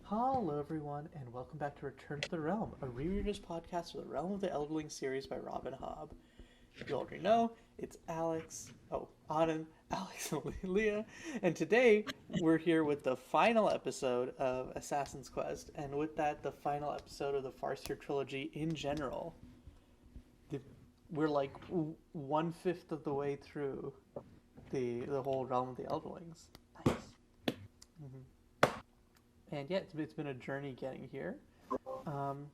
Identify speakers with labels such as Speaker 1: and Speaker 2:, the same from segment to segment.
Speaker 1: Hello, everyone, and welcome back to Return to the Realm, a rereaders podcast for the Realm of the Elderlings series by Robin Hobb. You already know, it's Anand, Alex, and Leah, and today we're here with the final episode of Assassin's Quest, and with that, the final episode of the Farseer trilogy in general. We're like 1/5 of the way through the whole Realm of the Elderlings. Nice. Mm-hmm. And yeah, it's been a journey getting here. And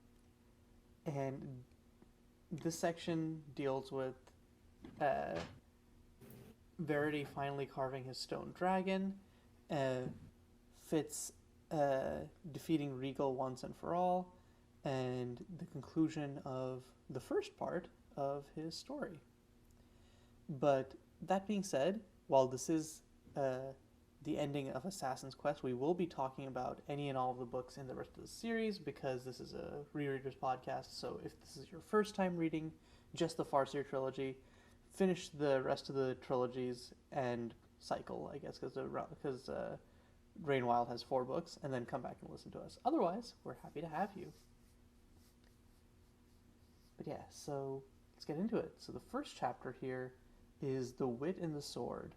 Speaker 1: this section deals with Verity finally carving his stone dragon, Fitz defeating Regal once and for all, and the conclusion of the first part of his story. But that being said, while this is the ending of Assassin's Quest, we will be talking about any and all of the books in the rest of the series because this is a rereaders podcast. So if this is your first time reading just the Farseer trilogy, finish the rest of the trilogies and cycle, I guess, because Rainwild has 4 books, and then come back and listen to us. Otherwise, we're happy to have you. But yeah, so let's get into it. So the first chapter here is The Wit and the Sword.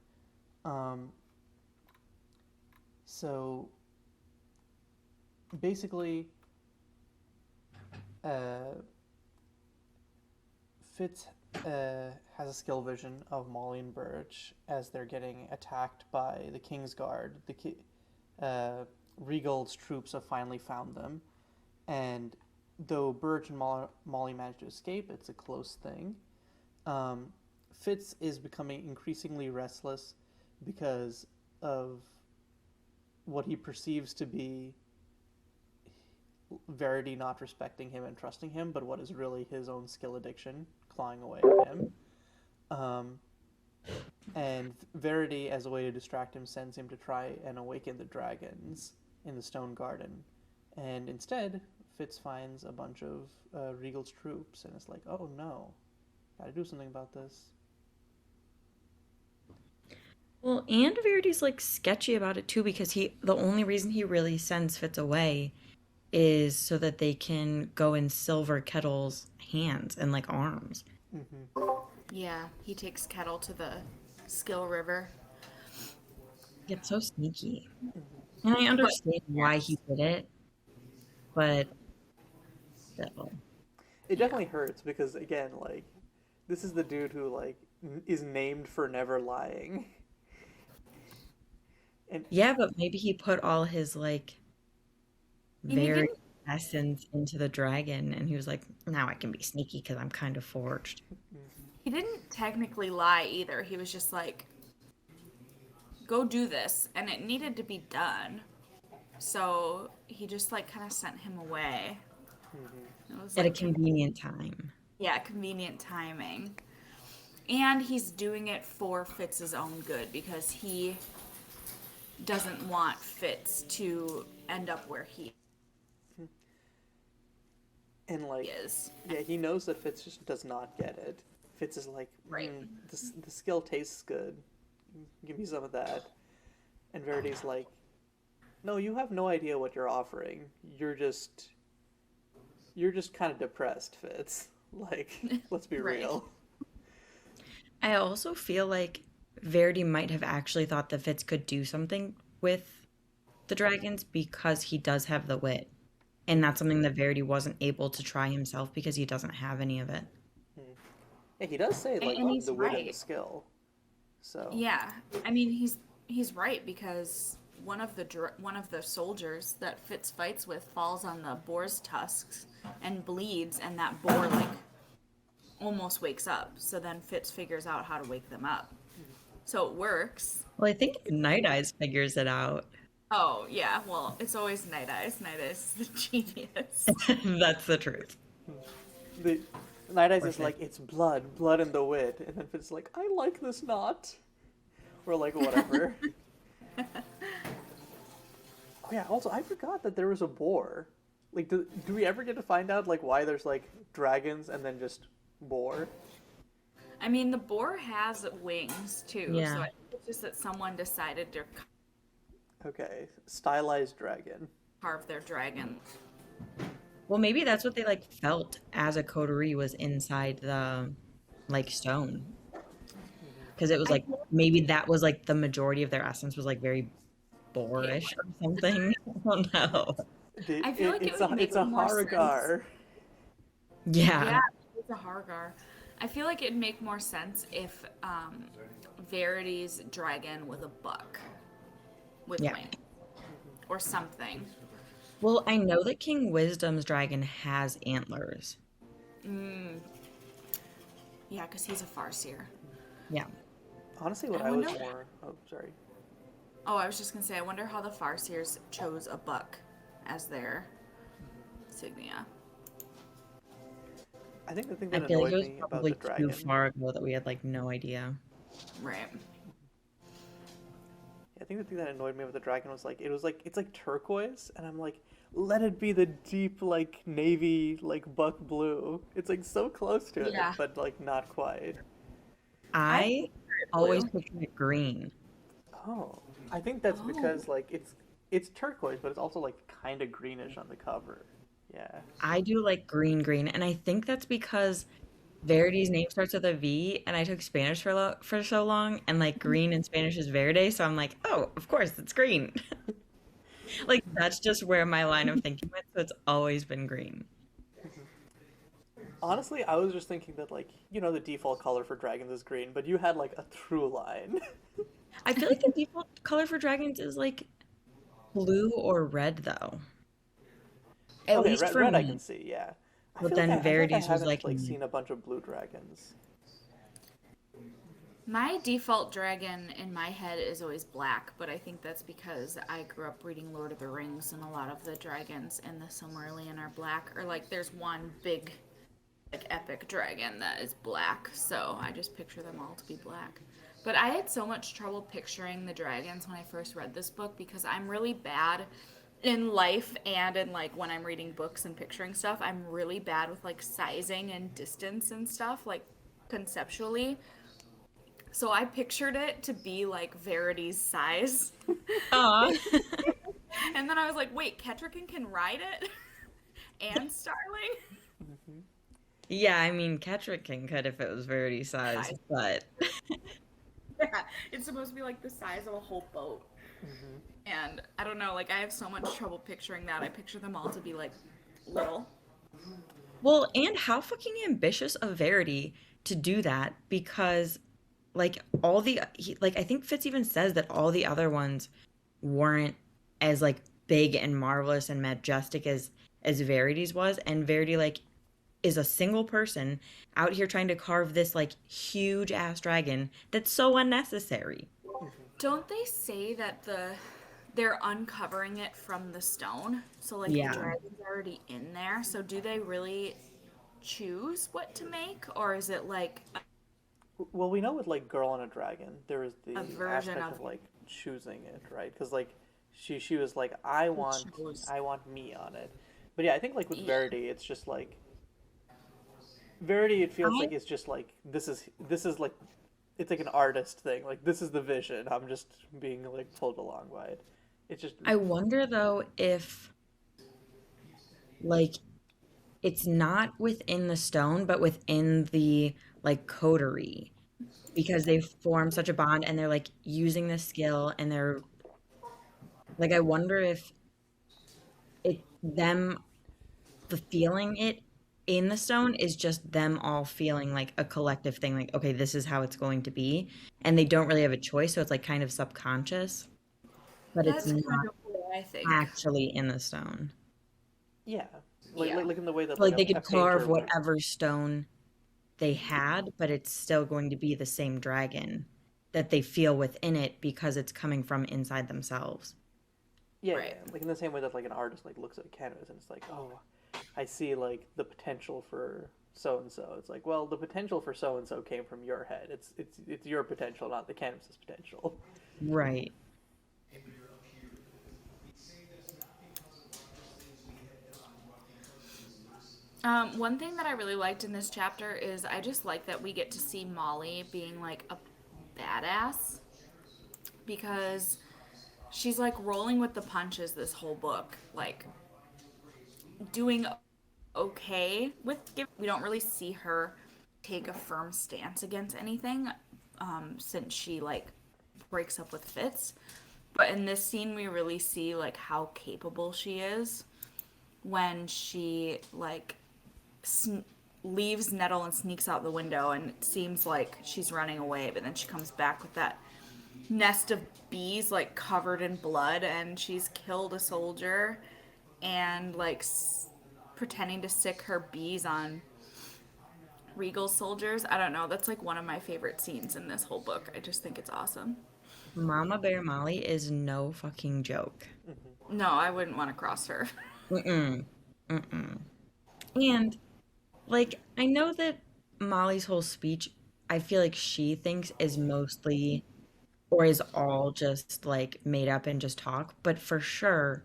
Speaker 1: So basically, Fitz has a skill vision of Molly and Birch as they're getting attacked by the King's Guard. Regal's troops have finally found them, and though Birch and Molly manage to escape, it's a close thing. Fitz is becoming increasingly restless because of what he perceives to be Verity not respecting him and trusting him, but what is really his own skill addiction clawing away at him. And Verity, as a way to distract him, sends him to try and awaken the dragons in the Stone Garden. And instead, Fitz finds a bunch of Regal's troops, and it's like, oh no, gotta do something about this.
Speaker 2: Well, and Verity's like sketchy about it too because the only reason he really sends Fitz away is so that they can go in Silver Kettle's hands and like arms.
Speaker 1: Mm-hmm.
Speaker 3: Yeah, he takes Kettle to the Skill River.
Speaker 2: It's so sneaky.
Speaker 1: Mm-hmm.
Speaker 2: And I understand why he did it, but still.
Speaker 1: It definitely hurts because, again, like, this is the dude who, like, is named for never lying. And
Speaker 2: Yeah, but maybe he put all his like
Speaker 3: And he
Speaker 2: very
Speaker 3: didn't
Speaker 2: essence into the dragon and he was like, now I can be sneaky because I'm kind of forged.
Speaker 3: he didn't technically lie either. He was just like, go do this, and it needed to be done. So he just like kind of sent him away. It was
Speaker 2: At a
Speaker 3: like,
Speaker 2: convenient time.
Speaker 3: yeah, convenient timing. And he's doing it for Fitz's own good because he doesn't want Fitz to end up where he
Speaker 1: and like,
Speaker 3: is.
Speaker 1: yeah, he knows that Fitz just does not get it. Fitz is like,
Speaker 3: Right.
Speaker 1: the skill tastes good. Give me some of that. And Verity's like, no, you have no idea what you're offering. You're just kind of depressed, Fitz. Like, let's be
Speaker 3: Right.
Speaker 1: real.
Speaker 2: I also feel like Verity might have actually thought that Fitz could do something with the dragons because he does have the wit. And that's something that Verity wasn't able to try himself because he doesn't have any of it.
Speaker 1: Yeah, he does say like
Speaker 3: And he's
Speaker 1: the wit and the
Speaker 3: right.
Speaker 1: skill. So
Speaker 3: Yeah, I mean he's right because one of the soldiers that Fitz fights with falls on the boar's tusks and bleeds, and that boar like almost wakes up. So then Fitz figures out how to wake them up. So it works.
Speaker 2: Well, I think Night Eyes figures it out.
Speaker 3: Oh yeah, well it's always Night Eyes. Night Eyes is the genius.
Speaker 2: That's the truth.
Speaker 1: the Night Eyes
Speaker 2: Or
Speaker 1: is like, it's blood and the wit, and then Fitz is like, I like this knot, or like whatever. Oh yeah, also I forgot that there was a boar. Like, do we ever get to find out like why there's like dragons and then just boar?
Speaker 3: I mean the boar has wings too, so
Speaker 2: Yeah.
Speaker 3: I think it's just that someone decided to
Speaker 1: Okay, stylized dragon.
Speaker 3: carve their dragon.
Speaker 2: Well, maybe that's what they like felt as a coterie was inside the like stone. Because it was
Speaker 3: I
Speaker 2: like maybe that was like the majority of their essence was like very boorish or something. I don't know.
Speaker 3: I feel like it would make
Speaker 1: It's a
Speaker 3: more sense.
Speaker 1: Haragar.
Speaker 2: Yeah.
Speaker 3: Yeah, it's a Hargar. I feel like it'd make more sense if Verity's dragon was a buck with
Speaker 2: Yeah.
Speaker 3: wings or something.
Speaker 2: Well, I know that King Wisdom's dragon has antlers.
Speaker 3: Yeah, because he's a Farseer.
Speaker 2: Yeah.
Speaker 1: Honestly, what
Speaker 3: I
Speaker 1: I was
Speaker 3: wonder-
Speaker 1: more... Oh, sorry.
Speaker 3: Oh, I was just gonna say, I wonder how the Farseers chose a buck as their insignia.
Speaker 1: I think the thing
Speaker 2: I
Speaker 1: that
Speaker 2: feel like
Speaker 1: annoyed
Speaker 2: it was
Speaker 1: me about
Speaker 2: probably
Speaker 1: the dragon...
Speaker 2: too far ago that we had like no idea.
Speaker 3: Right.
Speaker 1: I think the thing that annoyed me with the dragon was like, it's like turquoise, and I'm like, let it be the deep, like, navy, like, buck blue. It's like so close to it,
Speaker 3: Yeah.
Speaker 1: but like not quite.
Speaker 2: I always pictured it green.
Speaker 1: Oh, I think that's because like it's turquoise, but it's also like kind of greenish on the cover. Yeah.
Speaker 2: I do like green, and I think that's because Verity's name starts with a V, and I took Spanish for so long, and like green in Spanish is verde, so I'm like, oh, of course it's green. Like that's just where my line of thinking went, so it's always been green.
Speaker 1: Honestly, I was just thinking that like, the default color for dragons is green, but you had like a through line.
Speaker 2: I feel like the default color for dragons is like blue or red, though. At
Speaker 1: Okay,
Speaker 2: least
Speaker 1: red,
Speaker 2: for
Speaker 1: red I
Speaker 2: me.
Speaker 1: can see, yeah. I
Speaker 2: But
Speaker 1: feel
Speaker 2: then
Speaker 1: like I
Speaker 2: Verity's was
Speaker 1: haven't
Speaker 2: like
Speaker 1: seen a bunch of blue dragons.
Speaker 3: My default dragon in my head is always black, but I think that's because I grew up reading Lord of the Rings, and a lot of the dragons in the Silmarillion are black. Or like, there's one big, like, epic dragon that is black, so I just picture them all to be black. But I had so much trouble picturing the dragons when I first read this book because I'm really bad in life and in like when I'm reading books and picturing stuff. I'm really bad with like sizing and distance and stuff, like conceptually. So I pictured it to be like Verity's size.
Speaker 2: Aw.
Speaker 3: And then I was like, wait, Ketrican can ride it? And Starling?
Speaker 2: Yeah, I mean, Ketrican could if it was Verity size, but
Speaker 3: Yeah, it's supposed to be like the size of a whole boat. And I don't know, like I have so much trouble picturing that. I picture them all to be like little.
Speaker 2: well, and how fucking ambitious of Verity to do that because like I think Fitz even says that all the other ones weren't as like big and marvelous and majestic as Verity's was, and Verity like is a single person out here trying to carve this like huge ass dragon that's so unnecessary.
Speaker 3: Don't they say that they're uncovering it from the stone? So like
Speaker 2: Yeah.
Speaker 3: the dragon's already in there. So do they really choose what to make, or is it like
Speaker 1: Well, we know with like Girl and a Dragon, there is the
Speaker 3: A version
Speaker 1: aspect
Speaker 3: of-
Speaker 1: of like choosing it, right? Because like she was like, I want me on it. But yeah, I think like with
Speaker 3: Yeah.
Speaker 1: Verity, it's just like Verity. It feels like it's just like this is like it's like an artist thing. Like this is the vision. I'm just being like pulled along by it. It's just
Speaker 2: I wonder though if like it's not within the stone but within the like coterie because they've formed such a bond and they're like using this skill and they're like I wonder if it them the feeling it in the stone is just them all feeling like a collective thing like okay this is how it's going to be and they don't really have a choice so it's like kind of subconscious but
Speaker 3: that's
Speaker 2: it's
Speaker 3: kind
Speaker 2: not
Speaker 3: of what I think.
Speaker 2: actually in the stone.
Speaker 1: yeah, like,
Speaker 3: Yeah.
Speaker 1: like in the way that
Speaker 2: Like
Speaker 1: like
Speaker 2: they
Speaker 1: a
Speaker 2: could
Speaker 1: painter
Speaker 2: carve
Speaker 1: would-
Speaker 2: whatever stone they had, but it's still going to be the same dragon that they feel within it because it's coming from inside themselves.
Speaker 1: Yeah,
Speaker 3: Right.
Speaker 1: yeah, like in the same way that like an artist like looks at a canvas and it's like, oh, I see like the potential for so and so. It's like, well, the potential for so and so came from your head. It's your potential, not the canvas's potential.
Speaker 2: Right.
Speaker 3: One thing that I really liked in this chapter is I just like that we get to see Molly being like a badass because she's like rolling with the punches this whole book, like doing okay with we don't really see her take a firm stance against anything since she like breaks up with Fitz. But in this scene we really see like how capable she is when she like leaves Nettle and sneaks out the window, and it seems like she's running away, but then she comes back with that nest of bees like covered in blood, and she's killed a soldier and like pretending to sick her bees on Regal soldiers. I don't know. That's like one of my favorite scenes in this whole book. I just think it's awesome.
Speaker 2: Mama Bear Molly is no fucking joke.
Speaker 3: No, I wouldn't want to cross her.
Speaker 2: Mm-mm. Mm-mm. And, like, I know that Molly's whole speech, I feel like she thinks is mostly or is all just like made up and just talk, but for sure,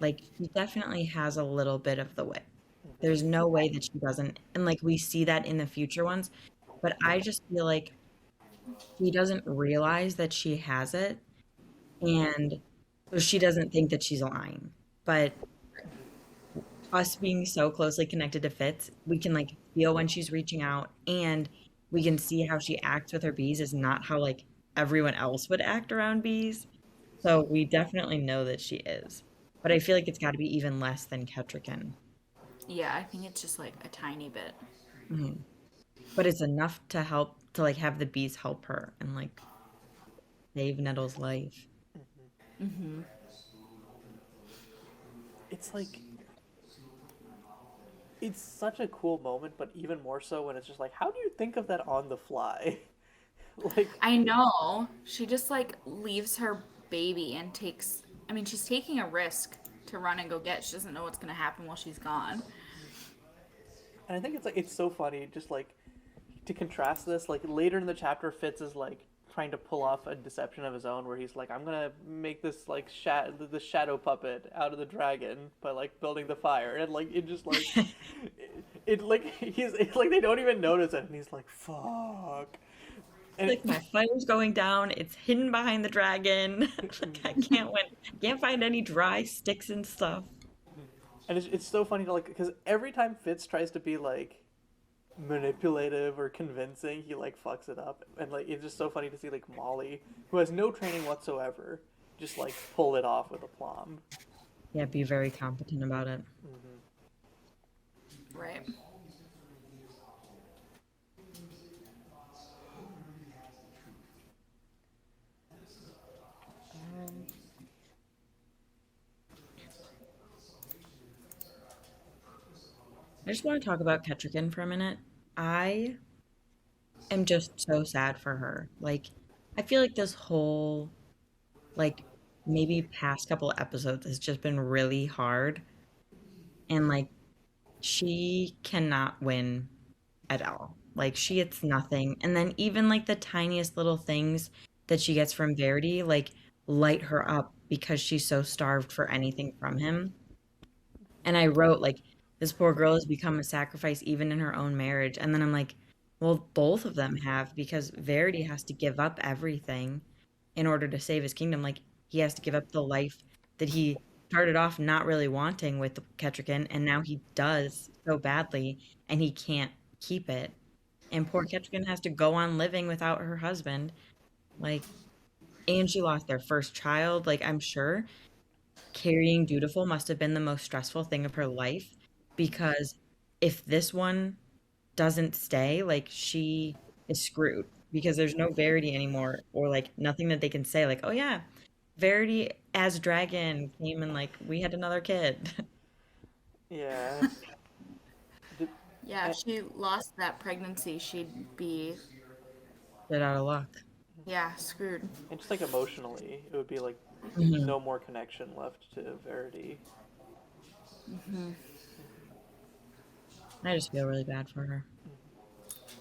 Speaker 2: like, she definitely has a little bit of the wit. There's no way that she doesn't. And, like, we see that in the future ones, but I just feel like she doesn't realize that she has it. And so she doesn't think that she's lying. But us being so closely connected to Fitz, we can like feel when she's reaching out, and we can see how she acts with her bees is not how like everyone else would act around bees. So we definitely know that she is. But I feel like it's got to be even less than Ketrican.
Speaker 3: Yeah, I think it's just like a tiny bit.
Speaker 2: Hmm. But it's enough to help to like have the bees help her and like save Nettle's life.
Speaker 1: It's like it's such a cool moment, but even more so when it's just like, how do you think of that on the fly? Like,
Speaker 3: I know. She just like leaves her baby and takes. I mean, she's taking a risk to run and go get. She doesn't know what's gonna happen while she's gone.
Speaker 1: and I think it's like it's so funny, just like to contrast this. Like later in the chapter, Fitz is like trying to pull off a deception of his own, where he's like, I'm gonna make this like the shadow puppet out of the dragon by like building the fire, and like it just like it like it's like they don't even notice it, and he's like, fuck. And
Speaker 2: Like my fire's going down, it's hidden behind the dragon. Like I can't win. Can't find any dry sticks and stuff.
Speaker 1: and it's so funny to like because every time Fitz tries to be like manipulative or convincing, he like fucks it up, and like it's just so funny to see like Molly, who has no training whatsoever, just like pull it off with aplomb.
Speaker 2: Yeah, be very competent about it.
Speaker 3: Right.
Speaker 2: I just want to talk about Ketrican for a minute. I am just so sad for her. Like, I feel like this whole, like, maybe past couple episodes has just been really hard. And, like, she cannot win at all. Like, she gets nothing. And then even, like, the tiniest little things that she gets from Verity, like, light her up because she's so starved for anything from him. And I wrote, like, this poor girl has become a sacrifice even in her own marriage. And then I'm like, well, both of them have because Verity has to give up everything in order to save his kingdom. Like, he has to give up the life that he started off not really wanting with Ketrican, and now he does so badly, and he can't keep it. And poor Ketrican has to go on living without her husband. Like, and she lost their first child. Like, I'm sure carrying Dutiful must have been the most stressful thing of her life because if this one doesn't stay, like she is screwed because there's no Verity anymore or like nothing that they can say like, "Oh yeah, Verity as dragon came and like we had another kid."
Speaker 1: Yeah. The-
Speaker 3: Yeah, if she lost that pregnancy, she'd be,
Speaker 2: Bit out of luck.
Speaker 3: yeah, screwed.
Speaker 1: and just like emotionally, it would be like
Speaker 2: Mhm.
Speaker 1: no more connection left to Verity.
Speaker 2: I just feel really bad for her.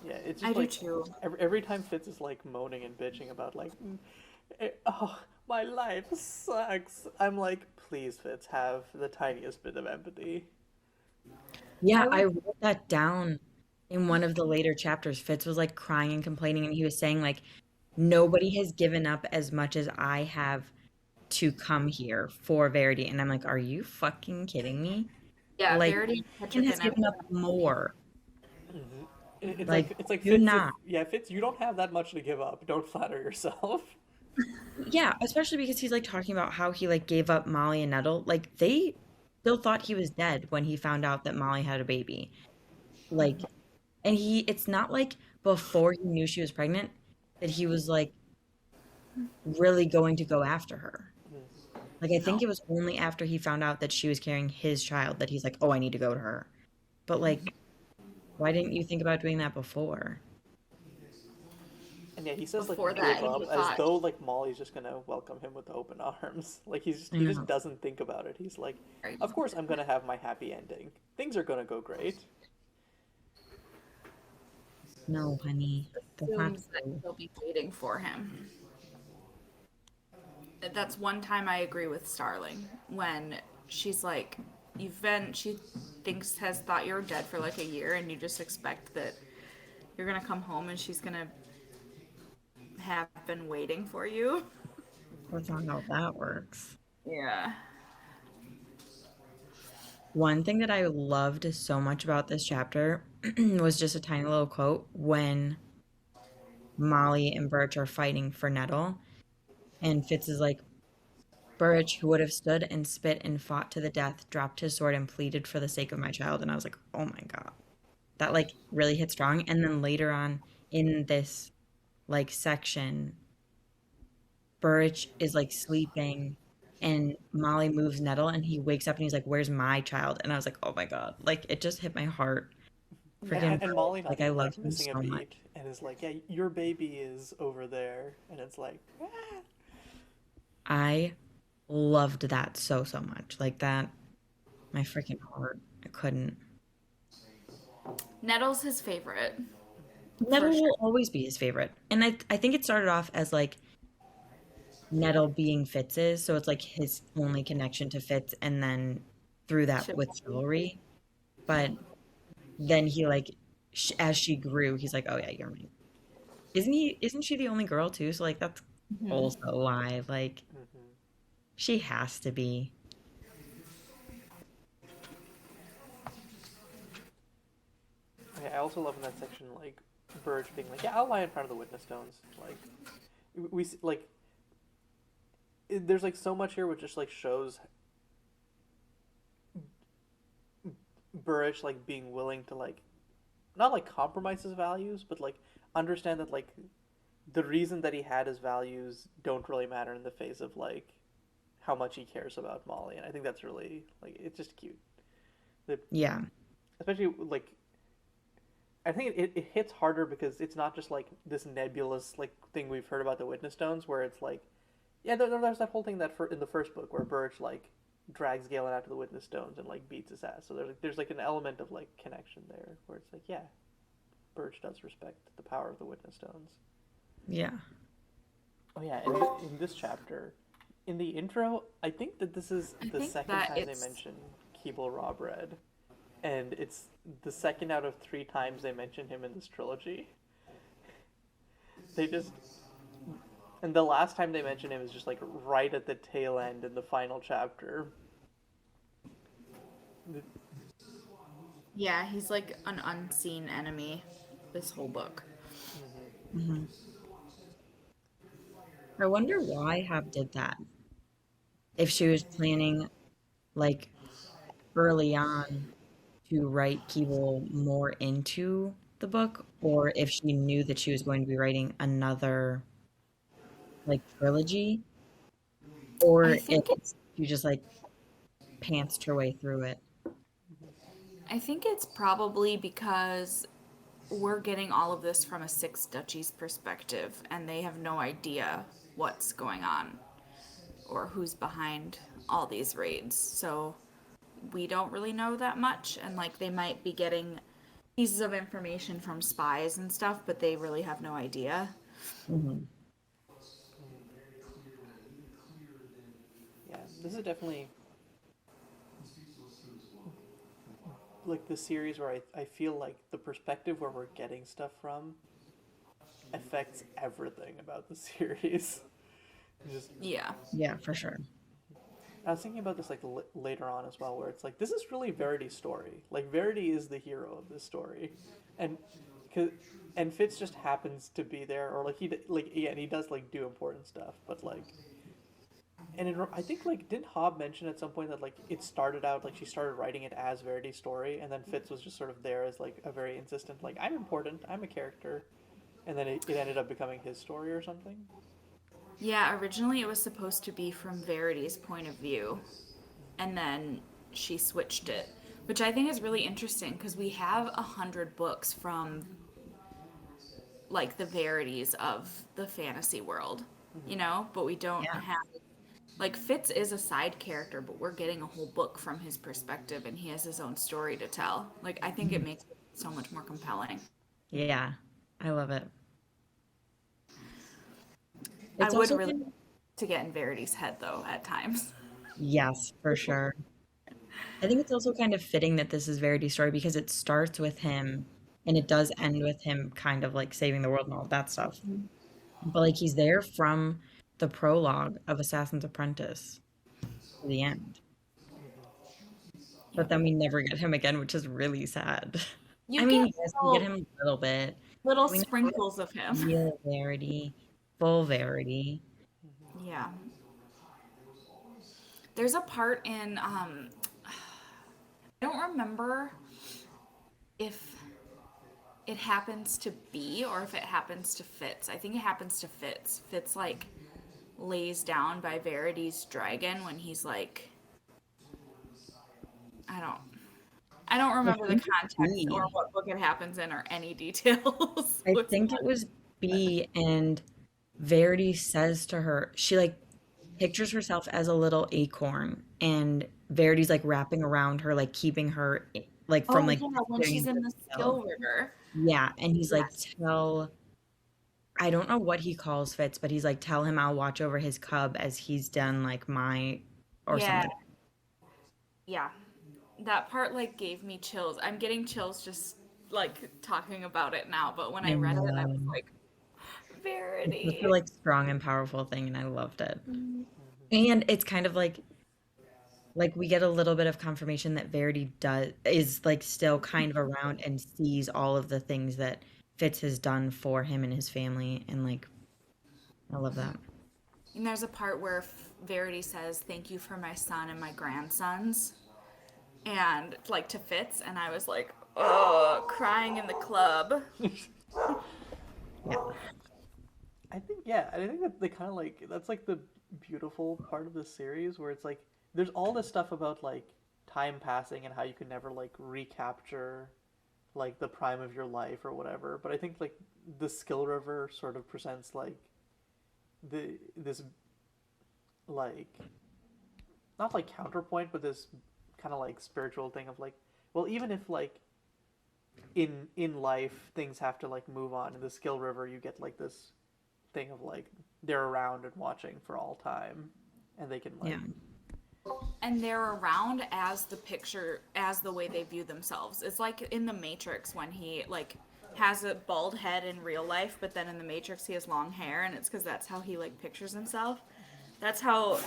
Speaker 1: Yeah, it's
Speaker 3: I
Speaker 1: just
Speaker 3: do
Speaker 1: like
Speaker 3: too.
Speaker 1: every time Fitz is like moaning and bitching about like, oh, my life sucks. I'm like, please, Fitz, have the tiniest bit of empathy.
Speaker 2: Yeah,
Speaker 3: I
Speaker 2: I
Speaker 3: would,
Speaker 2: wrote that down in one of the later chapters. Fitz was like crying and complaining, and he was saying like nobody has given up as much as I have to come here for Verity. And I'm like, are you fucking kidding me?
Speaker 3: Yeah,
Speaker 2: Like,
Speaker 3: Verity
Speaker 2: Finn
Speaker 3: Patrick
Speaker 2: has
Speaker 3: and
Speaker 2: given up more. Like,
Speaker 1: It's like
Speaker 2: do
Speaker 1: Fitz.
Speaker 2: not.
Speaker 1: Yeah, Fitz. You don't have that much to give up. Don't flatter yourself.
Speaker 2: Yeah, especially because he's like talking about how he like gave up Molly and Nettle. Like, they still thought he was dead when he found out that Molly had a baby. Like, and it's not like before he knew she was pregnant that he was like really going to go after her. Like, I think
Speaker 3: no.
Speaker 2: it was only after he found out that she was carrying his child that he's like, oh, I need to go to her. But like, why didn't you think about doing that before?
Speaker 1: And yeah, he says like
Speaker 3: Before
Speaker 1: give
Speaker 3: that,
Speaker 1: up
Speaker 3: he
Speaker 1: as
Speaker 3: thought,
Speaker 1: though like Molly's just gonna welcome him with open arms. Like
Speaker 2: I
Speaker 1: he just
Speaker 2: know.
Speaker 1: doesn't think about it. He's like,
Speaker 3: right,
Speaker 1: of course I'm gonna have my happy ending. Things are gonna go great.
Speaker 2: No, honey. That's not
Speaker 3: assumes that
Speaker 2: true.
Speaker 3: he'll be waiting for him. That's one time I agree with Starling when she's like, she thinks, has thought you're dead for like a year, and you just expect that you're gonna come home and she's gonna have been waiting for you.
Speaker 2: That's not how that works.
Speaker 3: Yeah.
Speaker 2: One thing that I loved so much about this chapter was just a tiny little quote when Molly and Birch are fighting for Nettle. And Fitz is like, Birch, who would have stood and spit and fought to the death, dropped his sword and pleaded for the sake of my child. And I was like, oh my God. That like really hit strong. And then later on in this like section, Birch is like sleeping and Molly moves Nettle and he wakes up and he's like, where's my child? And I was like, oh my God. Like it just hit my heart. Freaking
Speaker 1: And
Speaker 2: Birch.
Speaker 1: Molly not
Speaker 2: Like I
Speaker 1: even
Speaker 2: love
Speaker 1: like
Speaker 2: him
Speaker 1: missing a
Speaker 2: so much.
Speaker 1: beat and is like, yeah, your baby is over there, and it's like, ah.
Speaker 2: I loved that so, so much. Like that, my freaking heart. I couldn't.
Speaker 3: Nettle's his favorite, for
Speaker 2: Nettle
Speaker 3: sure.
Speaker 2: will always be his favorite. And I think it started off as like Nettle being Fitz's, so it's like his only connection to Fitz, and then through that with
Speaker 3: Chivalry.
Speaker 2: chivalry. But then he like, as she grew, he's like, oh yeah, you're mine. Isn't he? Isn't she the only girl too? So like that's
Speaker 3: Mhm.
Speaker 2: also a lie. Like she has to be.
Speaker 1: I also love in that section like Burge being like, yeah, I'll lie in front of the witness stones. Like like there's like so much here which just like shows Burge like being willing to like not like compromise his values, but like understand that like the reason that he had his values don't really matter in the face of like how much he cares about Molly, and I think that's really like it's just cute. The,
Speaker 2: Yeah.
Speaker 1: especially like I think it hits harder because it's not just like this nebulous like thing we've heard about the witness stones where it's like yeah there's that whole thing that in the first book where Birch like drags Galen out to the witness stones and like beats his ass, so there's like an element of like connection there where it's like yeah Birch does respect the power of the witness stones.
Speaker 2: Yeah.
Speaker 1: Oh yeah, and in this chapter, in the intro, I think that this is
Speaker 3: I
Speaker 1: the
Speaker 3: think
Speaker 1: second
Speaker 3: that
Speaker 1: time they
Speaker 3: it's
Speaker 1: mention Keeble Rob Red, and it's the second out of three times they mention him in this trilogy. They just and the last time they mention him is just like right at the tail end in the final chapter.
Speaker 3: Yeah, he's like an unseen enemy this whole book.
Speaker 2: hmm I wonder why Hab did that. If she was planning, like, early on to write people more into the book, or if she knew that she was going to be writing another, like, trilogy,
Speaker 3: I
Speaker 2: or if
Speaker 3: think
Speaker 2: she just, like, pantsed her way through it.
Speaker 3: I think it's probably because we're getting all of this from a Six Duchies perspective, and they have no idea what's going on or who's behind all these raids. So we don't really know that much, and like they might be getting pieces of information from spies and stuff, but they really have no idea.
Speaker 2: hmm
Speaker 1: Yeah, this is definitely like the series where I feel like the perspective where we're getting stuff from affects everything about the series. Just
Speaker 3: Yeah.
Speaker 2: Yeah, for sure.
Speaker 1: I was thinking about this like later on as well, where it's like this is really Verity's story. Like Verity is the hero of this story, and cause, and Fitz just happens to be there, or like like yeah, and he does like do important stuff, but like, and I think like didn't Hobb mention at some point that like it started out like she started writing it as Verity's story, and then Fitz was just sort of there as like a very insistent like I'm important, I'm a character, and then it ended up becoming his story or something.
Speaker 3: Yeah, originally it was supposed to be from Verity's point of view, and then she switched it, which I think is really interesting because we have 100 books from like the Verities of the fantasy world,
Speaker 1: Mm-hmm.
Speaker 3: but we don't
Speaker 2: Yeah.
Speaker 3: have like Fitz is a side character, but we're getting a whole book from his perspective, and he has his own story to tell. Like I think it makes it so much more compelling.
Speaker 2: Yeah. I love it.
Speaker 3: I
Speaker 2: It's
Speaker 3: would
Speaker 2: also
Speaker 3: really
Speaker 2: kind
Speaker 3: like to get in Verity's head though at times.
Speaker 2: yes, for sure. I think it's also kind of fitting that this is Verity's story because it starts with him and it does end with him kind of like saving the world and all that stuff. But like he's there from the prologue of Assassin's Apprentice to the end. But
Speaker 3: Yep.
Speaker 2: then we never get him again, which is really sad. I
Speaker 3: You
Speaker 2: mean,
Speaker 3: get
Speaker 2: yes, we get him a little bit.
Speaker 3: little
Speaker 2: We never get
Speaker 3: sprinkles of him.
Speaker 2: real Verity, full Verity.
Speaker 3: Yeah. There's a part in I don't remember if it happens to be or if it happens to Fitz. I think it happens to Fitz. Fitz like lays down by Verity's dragon when he's like I don't I don't
Speaker 2: I
Speaker 3: remember the
Speaker 2: think it's
Speaker 3: context or
Speaker 2: B.
Speaker 3: what book it happens in or any details.
Speaker 2: I
Speaker 3: What's
Speaker 2: think it was B, and Verity says to her, she like pictures herself as a little acorn, and Verity's like wrapping around her, like keeping her like from
Speaker 3: Oh
Speaker 2: like
Speaker 3: yeah, when
Speaker 2: disappearing
Speaker 3: she's
Speaker 2: into
Speaker 3: in
Speaker 2: the
Speaker 3: the
Speaker 2: snow.
Speaker 3: skill river.
Speaker 2: Yeah, and he's like,
Speaker 3: Yes.
Speaker 2: tell, I don't know what he calls Fitz, but he's like, tell him I'll watch over his cub as he's done like my or
Speaker 3: Yeah,
Speaker 2: something.
Speaker 3: yeah. That part like gave me chills. I'm getting chills just like talking about it now, but when
Speaker 2: I
Speaker 3: I read it, I was
Speaker 2: know.
Speaker 3: like,
Speaker 2: It's such a
Speaker 3: Verity.
Speaker 2: like strong and powerful thing, and I loved it.
Speaker 3: Mhm.
Speaker 1: Mm-hmm.
Speaker 2: And it's kind of like we get a little bit of confirmation that Verity does is like still kind of around and sees all of the things that Fitz has done for him and his family, and like I love that.
Speaker 3: And there's a part where Verity says, "Thank you for my son and my grandsons," and like to Fitz, and I was like, oh, crying in the club.
Speaker 2: Yeah.
Speaker 1: I think yeah, I think that they kind of like that's like the beautiful part of the series where it's like there's all this stuff about like time passing and how you can never like recapture like the prime of your life or whatever. But I think like the Skill River sort of presents like this like not like counterpoint, but this kind of like spiritual thing of like well even if like in life things have to like move on in the Skill River you get like this thing of like they're around and watching for all time and they can
Speaker 2: Yeah.
Speaker 1: like
Speaker 3: And they're around as the picture, as the way they view themselves. It's like in the Matrix when he like has a bald head in real life, but then in the Matrix he has long hair, and it's because that's how he like pictures himself. That's how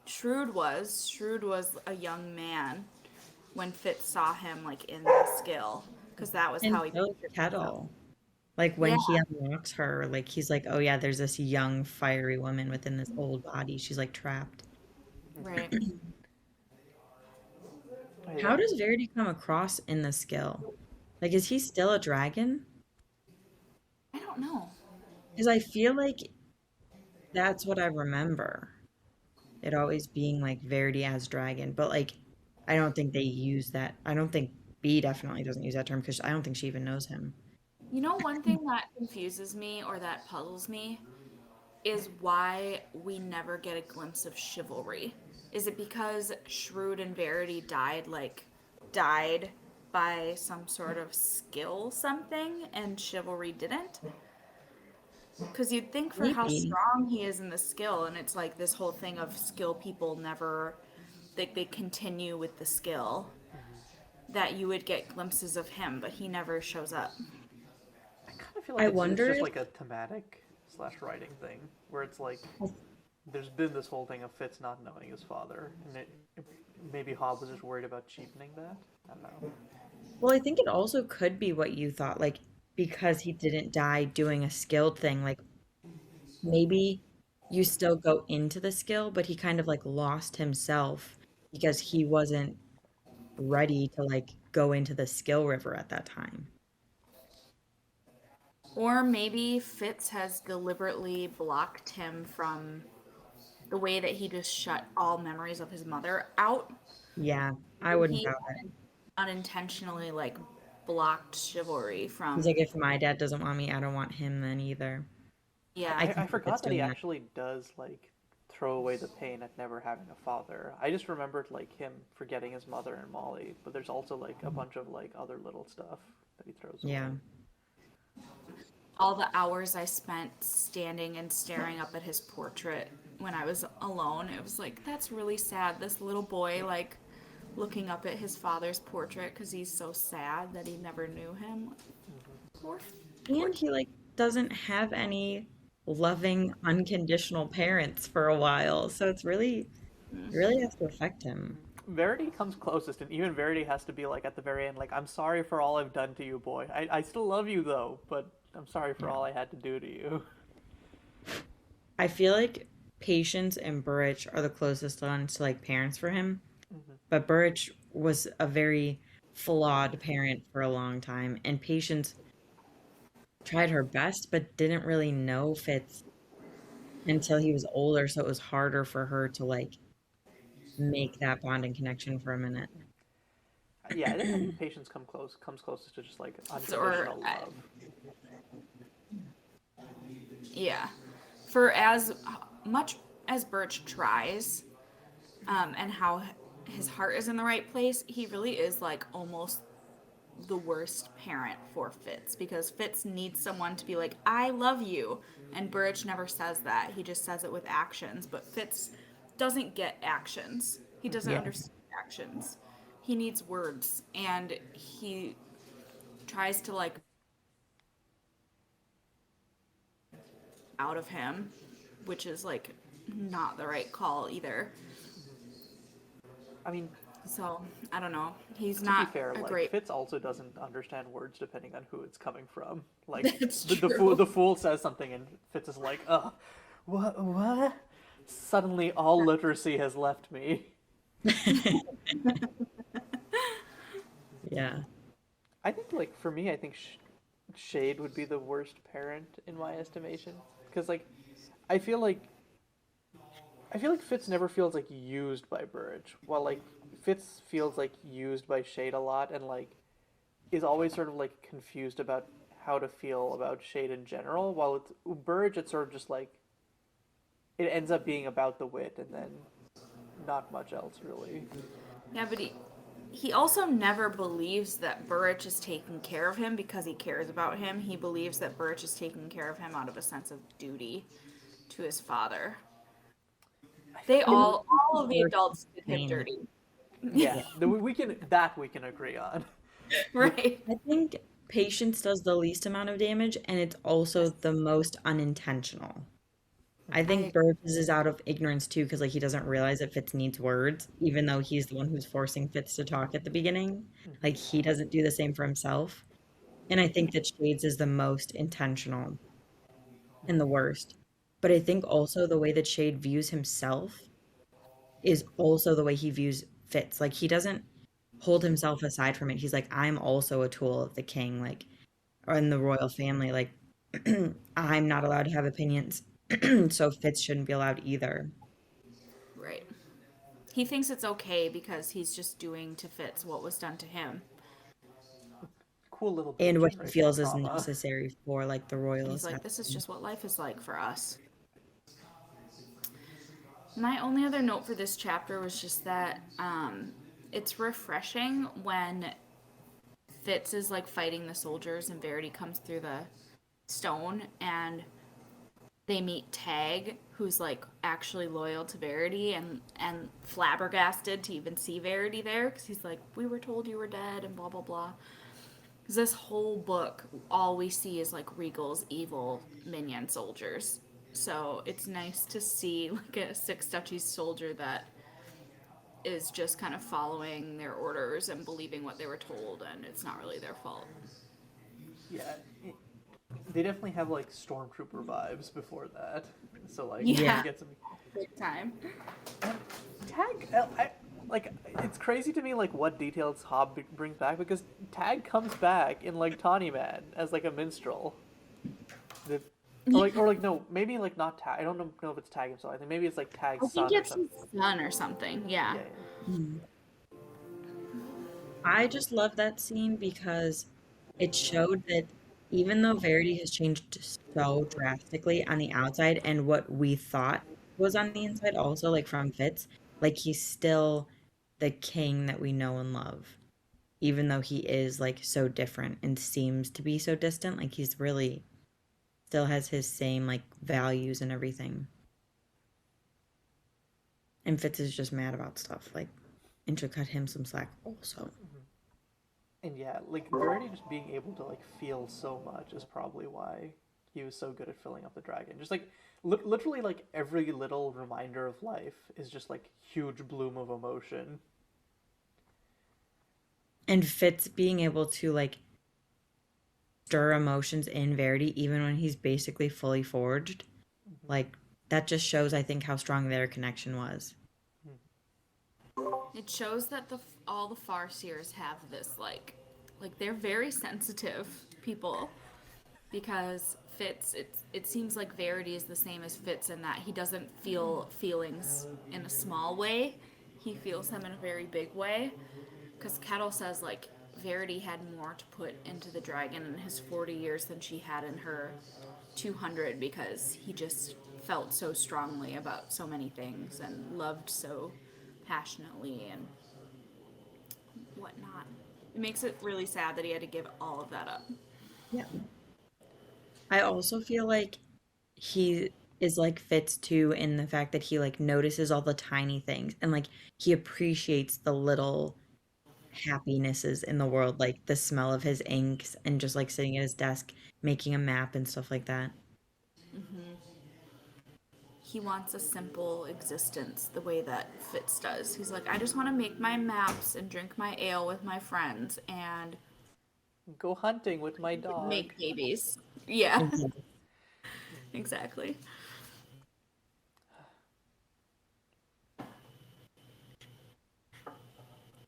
Speaker 3: Shrewd was. Shrewd was a young man when Fitz saw him like in the skill, because that was
Speaker 2: And
Speaker 3: how he
Speaker 2: so is
Speaker 3: pictured himself.
Speaker 2: Kettle. Like
Speaker 3: Yeah,
Speaker 2: when he unlocks her, like he's like, oh yeah, there's this young fiery woman within this old body. She's like trapped.
Speaker 3: right.
Speaker 2: How
Speaker 1: yeah.
Speaker 2: does Verity come across in the skill? Like, is he still a dragon?
Speaker 3: I don't know.
Speaker 2: Because I feel like that's what I remember. It always being like Verity as dragon, but like I don't think they use that. I don't think B definitely doesn't use that term because I don't think she even knows him.
Speaker 3: You know, one thing that confuses me or that puzzles me is why we never get a glimpse of chivalry. Is it because Shrewd and Verity died by some sort of skill something and chivalry didn't? Because you'd think for how
Speaker 2: Maybe.
Speaker 3: strong he is in the skill, and it's like this whole thing of skill people never, they continue with the skill,
Speaker 1: Mm-hmm.
Speaker 3: that you would get glimpses of him, but he never shows up.
Speaker 1: I kind of feel like
Speaker 2: I
Speaker 1: it's
Speaker 2: wonder
Speaker 1: just
Speaker 2: if
Speaker 1: like a thematic slash writing thing where it's like there's been this whole thing of Fitz not knowing his father, and maybe Hobb was just worried about cheapening that. I don't know.
Speaker 2: Well, I think it also could be what you thought, like because he didn't die doing a skilled thing, like maybe you still go into the skill, but he kind of like lost himself because he wasn't ready to like go into the skill river at that time.
Speaker 3: Or maybe Fitz has deliberately blocked him from the way that he just shut all memories of his mother out.
Speaker 2: Yeah, I wouldn't
Speaker 3: He
Speaker 2: doubt it.
Speaker 3: unintentionally like blocked chivalry
Speaker 2: He's
Speaker 3: from.
Speaker 2: like, if my dad doesn't want me, I don't want him then either. I
Speaker 3: Yeah.
Speaker 2: can
Speaker 1: I
Speaker 2: see Fitz
Speaker 1: forgot that he
Speaker 2: doing that.
Speaker 1: actually does like throw away the pain at never having a father. I just remembered like him forgetting his mother and Molly, but there's also like a bunch of like other little stuff that he throws
Speaker 2: Yeah.
Speaker 1: away.
Speaker 3: All the hours I spent standing and staring up at his portrait when I was alone, it was like, that's really sad. This little boy, like, looking up at his father's portrait because he's so sad that he never knew him. Poor, poor
Speaker 2: And he like doesn't have any loving unconditional parents for a while. So it's really it really has to affect him.
Speaker 1: Verity comes closest, and even Verity has to be like at the very end, like, I'm sorry for all I've done to you, boy. I still love you though, but I'm sorry for
Speaker 2: Yeah.
Speaker 1: all I had to do to you.
Speaker 2: I feel like Patience and Burrich are the closest ones to like parents for him.
Speaker 1: Hmm.
Speaker 2: But Burrich was a very flawed parent for a long time, and Patience tried her best but didn't really know Fitz until he was older, so it was harder for her to like make that bonding connection for a minute.
Speaker 1: Yeah, I think Patience comes closest to just like
Speaker 3: or
Speaker 1: unconditional love.
Speaker 3: yeah. For as much as Birch tries, and how his heart is in the right place, he really is like almost the worst parent for Fitz because Fitz needs someone to be like, I love you. And Burrich never says that. He just says it with actions. But Fitz doesn't get actions. He doesn't
Speaker 2: Yeah.
Speaker 3: understand actions. He needs words. And he tries to like out of him, which is like not the right call either.
Speaker 1: I mean,
Speaker 3: So I don't know. He's
Speaker 1: to be
Speaker 3: not
Speaker 1: fair,
Speaker 3: a
Speaker 1: like
Speaker 3: great.
Speaker 1: Fitz also doesn't understand words depending on who it's coming from. Like
Speaker 3: That's
Speaker 1: the
Speaker 3: true.
Speaker 1: fool says something and Fitz is like, what? Suddenly all literacy has left me.
Speaker 2: Yeah.
Speaker 1: I think like for me, I think Shade would be the worst parent in my estimation because like I feel like I feel like Fitz never feels like used by Burridge, while like Fitz feels like used by Shade a lot and like is always sort of like confused about how to feel about Shade in general. While it's Burridge, it's sort of just like it ends up being about the wit and then not much else really.
Speaker 3: Yeah, but he also never believes that Burrich is taking care of him because he cares about him. He believes that Burrich is taking care of him out of a sense of duty to his father.
Speaker 1: I
Speaker 3: They
Speaker 1: feel like
Speaker 3: all of the
Speaker 2: Birch is
Speaker 3: adults did him
Speaker 2: pain.
Speaker 3: dirty.
Speaker 1: yeah,
Speaker 2: Yeah.
Speaker 1: we can agree on. But
Speaker 3: Right.
Speaker 2: I think Patience does the least amount of damage, and it's also
Speaker 3: Yes.
Speaker 2: the most unintentional. I think
Speaker 3: I
Speaker 2: Burgess is out of ignorance too, because like he doesn't realize that Fitz needs words, even though he's the one who's forcing Fitz to talk at the beginning. Like he doesn't do the same for himself. And I think that Shades is the most intentional and the worst. But I think also the way that Shade views himself is also the way he views Fitz. Like he doesn't hold himself aside from it. He's like, I'm also a tool of the king, like, or in the royal family. Like, I'm not allowed to have opinions, so Fitz shouldn't be allowed either.
Speaker 3: right. He thinks it's okay because he's just doing to Fitz what was done to him.
Speaker 1: cool little bit of
Speaker 2: And what he
Speaker 1: generational
Speaker 2: feels is
Speaker 1: trauma.
Speaker 2: necessary for like the
Speaker 3: And he's
Speaker 2: royalists.
Speaker 3: like, this is just what life is like for us. My only other note for this chapter was just that it's refreshing when Fitz is like fighting the soldiers and Verity comes through the stone and they meet Tag, who's like actually loyal to Verity and flabbergasted to even see Verity there because he's like, we were told you were dead and blah blah blah. Because this whole book, all we see is like Regal's evil minion soldiers. So it's nice to see like a Six Duchies soldier that is just kind of following their orders and believing what they were told, and it's not really their fault.
Speaker 1: Yeah, they definitely have like stormtrooper vibes before that. So like,
Speaker 3: Yeah.
Speaker 1: you get some
Speaker 3: Big time.
Speaker 1: Tag. Like, it's crazy to me like what details Hobb brings back, because Tag comes back in like Tawny Man as like a minstrel. The, or like no, maybe like not Tag. I don't know if it's Tag himself. I think maybe it's like Tag's
Speaker 3: I
Speaker 1: son
Speaker 3: think
Speaker 1: or
Speaker 3: it's
Speaker 1: something.
Speaker 3: his son or something. Yeah.
Speaker 1: Yeah.
Speaker 2: I just love that scene because it showed that even though Verity has changed so drastically on the outside and what we thought was on the inside also, like from Fitz, like he's still the king that we know and love. Even though he is like so different and seems to be so distant, like he's really still has his same like values and everything. And Fitz is just mad about stuff, like, and should cut him some slack also.
Speaker 1: And yeah, like Verity just being able to like feel so much is probably why he was so good at filling up the dragon. Just like literally like every little reminder of life is just like huge bloom of emotion.
Speaker 2: And Fitz being able to like stir emotions in Verity even when he's basically fully forged, like that just shows, I think, how strong their connection was.
Speaker 3: It shows that all the Farseers have this like they're very sensitive people, because Fitz, it seems like Verity is the same as Fitz in that he doesn't feel feelings in a small way. He feels them in a very big way. Because Kettle says like Verity had more to put into the dragon in his 40 years than she had in her 200, because he just felt so strongly about so many things and loved so passionately and whatnot. It makes it really sad that he had to give all of that up.
Speaker 2: Yeah. I also feel like he is like Fitz too in the fact that he like notices all the tiny things and like he appreciates the little happinesses in the world, like the smell of his inks and just like sitting at his desk making a map and stuff like that.
Speaker 3: He wants a simple existence the way that Fitz does. He's like, I just want to make my maps and drink my ale with my friends and
Speaker 1: Go hunting with my dog.
Speaker 3: make babies. Yeah,
Speaker 2: Mhm.
Speaker 3: exactly.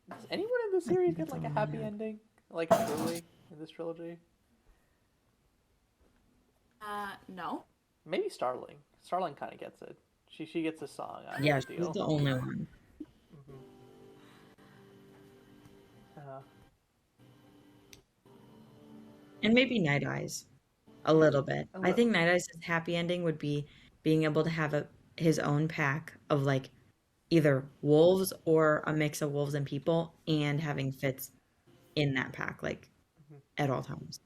Speaker 1: Does anyone in the series get like a happy ending? Like truly in this trilogy?
Speaker 3: No.
Speaker 1: Maybe Starling. Starling kind of gets it. She gets a song out
Speaker 2: Yeah,
Speaker 1: of the
Speaker 2: she's
Speaker 1: deal.
Speaker 2: the only one.
Speaker 1: Uh,
Speaker 2: And maybe Night Eyes a little bit.
Speaker 1: a
Speaker 2: I
Speaker 1: little.
Speaker 2: think Night Eyes' happy ending would be being able to have his own pack of like either wolves or a mix of wolves and people and having Fitz in that pack like at all times.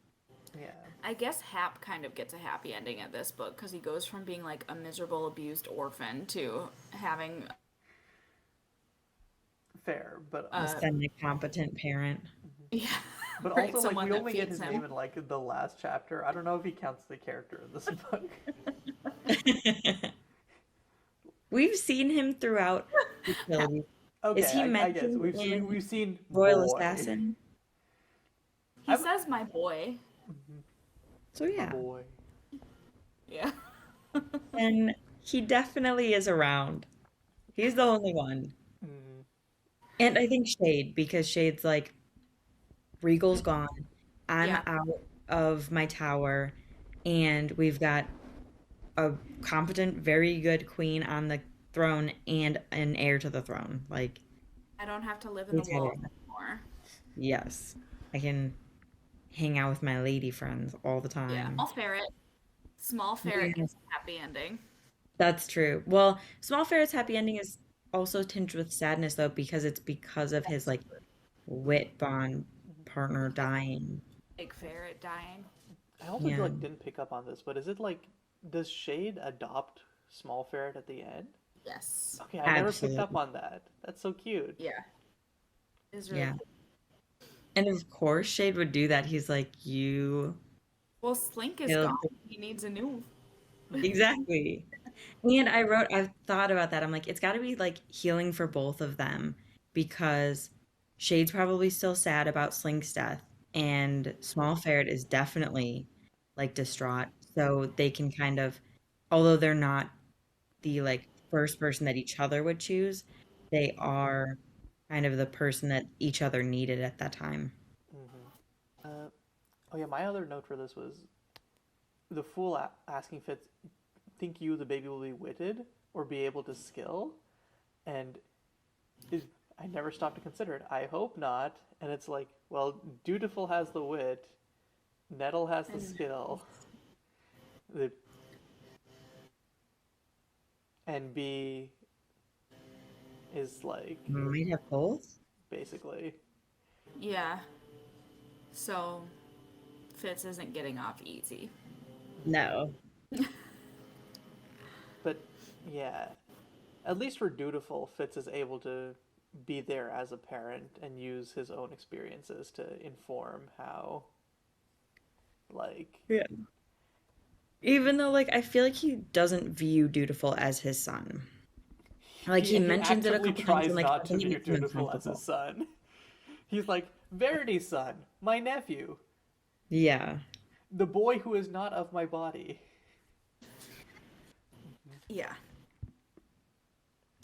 Speaker 1: Yeah.
Speaker 3: I guess Hap kind of gets a happy ending at this book because he goes from being like a miserable, abused orphan to having
Speaker 1: Fair, but
Speaker 2: A semi-competent parent.
Speaker 3: yeah,
Speaker 1: but
Speaker 3: right,
Speaker 1: also like
Speaker 3: someone
Speaker 1: we
Speaker 3: that
Speaker 1: only get
Speaker 3: feeds
Speaker 1: his
Speaker 3: him.
Speaker 1: name in like the last chapter. I don't know if he counts the character in this book.
Speaker 2: We've seen him throughout the trilogy. Is he
Speaker 1: Okay, I guess
Speaker 2: mentioned in
Speaker 1: we've seen
Speaker 2: Royal
Speaker 1: boy.
Speaker 2: Assassin?
Speaker 3: He
Speaker 1: I'm-
Speaker 3: says, "My boy."
Speaker 2: So yeah.
Speaker 1: Boy.
Speaker 3: Yeah.
Speaker 2: And he definitely is around. He's the only one.
Speaker 1: Mm,
Speaker 2: And I think Shade, because Shade's like, Regal's gone. I'm
Speaker 3: Yeah.
Speaker 2: out of my tower, and we've got a competent, very good queen on the throne and an heir to the throne. Like,
Speaker 3: I don't have to live in the
Speaker 2: he's had
Speaker 3: walls
Speaker 2: it.
Speaker 3: anymore.
Speaker 2: Yes, I can hang out with my lady friends all the
Speaker 3: Yeah.
Speaker 2: time.
Speaker 3: Small ferret
Speaker 2: Yes.
Speaker 3: gets a happy ending.
Speaker 2: That's true. Well, Small Ferret's happy ending is also tinged with sadness, though, because it's because of his like wit bond partner dying.
Speaker 3: Big ferret dying.
Speaker 1: I also
Speaker 2: Yeah.
Speaker 1: like didn't pick up on this, but is it like does Shade adopt Small Ferret at the end?
Speaker 3: Yes.
Speaker 1: Okay, I never picked
Speaker 2: Absolutely.
Speaker 1: up on that. That's so cute.
Speaker 3: Yeah. It's really
Speaker 2: Yeah.
Speaker 3: cool.
Speaker 2: And of course, Shade would do that. He's like, you
Speaker 3: Well, Slink is
Speaker 2: killed.
Speaker 3: gone. He needs a new
Speaker 2: Exactly. And I've thought about that. I'm like, it's got to be like healing for both of them because Shade's probably still sad about Slink's death, and Small Ferret is definitely like distraught. So they can kind of, although they're not the like first person that each other would choose, they are kind of the person that each other needed at that time.
Speaker 1: Hmm. Oh yeah, my other note for this was the fool asking Fitz, "Think you the baby will be witted or be able to skill?" And it, I never stopped to consider it. I hope not. And it's like, well, Dutiful has the wit, Nettle has the
Speaker 3: And
Speaker 1: skill, the, and B is like
Speaker 2: Might have both.
Speaker 1: basically.
Speaker 3: yeah, so Fitz isn't getting off easy.
Speaker 2: No.
Speaker 1: But yeah, at least for Dutiful, Fitz is able to be there as a parent and use his own experiences to inform how, like,
Speaker 2: Yeah. Even though like I feel like he doesn't view Dutiful as his son. Like he
Speaker 1: he
Speaker 2: mentions it a
Speaker 1: actively
Speaker 2: couple times and
Speaker 1: tries
Speaker 2: like
Speaker 1: not
Speaker 2: I
Speaker 1: to
Speaker 2: think it
Speaker 1: view
Speaker 2: makes him
Speaker 1: Dutiful as his
Speaker 2: uncomfortable.
Speaker 1: son. He's like, Verity's son, my nephew,
Speaker 2: Yeah.
Speaker 1: the boy who is not of my body.
Speaker 3: Yeah.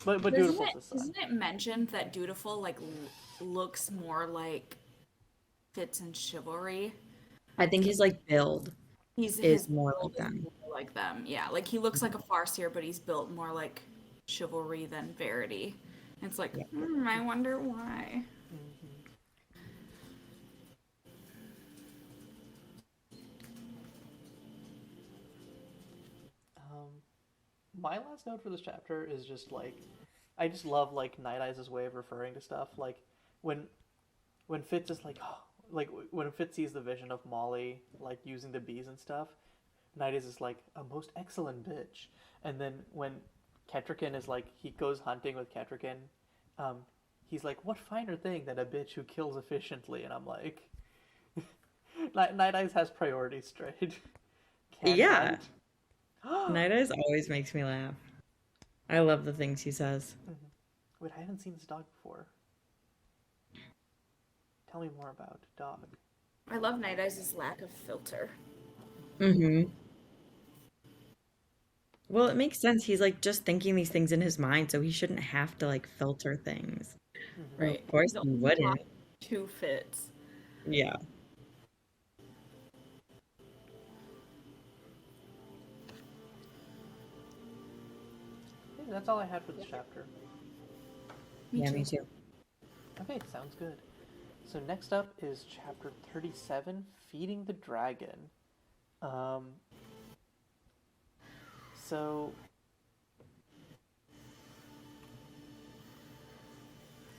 Speaker 1: But
Speaker 3: Isn't
Speaker 1: Dutiful's
Speaker 3: it
Speaker 1: his son.
Speaker 3: isn't it mentioned that Dutiful like looks more like Fitz and Chivalry?
Speaker 2: I think his like build
Speaker 3: His
Speaker 2: is more
Speaker 3: build
Speaker 2: like
Speaker 3: is
Speaker 2: them.
Speaker 3: more like them. Yeah, like he looks like a Farseer, but he's built more like Chivalry than Verity. And it's like,
Speaker 2: Yeah.
Speaker 3: I wonder why.
Speaker 1: Hmm. Um, my last note for this chapter is just like, I just love like Night Eyes' way of referring to stuff. Like when when Fitz is like, oh, like when Fitz sees the vision of Molly like using the bees and stuff, Night Eyes is like a most excellent bitch. And then when Ketrican is like he goes hunting with Ketrican, um, he's like, what finer thing than a bitch who kills efficiently? And I'm like, Night Eyes has priorities straight. Can't
Speaker 2: Yeah.
Speaker 1: hunt.
Speaker 2: Night Eyes always makes me laugh. I love the things he says.
Speaker 1: Mhm. Wait, I haven't seen this dog before. Tell me more about dog.
Speaker 3: I love Night Eyes' lack of filter.
Speaker 2: Mm-hmm. Well, it makes sense. He's like just thinking these things in his mind, so he shouldn't have to like filter things.
Speaker 1: Hmm.
Speaker 2: Well,
Speaker 3: Right.
Speaker 2: of course
Speaker 3: He's
Speaker 2: he
Speaker 3: only
Speaker 2: wouldn't.
Speaker 3: talking to Fitz.
Speaker 2: Yeah.
Speaker 1: Okay, that's all I had for this chapter.
Speaker 3: Me
Speaker 2: Yeah, me
Speaker 3: too.
Speaker 2: too.
Speaker 1: Okay, sounds good. So next up is chapter 37, Feeding the Dragon. Um, so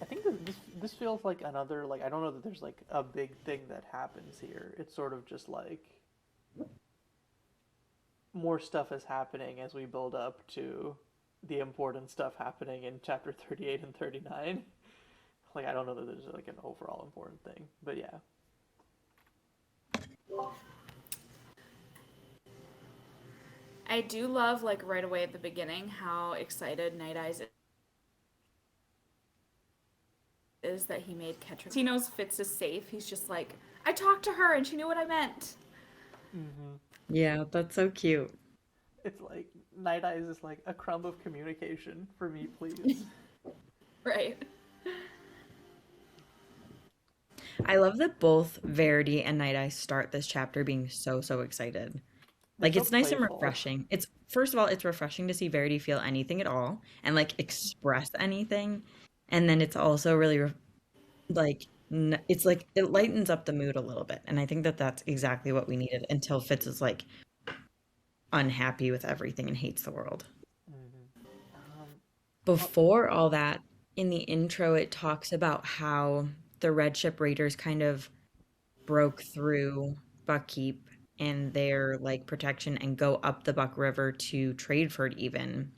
Speaker 1: I think this feels like another like I don't know that there's like a big thing that happens here. It's sort of just like more stuff is happening as we build up to the important stuff happening in chapter 38 and 39. Like I don't know that there's like an overall important thing, but yeah.
Speaker 3: I do love, like, right away at the beginning, how excited Night Eyes is that he made Ketra. He knows Fitz is safe. He's just like, I talked to her and she knew what I meant.
Speaker 1: Hmm.
Speaker 2: Yeah, that's so cute.
Speaker 1: It's like Night Eyes is like a crumb of communication for me, please.
Speaker 3: Right.
Speaker 2: I love that both Verity and Night Eye start this chapter being so, so excited.
Speaker 1: They're
Speaker 2: Like
Speaker 1: so
Speaker 2: it's nice and
Speaker 1: playful.
Speaker 2: refreshing. It's first of all, it's refreshing to see Verity feel anything at all and like express anything. And then it's also really like it's like it lightens up the mood a little bit. And I think that that's exactly what we needed until Fitz is like unhappy with everything and hates the world.
Speaker 1: Hmm. Oh,
Speaker 2: Before all that, in the intro, it talks about how the Red Ship Raiders kind of broke through Buckkeep and their like protection and go up the Buck River to Tradeford even.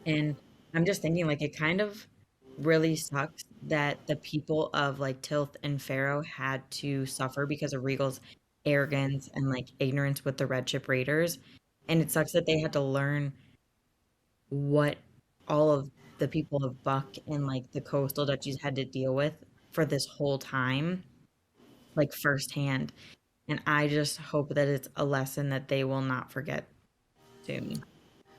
Speaker 2: And I'm just thinking like it kind of really sucks that the people of like Tilth and Pharaoh had to suffer because of Regal's arrogance and like ignorance with the Red Ship Raiders. And it sucks that they had to learn what all of the people of Buck and like the coastal duchies had to deal with for this whole time, like firsthand. And I just hope that it's a lesson that they will not forget soon.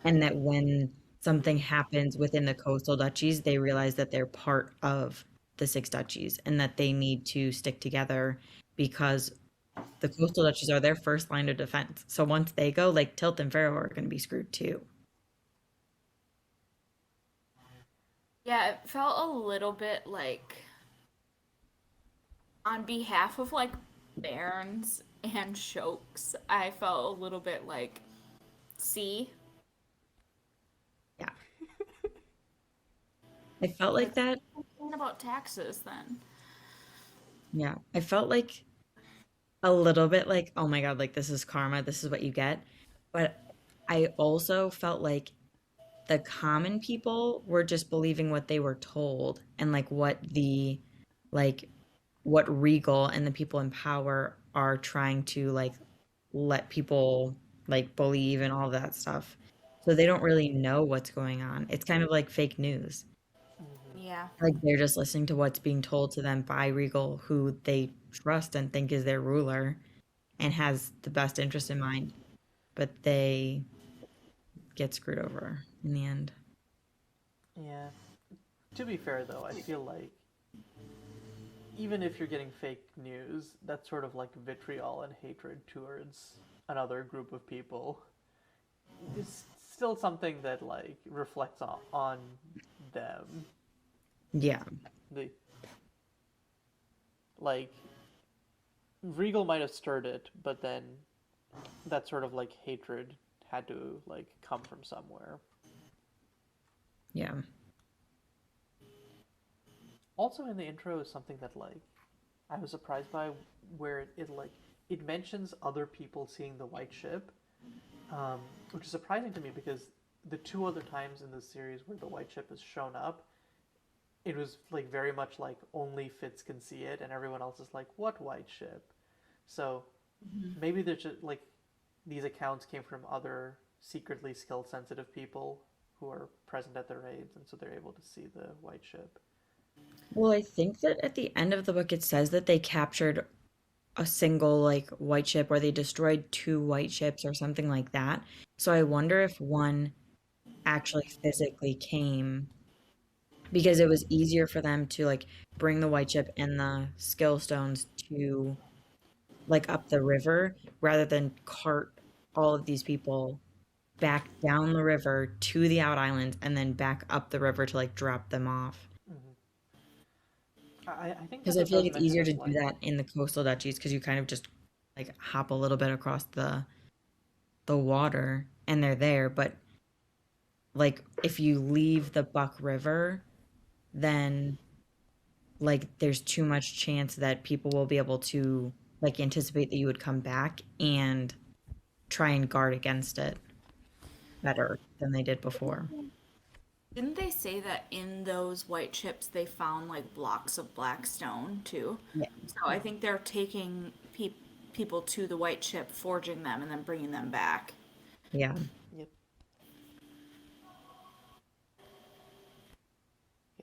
Speaker 2: And that when something happens within the coastal duchies, they realize that they're part of the six duchies and that they need to stick together because the coastal duchies are their first line of defense. So once they go, like Tilt and Pharaoh are going to be screwed too.
Speaker 3: Yeah, it felt a little bit like on behalf of like Barons and Shokes, I felt a little bit like, see,
Speaker 2: Yeah. I felt like that.
Speaker 3: complain about taxes then.
Speaker 2: Yeah. I felt like a little bit like, oh my God, like this is karma. This is what you get. But I also felt like the common people were just believing what they were told and like what Regal and the people in power are trying to like let people like believe and all that stuff. So they don't really know what's going on. It's kind of like fake news.
Speaker 1: Hmm.
Speaker 3: Yeah.
Speaker 2: Like they're just listening to what's being told to them by Regal, who they trust and think is their ruler and has the best interest in mind, but they get screwed over in the end.
Speaker 1: Yeah. To be fair, though, I feel like even if you're getting fake news, that's sort of like vitriol and hatred towards another group of people is still something that like reflects on them.
Speaker 2: Yeah.
Speaker 1: The like Regal might have stirred it, but then that sort of like hatred had to like come from somewhere.
Speaker 2: Yeah.
Speaker 1: Also in the intro is something that like I was surprised by where it like it mentions other people seeing the white ship, which is surprising to me because the two other times in this series where the white ship has shown up, it was like very much like only Fitz can see it and everyone else is like, what white ship? So maybe there's just like these accounts came from other secretly skill sensitive people who are present at the raids and so they're able to see the white ship.
Speaker 2: Well, I think that at the end of the book, it says that they captured a single like white ship or they destroyed two white ships or something like that. So I wonder if one actually physically came because it was easier for them to like bring the white ship and the skill stones to like up the river rather than cart all of these people back down the river to the out islands and then back up the river to like drop them off.
Speaker 1: Hmm. I think
Speaker 2: Because
Speaker 1: that
Speaker 2: I
Speaker 1: this
Speaker 2: feel like
Speaker 1: does
Speaker 2: it's
Speaker 1: mention
Speaker 2: easier
Speaker 1: it
Speaker 2: to do
Speaker 1: like
Speaker 2: that in the coastal duchies because you kind of just like hop a little bit across the water and they're there. But like if you leave the Buck River, then like there's too much chance that people will be able to like anticipate that you would come back and try and guard against it better than they did before.
Speaker 3: Didn't they say that in those white chips they found like blocks of black stone too?
Speaker 2: Yeah.
Speaker 3: So I think they're taking people to the white chip, forging them, and then bringing them back.
Speaker 2: Yeah.
Speaker 1: yep.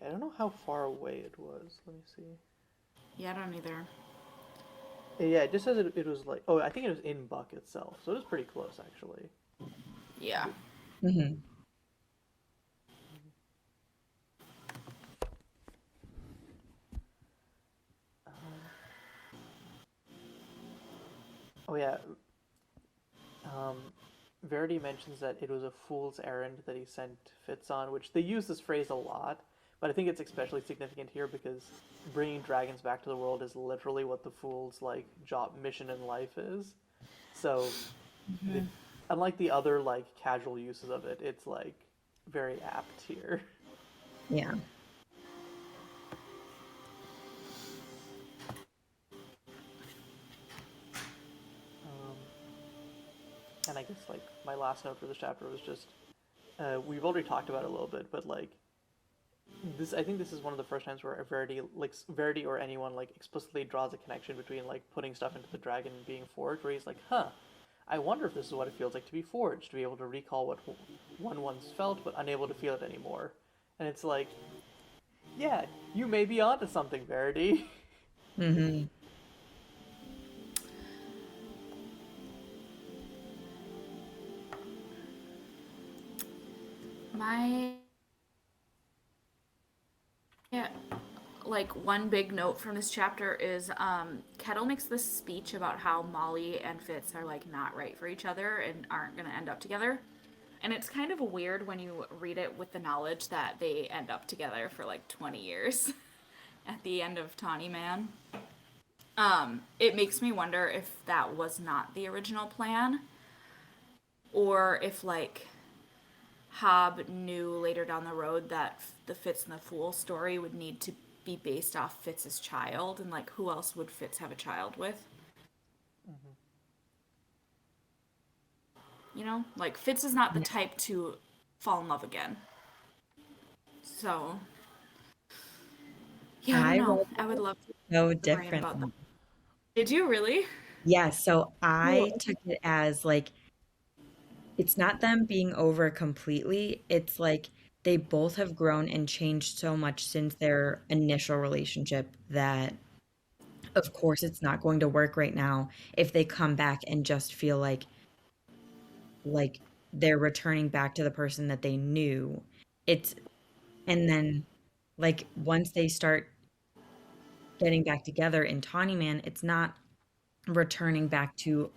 Speaker 1: Yeah, I don't know how far away it was. Let me see.
Speaker 3: Yeah, I don't either.
Speaker 1: Yeah, it just says it was like oh I think it was in Buck itself, so it was pretty close actually.
Speaker 3: Yeah.
Speaker 2: Hmm.
Speaker 1: Um, oh yeah, um, Verity mentions that it was a fool's errand that he sent Fitz on, which they use this phrase a lot, but I think it's especially significant here because bringing dragons back to the world is literally what the fool's like job mission in life is. So, the, unlike the other like casual uses of it, it's like very apt here.
Speaker 2: Yeah.
Speaker 1: Um, and I guess like my last note for this chapter was just we've already talked about it a little bit, but like this I think this is one of the first times where Verity or anyone like explicitly draws a connection between like putting stuff into the dragon and being forged, where he's like, huh, I wonder if this is what it feels like to be forged, to be able to recall what one once felt, but unable to feel it anymore. And it's like, yeah, you may be onto something, Verity.
Speaker 2: Mm-hmm.
Speaker 3: My yeah, like one big note from this chapter is Kettle makes this speech about how Molly and Fitz are like not right for each other and aren't gonna end up together. And it's kind of weird when you read it with the knowledge that they end up together for like 20 years at the end of Tawny Man. It makes me wonder if that was not the original plan, or if like Hobb knew later down the road that the Fitz and the Fool story would need to be based off Fitz's child, and like who else would Fitz have a child with?
Speaker 1: Mm-hmm.
Speaker 3: You know, like Fitz is not the type to fall in love again. So, yeah, I don't
Speaker 2: I
Speaker 3: know.
Speaker 2: read
Speaker 3: I would love to
Speaker 2: so
Speaker 3: pick your brain about that.
Speaker 2: differently.
Speaker 3: Did you really?
Speaker 2: Yeah, so I
Speaker 3: Cool.
Speaker 2: took it as like it's not them being over completely. It's like they both have grown and changed so much since their initial relationship that, of course, it's not going to work right now if they come back and just feel like they're returning back to the person that they knew. It's and then like once they start getting back together in Tawny Man, it's not returning back to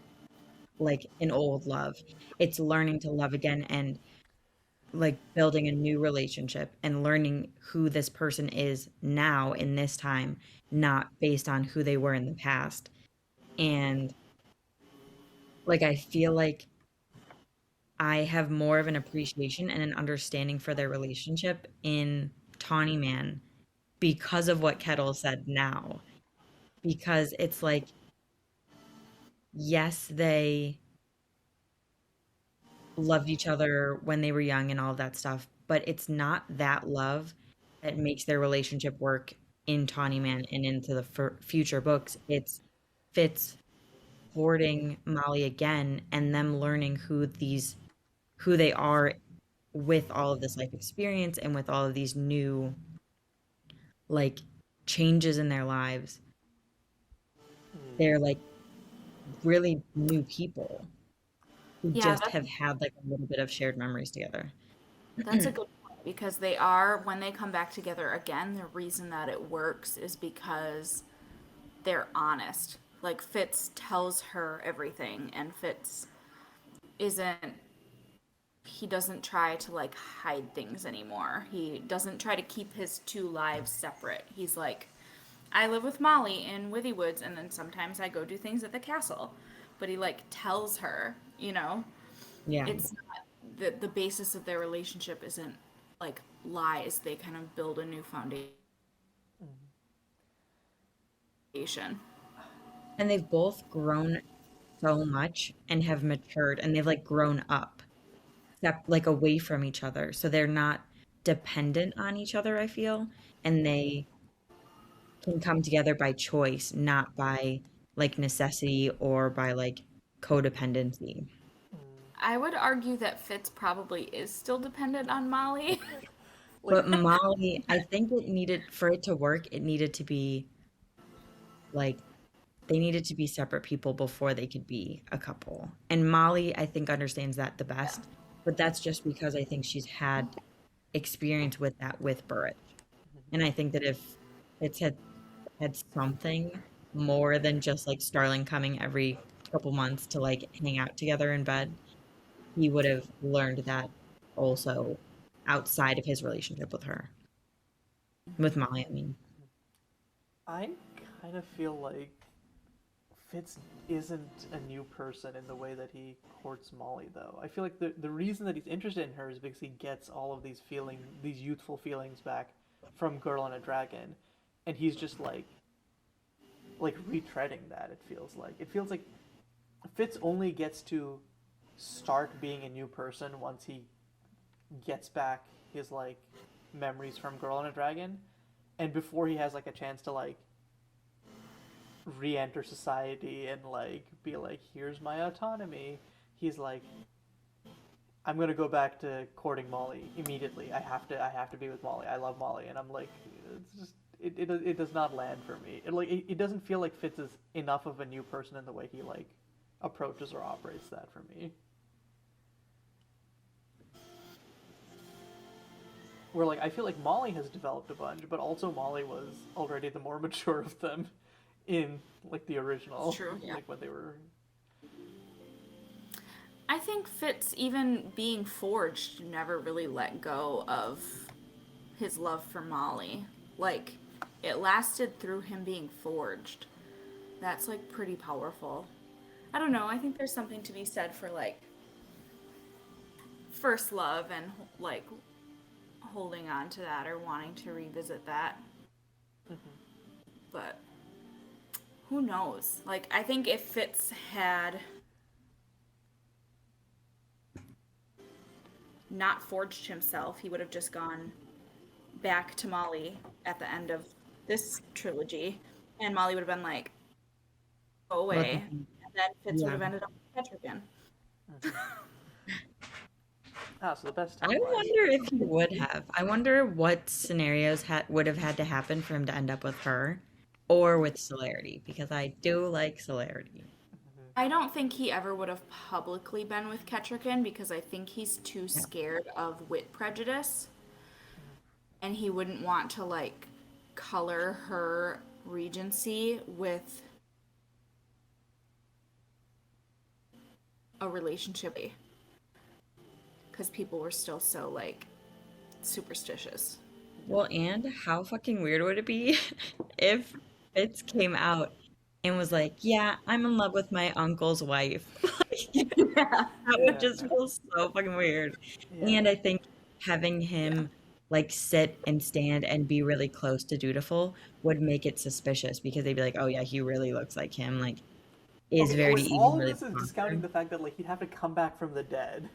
Speaker 2: like an old love. It's learning to love again and like building a new relationship and learning who this person is now in this time, not based on who they were in the past. And like I feel like I have more of an appreciation and an understanding for their relationship in Tawny Man because of what Kettle said now. Because it's like, yes, they loved each other when they were young and all of that stuff, but it's not that love that makes their relationship work in Tawny Man and into the future books. It's Fitz hoarding Molly again and them learning who they are with all of this life experience and with all of these new like changes in their lives.
Speaker 1: Mm.
Speaker 2: They're like really new people who
Speaker 3: Yeah,
Speaker 2: just have had like a little bit of shared memories together.
Speaker 3: that's a good point because they are, when they come back together again, the reason that it works is because they're honest. Like Fitz tells her everything, and Fitz isn't, he doesn't try to like hide things anymore. He doesn't try to keep his two lives separate. He's like, I live with Molly in Withy Woods, and then sometimes I go do things at the castle. But he like tells her, you know,
Speaker 2: Yeah.
Speaker 3: it's not the basis of their relationship isn't like lies. They kind of build a new foundation.
Speaker 1: Mm.
Speaker 2: And they've both grown so much and have matured and they've like grown up, step like away from each other. So they're not dependent on each other, I feel, and they can come together by choice, not by like necessity or by like codependency.
Speaker 1: Mm.
Speaker 3: I would argue that Fitz probably is still dependent on Molly.
Speaker 1: Like,
Speaker 2: But Molly, I think it needed for it to work, it needed to be like they needed to be separate people before they could be a couple. And Molly, I think, understands that the best, but that's just because I think she's had experience with that with Burrich. And I think that if it's had something more than just like Starling coming every couple months to like hang out together in bed, he would have learned that also outside of his relationship with her. With Molly, I mean.
Speaker 1: I kind of feel like Fitz isn't a new person in the way that he courts Molly, though. I feel like the reason that he's interested in her is because he gets all of these these youthful feelings back from Girl on a Dragon, and he's just like retreading that. It feels like Fitz only gets to start being a new person once he gets back his like memories from Girl on a Dragon, and before he has like a chance to like re-enter society and like be like, here's my autonomy. He's like, I'm gonna go back to courting Molly immediately. I have to be with Molly. I love Molly, and I'm like, it's just it does not land for me. It doesn't feel like Fitz is enough of a new person in the way he like approaches or operates that for me. Where like I feel like Molly has developed a bunch, but also Molly was already the more mature of them in like the original.
Speaker 3: It's true, yeah.
Speaker 1: Like when they were.
Speaker 3: I think Fitz, even being forged, never really let go of his love for Molly. Like, it lasted through him being forged. That's, like, pretty powerful. I don't know, I think there's something to be said for, like, first love and, like, holding on to that or wanting to revisit that. But, who knows? Like, I think if Fitz had not forged himself, he would have just gone back to Molly at the end of this trilogy, and Molly would have been like, go away, and then Fitz would have ended up with Ketrigan.
Speaker 1: So the best
Speaker 2: I
Speaker 1: timeline.
Speaker 2: wonder if he would have. I wonder what scenarios would have had to happen for him to end up with her or with Celerity, because I do like Celerity.
Speaker 3: I don't think he ever would have publicly been with Ketrigan because I think he's too scared of wit prejudice. And he wouldn't want to, like, color her regency with a relationship. Because people were still so, like, superstitious.
Speaker 2: Well, and how fucking weird would it be if Fitz came out and was like, yeah, I'm in love with my uncle's wife. That would just feel so fucking weird.
Speaker 1: Yeah.
Speaker 2: And I think having him like sit and stand and be really close to Dutiful would make it suspicious because they'd be like, oh yeah, he really looks like him. Like, is
Speaker 1: Okay,
Speaker 2: Verity
Speaker 1: all
Speaker 2: even
Speaker 1: of
Speaker 2: really
Speaker 1: this is
Speaker 2: the
Speaker 1: discounting
Speaker 2: monster?
Speaker 1: the fact that like he'd have to come back from the dead.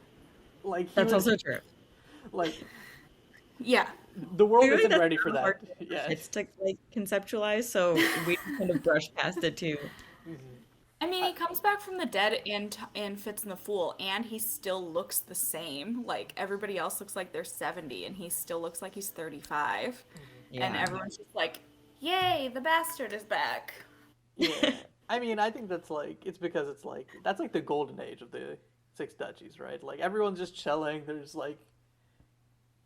Speaker 1: Like he
Speaker 2: That's
Speaker 1: was,
Speaker 2: also true.
Speaker 1: like
Speaker 3: Yeah.
Speaker 1: the world
Speaker 2: Maybe
Speaker 1: isn't
Speaker 2: that's
Speaker 1: ready for
Speaker 2: not
Speaker 1: that.
Speaker 2: hard
Speaker 1: Yeah.
Speaker 2: It's to like conceptualize, so we kind of brush past it too.
Speaker 3: I mean, he comes back from the dead and Fitz and the Fool, and he still looks the same. Like, everybody else looks like they're 70, and he still looks like he's 35. And
Speaker 2: Yeah.
Speaker 3: everyone's just like, yay, the bastard is back.
Speaker 1: Yeah. I mean, I think that's like it's because it's like that's like the golden age of the Six Duchies, right? Like everyone's just chilling. There's like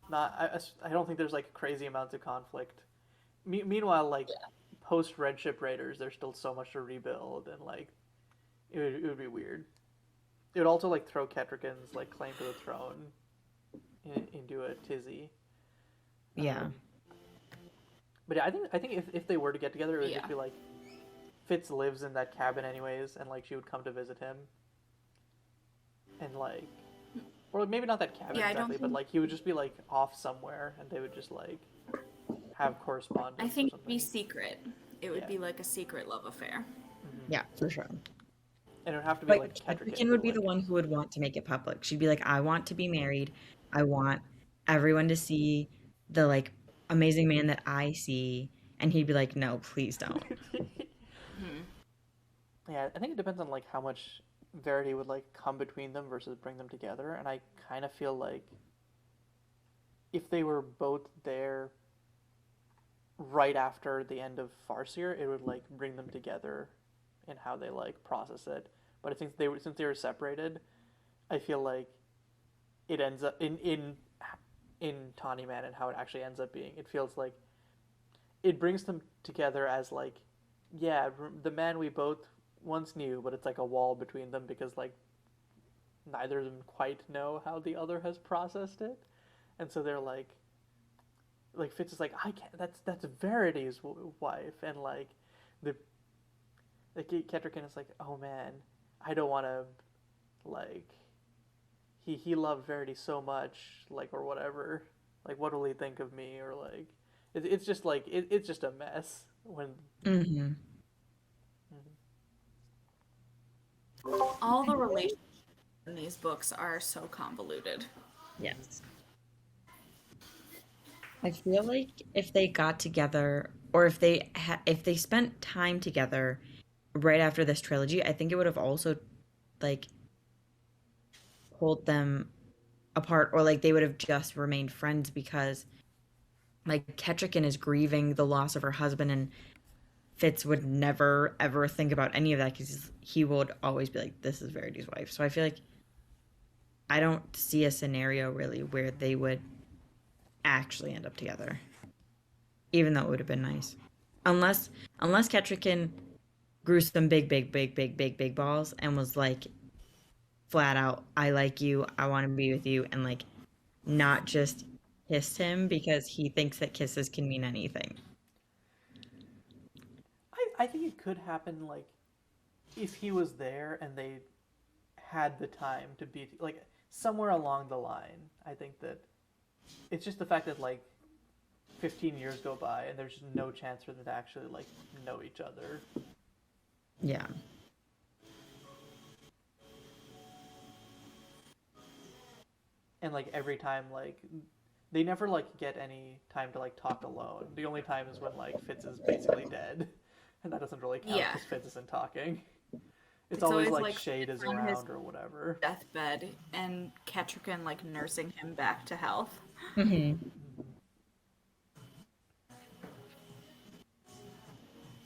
Speaker 1: not. I don't think there's like crazy amounts of conflict. Meanwhile, like post Redship Raiders, there's still so much to rebuild, and like it would be weird. It would also like throw Ketrigan's like claim to the throne into a tizzy.
Speaker 2: Yeah.
Speaker 1: But yeah, I think if they were to get together, it would just be like Fitz lives in that cabin anyways, and like she would come to visit him, and like, or maybe not that cabin exactly, but like he would just be like off somewhere, and they would just like have correspondence.
Speaker 3: I think
Speaker 1: or
Speaker 3: it'd be
Speaker 1: something.
Speaker 3: secret. It would be like a secret love affair.
Speaker 2: Yeah, for sure.
Speaker 1: And it would have to be like
Speaker 2: Ketrigan would be the one who would want to make it public. She'd be like, I want to be married. I want everyone to see the like amazing man that I see. And he'd be like, no, please don't.
Speaker 1: Yeah, I think it depends on like how much Verity would like come between them versus bring them together, and I kind of feel like if they were both there right after the end of Farseer, it would like bring them together in how they like process it. But I think since they were separated, I feel like it ends up in Tawny Man and how it actually ends up being. It feels like it brings them together as like, yeah, the man we both once knew, but it's like a wall between them because like neither of them quite know how the other has processed it, and so they're like Fitz is like, I can't. That's Verity's wife, and like the Ketrigan is like, oh man, I don't want to like. He loved Verity so much, like or whatever. Like, what will he think of me? Or like, it's just like it's just a mess when.
Speaker 2: Mm-hmm.
Speaker 3: All the relationships in these books are so convoluted.
Speaker 2: Yes. I feel like if they got together or if they spent time together right after this trilogy, I think it would have also like pulled them apart, or like they would have just remained friends because like Ketchikan is grieving the loss of her husband, and Fitz would never ever think about any of that because he would always be like, "This is Verity's wife." So I feel like I don't see a scenario really where they would actually end up together, even though it would have been nice, unless Ketchikan grew some big balls and was like flat out, "I like you, I want to be with you," and like not just kissed him because he thinks that kisses can mean anything.
Speaker 1: I think it could happen, like, if he was there and they had the time to be, like, somewhere along the line. I think that it's just the fact that, like, 15 years go by and there's no chance for them to actually, like, know each other.
Speaker 2: Yeah.
Speaker 1: And, like, every time, like, they never, like, get any time to, like, talk alone. The only time is when, like, Fitz is basically dead. And that doesn't really count because Fitz isn't talking. It's always like Shade is around or whatever.
Speaker 3: Deathbed and Ketchikan like nursing him back to health.
Speaker 2: Mm-hmm.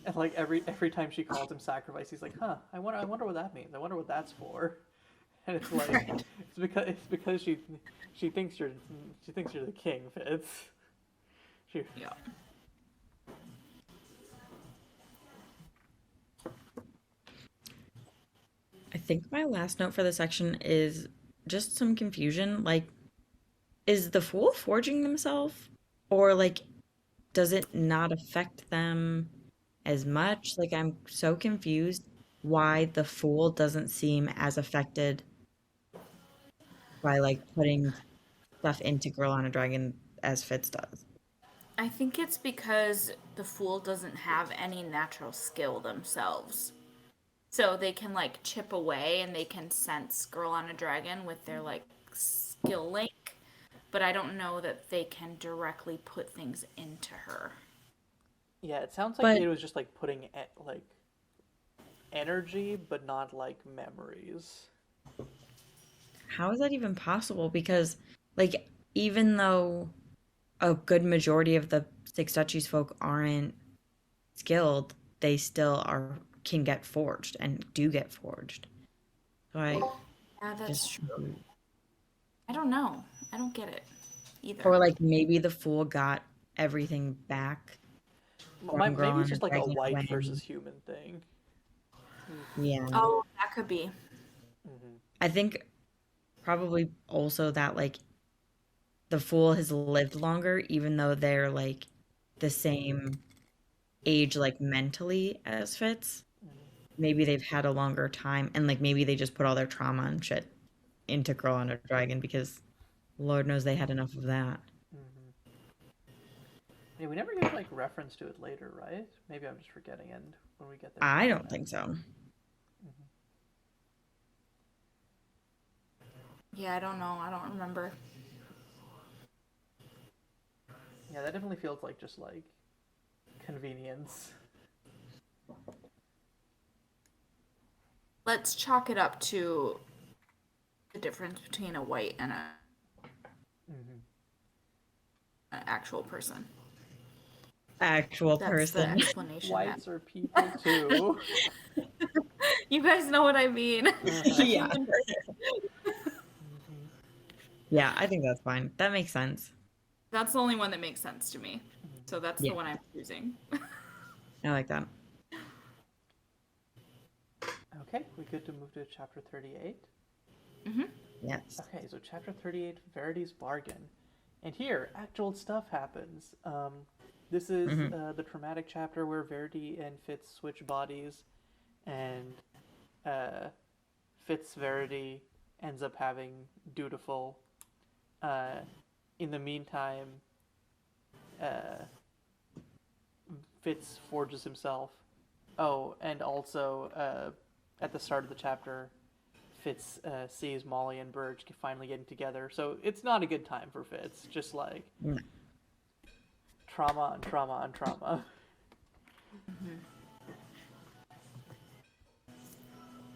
Speaker 1: And like every time she calls him sacrifice, he's like, "Huh, I wonder what that means. I wonder what that's for." And it's like it's because she thinks you're the king, Fitz.
Speaker 3: Yeah.
Speaker 2: I think my last note for the section is just some confusion. Like, is the fool forging themselves? Or, like, does it not affect them as much? Like, I'm so confused why the fool doesn't seem as affected by, like, putting stuff into Girl on a Dragon as Fitz does.
Speaker 3: I think it's because the fool doesn't have any natural skill themselves. So they can like chip away and they can sense Girl on a Dragon with their like skill link, but I don't know that they can directly put things into her.
Speaker 1: Yeah, it sounds like
Speaker 2: But
Speaker 1: it was just like putting like energy, but not like memories.
Speaker 2: how is that even possible? Because, like, even though a good majority of the Six Duchies folk aren't skilled, they still can get forged and do get forged. So
Speaker 3: Yeah, that's
Speaker 2: just
Speaker 3: true. I don't know. I don't get it either.
Speaker 2: or like maybe the fool got everything back from Girl
Speaker 1: Maybe
Speaker 2: on
Speaker 1: it's
Speaker 2: a
Speaker 1: just like a
Speaker 2: Dragon
Speaker 1: white
Speaker 2: when
Speaker 1: versus human thing.
Speaker 2: yeah.
Speaker 3: Oh, that could be.
Speaker 2: I think probably also that like the fool has lived longer, even though they're like the same age, like mentally as Fitz. Maybe they've had a longer time, and like maybe they just put all their trauma and shit into Girl on a Dragon because Lord knows they had enough of that.
Speaker 1: Yeah, we never get like reference to it later, right? Maybe I'm just forgetting, and when we get there,
Speaker 2: I don't think so.
Speaker 3: Yeah, I don't know. I don't remember.
Speaker 1: Yeah, that definitely feels like just like convenience.
Speaker 3: Let's chalk it up to the difference between a white and an actual person.
Speaker 2: Actual
Speaker 3: That's
Speaker 2: person.
Speaker 3: the explanation.
Speaker 1: Whites are people too.
Speaker 3: You guys know what I mean.
Speaker 2: Yeah. Yeah, I think that's fine. That makes sense.
Speaker 3: That's the only one that makes sense to me. So that's
Speaker 2: Yeah.
Speaker 3: the one I'm choosing.
Speaker 2: I like that.
Speaker 1: Okay, we good to move to chapter 38?
Speaker 2: Yes.
Speaker 1: Okay, so chapter 38, Verity's Bargain. And here, actual stuff happens. This is the traumatic chapter where Verity and Fitz switch bodies, and Fitz Verity ends up having Dutiful. In the meantime, Fitz forges himself. Oh, and also at the start of the chapter, Fitz sees Molly and Burge finally getting together. So it's not a good time for Fitz. Just like trauma on trauma on trauma.
Speaker 3: Mhm.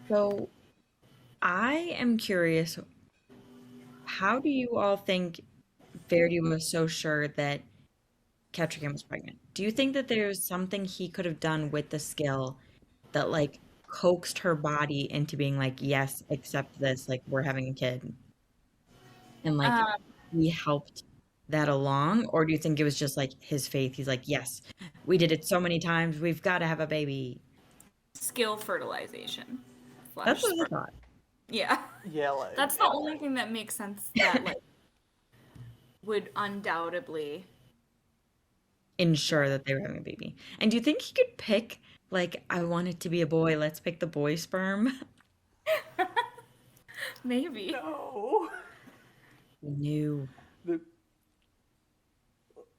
Speaker 2: So I am curious, how do you all think Verity was so sure that Catrigan was pregnant? Do you think that there's something he could have done with the skill that like coaxed her body into being like, yes, accept this, like we're having a kid, and like
Speaker 3: Um,
Speaker 2: we helped that along? Or do you think it was just like his faith? He's like, yes, we did it so many times, we've got to have a baby.
Speaker 3: skill fertilization
Speaker 2: That's
Speaker 3: slash
Speaker 2: what I
Speaker 3: sperm.
Speaker 2: thought.
Speaker 3: Yeah.
Speaker 1: Yeah, like
Speaker 3: That's the only thing that makes sense that like would undoubtedly.
Speaker 2: Ensure that they were having a baby. And do you think he could pick like, I want it to be a boy, let's pick the boy sperm?
Speaker 3: Maybe.
Speaker 1: no.
Speaker 2: No.
Speaker 1: The,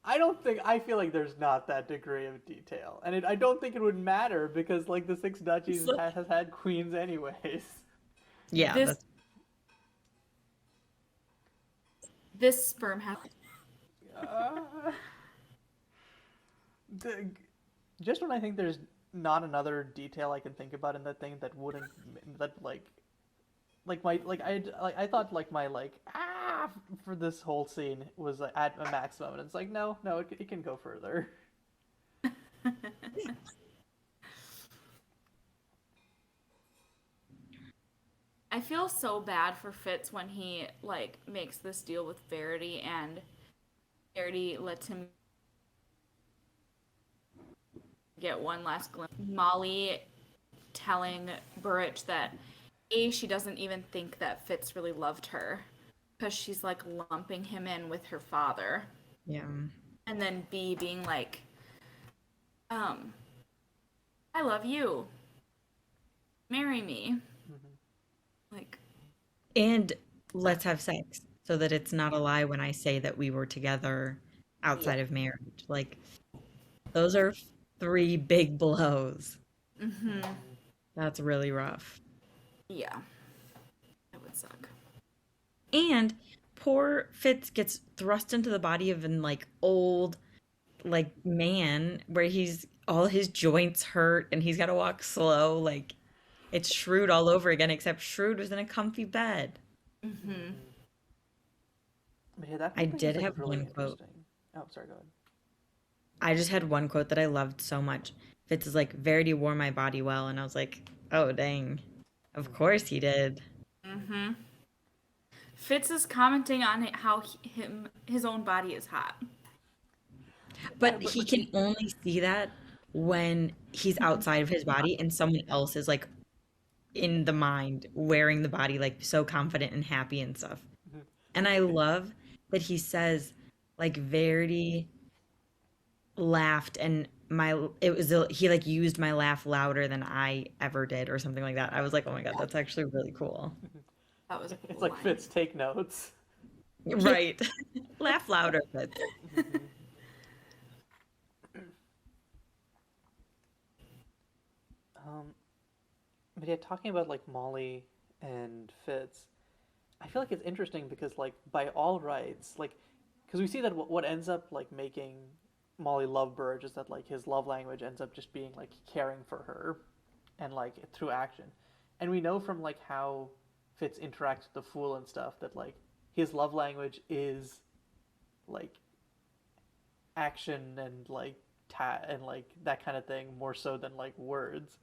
Speaker 1: I don't think I feel like there's not that degree of detail, and I don't think it would matter because like the Six Duchies
Speaker 3: It's like,
Speaker 1: has had queens anyways.
Speaker 2: Yeah,
Speaker 3: this
Speaker 2: that's
Speaker 3: this sperm has.
Speaker 1: Uh, the, just when I think there's not another detail I can think about in that thing that wouldn't that like my like I thought like my like for this whole scene was like, at a maximum, and it's like no it can go further.
Speaker 3: I feel so bad for Fitz when he like makes this deal with Verity and Verity lets him get one last glimpse. Molly telling Burrich that she doesn't even think that Fitz really loved her because she's like lumping him in with her father.
Speaker 2: yeah.
Speaker 3: And then B being like, um, I love you. Marry me. Like,
Speaker 2: And let's have sex so that it's not a lie when I say that we were together
Speaker 3: yeah.
Speaker 2: outside of marriage. Like those are three big blows.
Speaker 3: Mm-hmm.
Speaker 2: That's really rough.
Speaker 3: Yeah. That would suck.
Speaker 2: And poor Fitz gets thrust into the body of an like old like man where he's all his joints hurt and he's got to walk slow. Like it's Shrewd all over again, except Shrewd was in a comfy bed.
Speaker 3: Mm-hmm.
Speaker 1: But yeah, that
Speaker 2: I
Speaker 1: whole thing is
Speaker 2: did
Speaker 1: like
Speaker 2: have
Speaker 1: really
Speaker 2: one quote.
Speaker 1: interesting. Oh, sorry, go ahead.
Speaker 2: I just had one quote that I loved so much. Fitz is like, Verity wore my body well. And I was like, oh, dang. Of course he did.
Speaker 3: Mm-hmm. Fitz is commenting on it, how his own body is hot.
Speaker 2: But
Speaker 1: But
Speaker 2: he can only see that when he's outside of his body and someone else is like in the mind wearing the body like so confident and happy and stuff. And I love that he says like Verity laughed and my it was he like used my laugh louder than I ever did or something like that. I was like, "Oh my God, that's actually really cool."
Speaker 3: That was a
Speaker 1: it's
Speaker 3: cool
Speaker 1: like
Speaker 3: line.
Speaker 1: Fitz take notes.
Speaker 2: Yeah. Right. Laugh louder, Fitz.
Speaker 1: Um, but yeah, talking about like Molly and Fitz, I feel like it's interesting because like by all rights, like because we see that what ends up like making Molly love Burge is that like his love language ends up just being like caring for her, and like through action, and we know from like how Fitz interacts with the Fool and stuff that like his love language is like action and like and like that kind of thing more so than like words,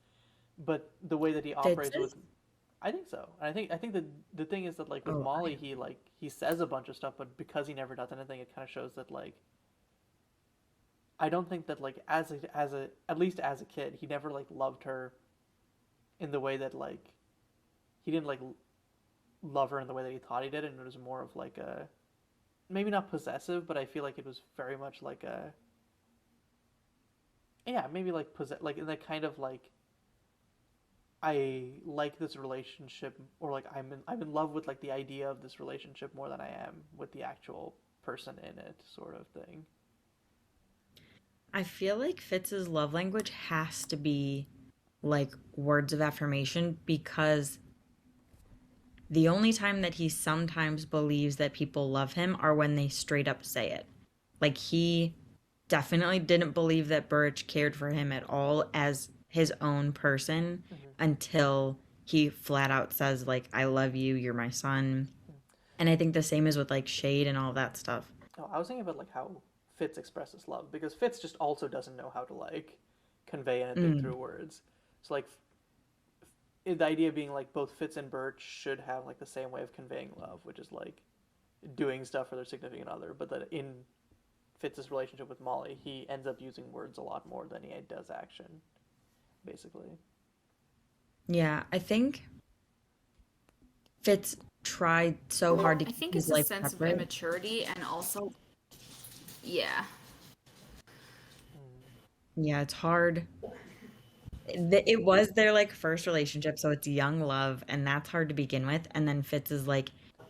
Speaker 1: but the way that he
Speaker 2: Fitz
Speaker 1: operates
Speaker 2: is?
Speaker 1: with I think so. And I think the thing is that like with
Speaker 2: Oh,
Speaker 1: Molly he says a bunch of stuff, but because he never does anything, it kind of shows that like I don't think that like as a at least as a kid, he never like loved her in the way that like he didn't like love her in the way that he thought he did, and it was more of like a maybe not possessive, but I feel like it was very much like a yeah, maybe like like in that kind of like I like this relationship, or like I'm in love with like the idea of this relationship more than I am with the actual person in it, sort of thing.
Speaker 2: I feel like Fitz's love language has to be like words of affirmation because the only time that he sometimes believes that people love him are when they straight up say it. Like he definitely didn't believe that Birch cared for him at all as his own person
Speaker 1: Mm-hmm.
Speaker 2: until he flat out says, like, I love you, you're my son.
Speaker 1: Mm.
Speaker 2: And I think the same is with like Shade and all that stuff.
Speaker 1: Oh, I was thinking about like how Fitz expresses love because Fitz just also doesn't know how to like convey anything
Speaker 2: Mm.
Speaker 1: through words. So like the idea being like both Fitz and Birch should have like the same way of conveying love, which is like doing stuff for their significant other, but that in Fitz's relationship with Molly, he ends up using words a lot more than he does action, basically.
Speaker 2: Yeah, I think Fitz tried so hard to
Speaker 3: I
Speaker 2: keep
Speaker 3: think
Speaker 2: his
Speaker 3: it's a
Speaker 2: life
Speaker 3: sense of
Speaker 2: separate.
Speaker 3: immaturity and also, yeah.
Speaker 2: Yeah, it's hard. It was their like first relationship, so it's young love, and that's hard to begin with. And then Fitz is like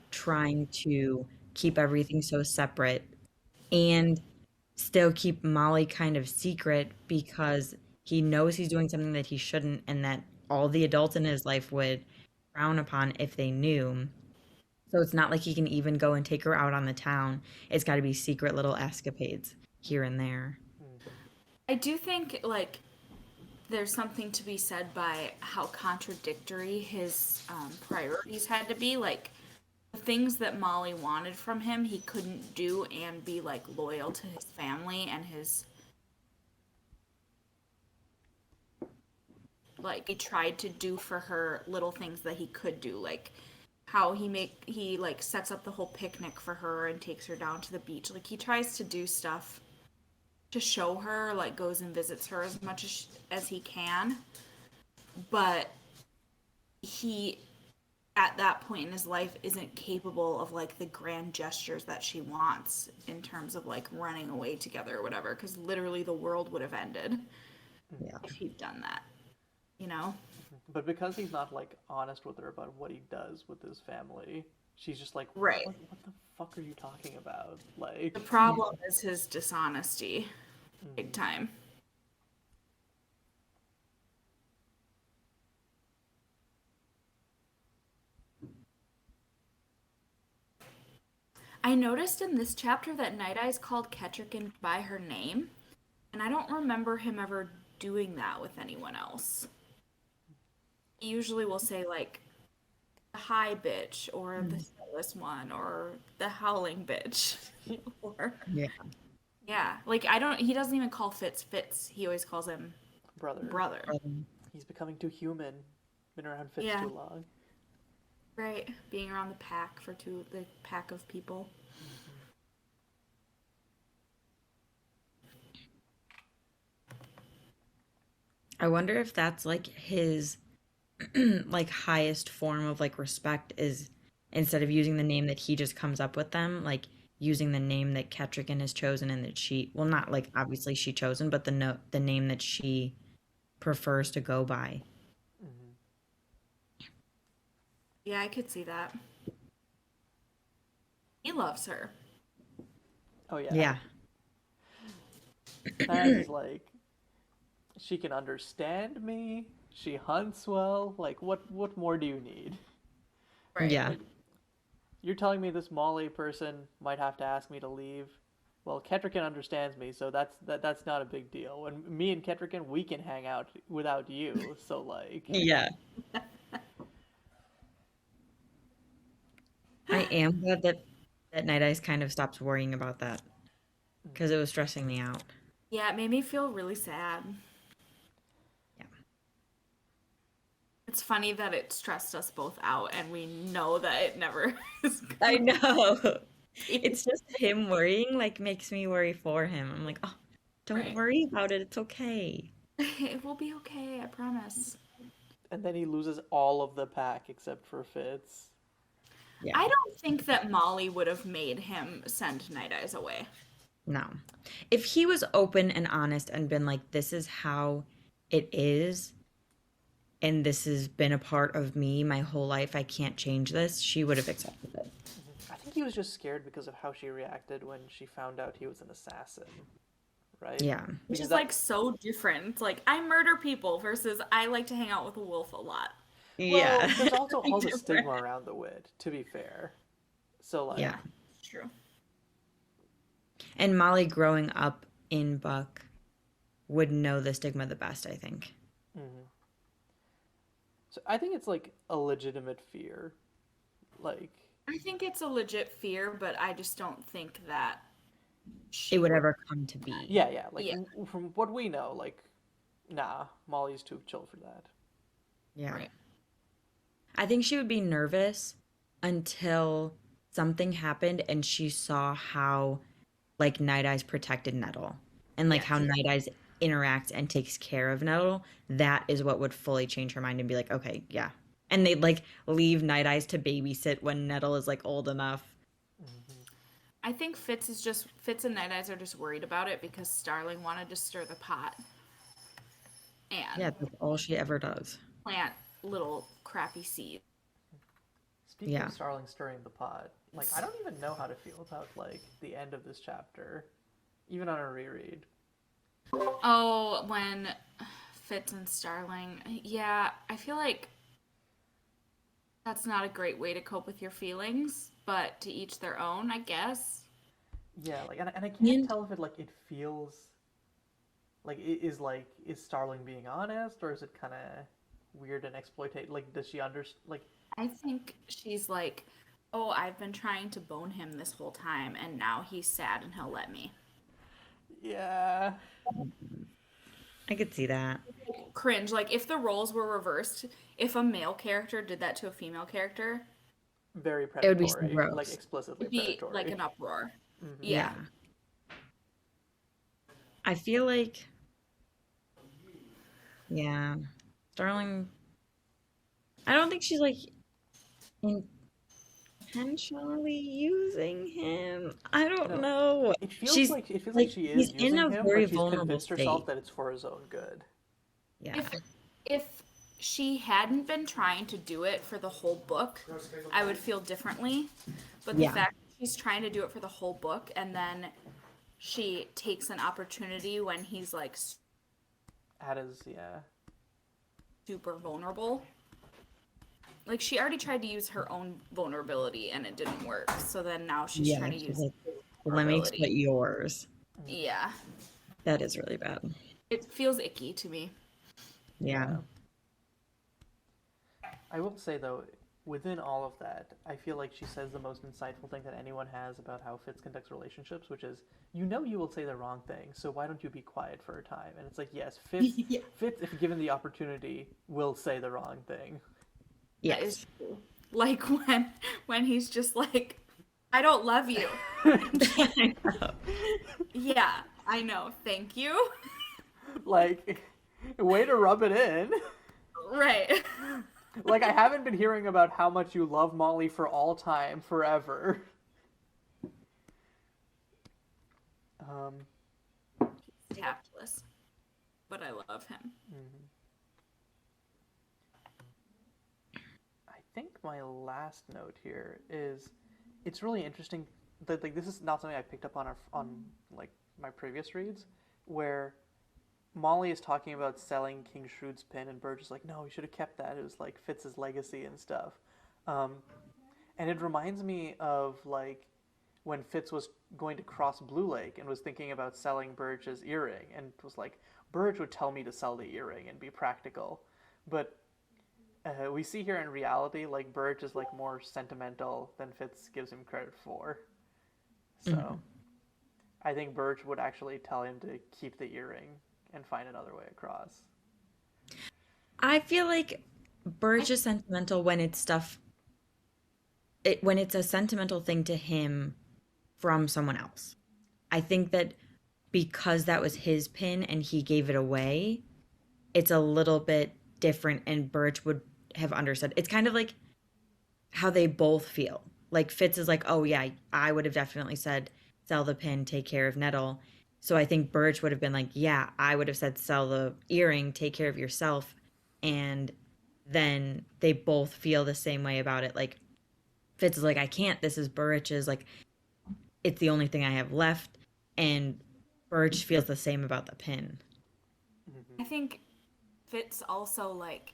Speaker 2: trying to keep everything so separate and still keep Molly kind of secret because he knows he's doing something that he shouldn't, and that all the adults in his life would frown upon if they knew. So it's not like he can even go and take her out on the town. It's got to be secret little escapades here and there.
Speaker 1: Mm-hmm.
Speaker 3: I do think, like, there's something to be said by how contradictory his priorities had to be. Like, the things that Molly wanted from him, he couldn't do and be, like, loyal to his family and his. Like, he tried to do for her little things that he could do. Like, how he like sets up the whole picnic for her and takes her down to the beach. Like, he tries to do stuff to show her, like goes and visits her as much as he can, but he at that point in his life isn't capable of like the grand gestures that she wants in terms of like running away together or whatever, because literally the world would have ended
Speaker 2: Yeah.
Speaker 3: if he'd done that, you know.
Speaker 1: But because he's not like honest with her about what he does with his family, she's just like,
Speaker 3: Right.
Speaker 1: what the fuck are you talking about? Like,
Speaker 3: The problem is his dishonesty, big time. I noticed in this chapter that Night Eyes called Ketrican by her name, and I don't remember him ever doing that with anyone else. He usually will say like the high bitch or the jealous one or the howling bitch. Or
Speaker 2: Yeah.
Speaker 3: yeah, like I don't he doesn't even call Fitz Fitz. He always calls him
Speaker 1: brother,
Speaker 3: brother.
Speaker 1: he's becoming too human. Been around Fitz
Speaker 3: Yeah.
Speaker 1: too long.
Speaker 3: Right, being around the pack of people.
Speaker 2: I wonder if that's like his like highest form of like respect is instead of using the name that he just comes up with them, like using the name that Ketrigan has chosen and that she well not like obviously she chosen, but the name that she prefers to go by.
Speaker 1: Mm-hmm.
Speaker 3: Yeah, I could see that. He loves her.
Speaker 1: Oh yeah.
Speaker 2: Yeah.
Speaker 1: Taz is like, she can understand me. She hunts well. Like, what more do you need?
Speaker 3: Right.
Speaker 2: Yeah.
Speaker 1: You're telling me this Molly person might have to ask me to leave. Well, Ketrican understands me, so that's not a big deal. And me and Ketrican, we can hang out without you. So like,
Speaker 2: Yeah. I am glad that Night Eyes kind of stopped worrying about that because it was stressing me out.
Speaker 3: Yeah, it made me feel really sad.
Speaker 2: Yeah.
Speaker 3: It's funny that it stressed us both out, and we know that it never is.
Speaker 2: I know. It's just him worrying like makes me worry for him. I'm like, oh, don't
Speaker 3: Right.
Speaker 2: worry about it. It's okay.
Speaker 3: It will be okay, I promise.
Speaker 1: and then he loses all of the pack except for Fitz.
Speaker 2: Yeah.
Speaker 3: I don't think that Molly would have made him send Night Eyes away.
Speaker 2: No. If he was open and honest and been like, this is how it is, and this has been a part of me my whole life, I can't change this, she would have accepted it.
Speaker 1: I think he was just scared because of how she reacted when she found out he was an assassin, right?
Speaker 2: Yeah.
Speaker 3: Which
Speaker 1: Because
Speaker 3: is
Speaker 1: that,
Speaker 3: like so different. Like, I murder people versus I like to hang out with a wolf a lot.
Speaker 1: well, there's also all the
Speaker 3: Different.
Speaker 1: stigma around the wit, to be fair. So like,
Speaker 2: Yeah.
Speaker 3: True.
Speaker 2: And Molly growing up in Buck would know the stigma the best, I think.
Speaker 1: Hmm. So I think it's like a legitimate fear. Like,
Speaker 3: I think it's a legit fear, but I just don't think that
Speaker 2: It
Speaker 3: she
Speaker 2: would
Speaker 3: would.
Speaker 2: ever come to be.
Speaker 1: yeah, like
Speaker 3: Yeah,
Speaker 1: from what we know, like, nah, Molly's too chill for that.
Speaker 2: Yeah.
Speaker 3: right.
Speaker 2: I think she would be nervous until something happened and she saw how like Night Eyes protected Nettle and like how
Speaker 3: Yes.
Speaker 2: Night Eyes interacts and takes care of Nettle. That is what would fully change her mind and be like, okay, yeah. And they'd like leave Night Eyes to babysit when Nettle is like old enough.
Speaker 1: Hmm.
Speaker 3: I think Fitz and Night Eyes are just worried about it because Starling wanted to stir the pot and
Speaker 2: Yeah, that's all she ever does.
Speaker 3: plant little crappy seeds.
Speaker 1: Speaking
Speaker 2: Yeah.
Speaker 1: of Starling stirring the pot, like I don't even know how to feel about like the end of this chapter, even on a reread.
Speaker 3: Oh, when Fitz and Starling, yeah, I feel like that's not a great way to cope with your feelings, but to each their own, I guess.
Speaker 1: Yeah, like and I can't
Speaker 2: And
Speaker 1: tell if it feels like is Starling being honest or is it kind of weird and exploitate? Like, does she like?
Speaker 3: I think she's like, oh, I've been trying to bone him this whole time, and now he's sad and he'll let me.
Speaker 1: Yeah,
Speaker 2: I could see that.
Speaker 3: Cringe. Like, if the roles were reversed, if a male character did that to a female character,
Speaker 1: very
Speaker 2: It would be so
Speaker 1: predatory, like
Speaker 2: gross.
Speaker 1: explicitly
Speaker 3: it'd be like
Speaker 1: predatory.
Speaker 3: an uproar.
Speaker 1: Hmm.
Speaker 3: Yeah.
Speaker 2: Yeah. I feel like, yeah, Starling, I don't think she's like intentionally using him. I
Speaker 1: I
Speaker 2: don't
Speaker 1: know.
Speaker 2: know.
Speaker 1: It feels like she
Speaker 2: He's
Speaker 1: is
Speaker 2: in
Speaker 1: using
Speaker 2: a
Speaker 1: him,
Speaker 2: very
Speaker 1: but she's
Speaker 2: vulnerable
Speaker 1: convinced herself
Speaker 2: state.
Speaker 1: that it's for his own good.
Speaker 2: Yeah.
Speaker 3: If she hadn't been trying to do it for the whole book, I would feel differently. But the
Speaker 2: Yeah.
Speaker 3: fact that she's trying to do it for the whole book and then she takes an opportunity when he's like
Speaker 1: That is, yeah.
Speaker 3: super vulnerable. Like she already tried to use her own vulnerability and it didn't work. So then now she's
Speaker 2: Yeah.
Speaker 3: trying to
Speaker 2: She's
Speaker 3: use
Speaker 2: like, let me exploit
Speaker 3: vulnerability.
Speaker 2: yours.
Speaker 3: Yeah.
Speaker 2: That is really bad.
Speaker 3: It feels icky to me.
Speaker 2: Yeah.
Speaker 1: Yeah. I will say though, within all of that, I feel like she says the most insightful thing that anyone has about how Fitz conducts relationships, which is, you know, you will say the wrong thing, so why don't you be quiet for a time? And it's like, yes,
Speaker 3: Yeah.
Speaker 1: Fitz, if given the opportunity, will say the wrong thing.
Speaker 3: That is
Speaker 2: Yes.
Speaker 3: true. Like when he's just like, I don't love you.
Speaker 2: I know.
Speaker 3: Yeah, I know. Thank you.
Speaker 1: Like, way to rub it in.
Speaker 3: Right.
Speaker 1: Like, I haven't been hearing about how much you love Molly for all time, forever. Um,
Speaker 3: He's tactless, but I love him.
Speaker 1: I think my last note here is, it's really interesting that like this is not something I picked up on like my previous reads, where Molly is talking about selling King Shrewd's pin, and Burge is like, no, we should have kept that. It was like Fitz's legacy and stuff. Um, and it reminds me of like when Fitz was going to cross Blue Lake and was thinking about selling Burge's earring, and was like, Burge would tell me to sell the earring and be practical. But we see here in reality, like Burge is like more sentimental than Fitz gives him credit for. So I think Burge would actually tell him to keep the earring and find another way across.
Speaker 2: I feel like Burge is sentimental when it's when it's a sentimental thing to him from someone else. I think that because that was his pin and he gave it away, it's a little bit different and Burge would have understood. It's kind of like how they both feel. Like Fitz is like, oh yeah, I would have definitely said sell the pin, take care of Nettle. So I think Burge would have been like, yeah, I would have said sell the earring, take care of yourself. And then they both feel the same way about it. Like Fitz is like, I can't. This is Burge's. Like, it's the only thing I have left. And Burge feels the same about the pin.
Speaker 3: I think Fitz also like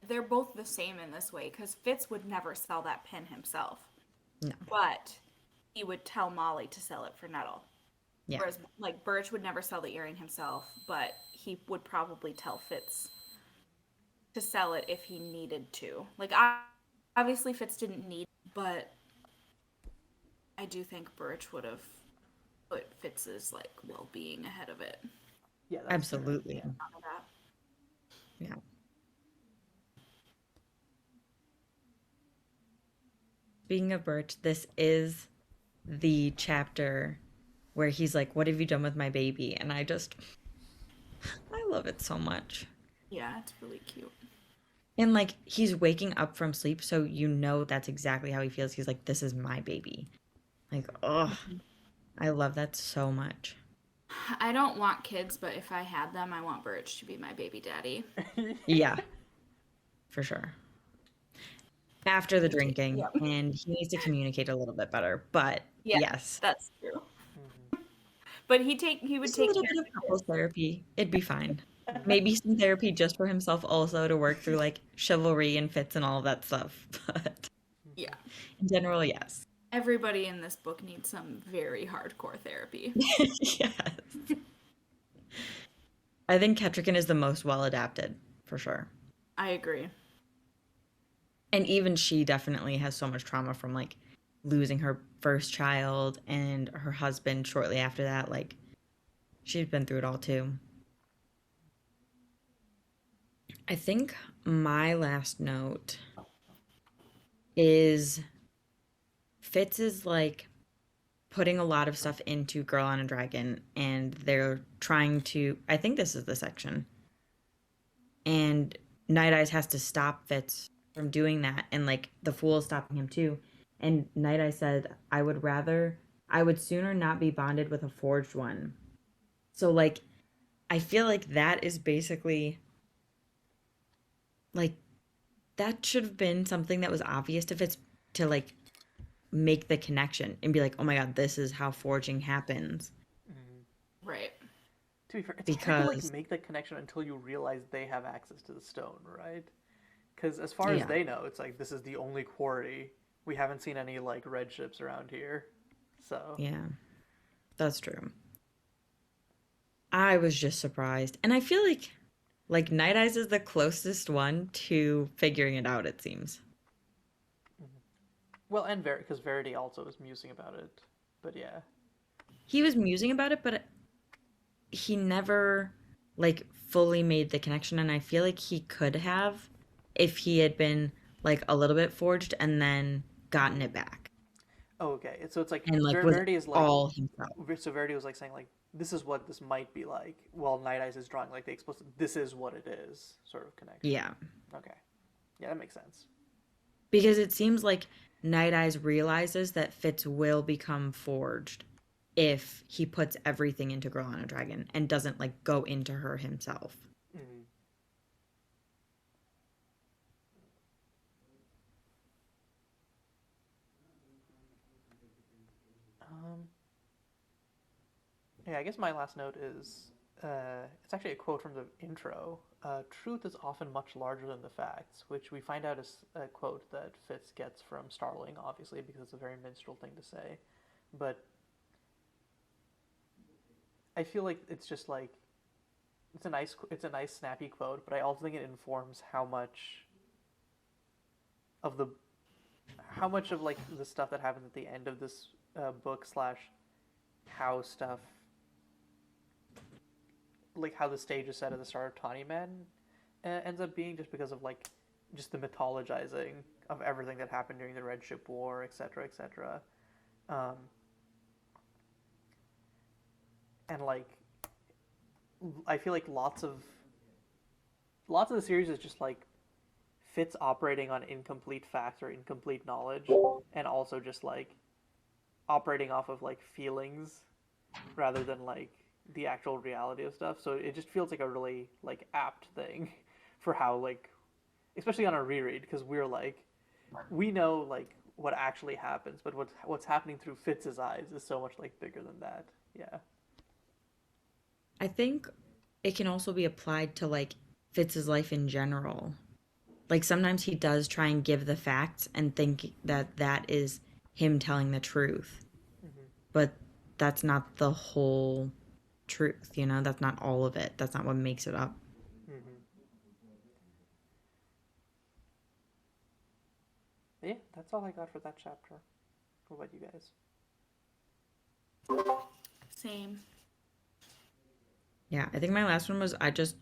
Speaker 3: they're both the same in this way because Fitz would never sell that pin himself,
Speaker 2: No.
Speaker 3: but he would tell Molly to sell it for Nettle.
Speaker 2: Yeah.
Speaker 3: Whereas, like, Birch would never sell the earring himself, but he would probably tell Fitz to sell it if he needed to. Like, obviously, Fitz didn't need, but I do think Birch would have put Fitz's, like, well-being ahead of it.
Speaker 1: Yeah, that's fair.
Speaker 2: Absolutely.
Speaker 3: None of that.
Speaker 2: Yeah. Speaking of Birch, this is the chapter where he's like, "What have you done with my baby?" And I love it so much.
Speaker 3: Yeah, it's really cute.
Speaker 2: And like, he's waking up from sleep, so you know that's exactly how he feels. He's like, "This is my baby." Like, oh, I love that so much.
Speaker 3: I don't want kids, but if I had them, I want Birch to be my baby daddy.
Speaker 2: Yeah, for sure. After the drinking,
Speaker 3: Yeah.
Speaker 2: and he needs to communicate a little bit better, but
Speaker 3: Yeah,
Speaker 2: yes.
Speaker 3: that's true.
Speaker 1: Mhm.
Speaker 3: But he would
Speaker 2: Just a
Speaker 3: take
Speaker 2: little
Speaker 3: care
Speaker 2: bit
Speaker 3: of
Speaker 2: of couples therapy. It'd be fine. Maybe some therapy just for himself also to work through like chivalry and fits and all of that stuff. But
Speaker 3: Yeah.
Speaker 2: in general, yes.
Speaker 3: Everybody in this book needs some very hardcore therapy.
Speaker 2: Yes. I think Ketrican is the most well adapted, for sure.
Speaker 3: I agree.
Speaker 2: And even she definitely has so much trauma from like losing her first child and her husband shortly after that. Like, she's been through it all too. I think my last note is Fitz is like putting a lot of stuff into Girl on a Dragon, and they're trying to. I think this is the section. And Night Eyes has to stop Fitz from doing that, and like the fool is stopping him too. And Night Eyes said, I would sooner not be bonded with a forged one. So like, I feel like that is basically like that should have been something that was obvious to Fitz to like make the connection and be like, oh my god, this is how forging happens.
Speaker 3: Right.
Speaker 1: To be fair, it's hard to like
Speaker 2: Because
Speaker 1: make that connection until you realize they have access to the stone, right? Because as far as
Speaker 2: yeah,
Speaker 1: they know, it's like this is the only quarry. We haven't seen any like red ships around here, so
Speaker 2: yeah, that's true. I was just surprised, and I feel like Night Eyes is the closest one to figuring it out. It seems.
Speaker 1: well, and because Verity also was musing about it, but yeah,
Speaker 2: He was musing about it, but he never like fully made the connection, and I feel like he could have if he had been like a little bit forged and then gotten it back
Speaker 1: oh, okay. So it's like
Speaker 2: and like was
Speaker 1: Verity is like
Speaker 2: all himself.
Speaker 1: so Verity was like saying like this is what this might be like, while Night Eyes is drawing like the explicit this is what it is sort of connection.
Speaker 2: Yeah,
Speaker 1: Okay, yeah, that makes sense.
Speaker 2: because it seems like Night Eyes realizes that Fitz will become forged if he puts everything into Girl on a Dragon and doesn't like go into her himself.
Speaker 1: Mm. Um, yeah, I guess my last note is it's actually a quote from the intro. Truth is often much larger than the facts, which we find out is a quote that Fitz gets from Starling, obviously, because it's a very minstrel thing to say. But I feel like it's just like it's a nice snappy quote, but I also think it informs of the how much of like the stuff that happens at the end of this book slash how stuff like how the stage is set at the start of Tawny Men ends up being, just because of like just the mythologizing of everything that happened during the Red Ship War, etc., etc. Um, and like I feel like lots of the series is just like Fitz operating on incomplete facts or incomplete knowledge, and also just like operating off of like feelings rather than like the actual reality of stuff. So it just feels like a really like apt thing for how like, especially on a reread, because we know like what actually happens, but what's happening through Fitz's eyes is so much like bigger than that. Yeah.
Speaker 2: I think it can also be applied to like Fitz's life in general. Like sometimes he does try and give the facts and think that that is him telling the truth.
Speaker 1: Mm-hmm.
Speaker 2: But that's not the whole truth, you know? That's not all of it. That's not what makes it up.
Speaker 1: Mm-hmm. Yeah, that's all I got for that chapter. What about you guys?
Speaker 3: Same.
Speaker 2: Yeah, I think my last one was I just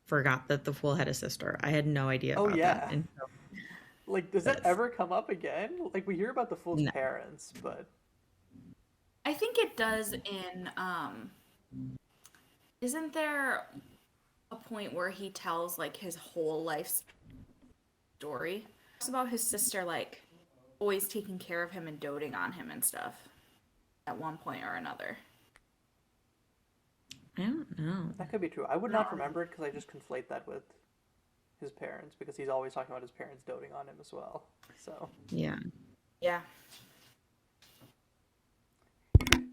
Speaker 2: forgot that the fool had a sister. I had no idea
Speaker 1: Oh
Speaker 2: about that
Speaker 1: yeah.
Speaker 2: until
Speaker 1: Like, does that
Speaker 2: this.
Speaker 1: ever come up again? Like, we hear about the fool's
Speaker 2: No.
Speaker 1: parents, but
Speaker 3: I think it does in isn't there a point where he tells like his whole life story? It's about his sister like always taking care of him and doting on him and stuff at one point or another.
Speaker 2: I don't know.
Speaker 1: that could be true. I would not remember it because I just conflate that with his parents because he's always talking about his parents doting on him as well. So
Speaker 2: Yeah.
Speaker 3: Yeah.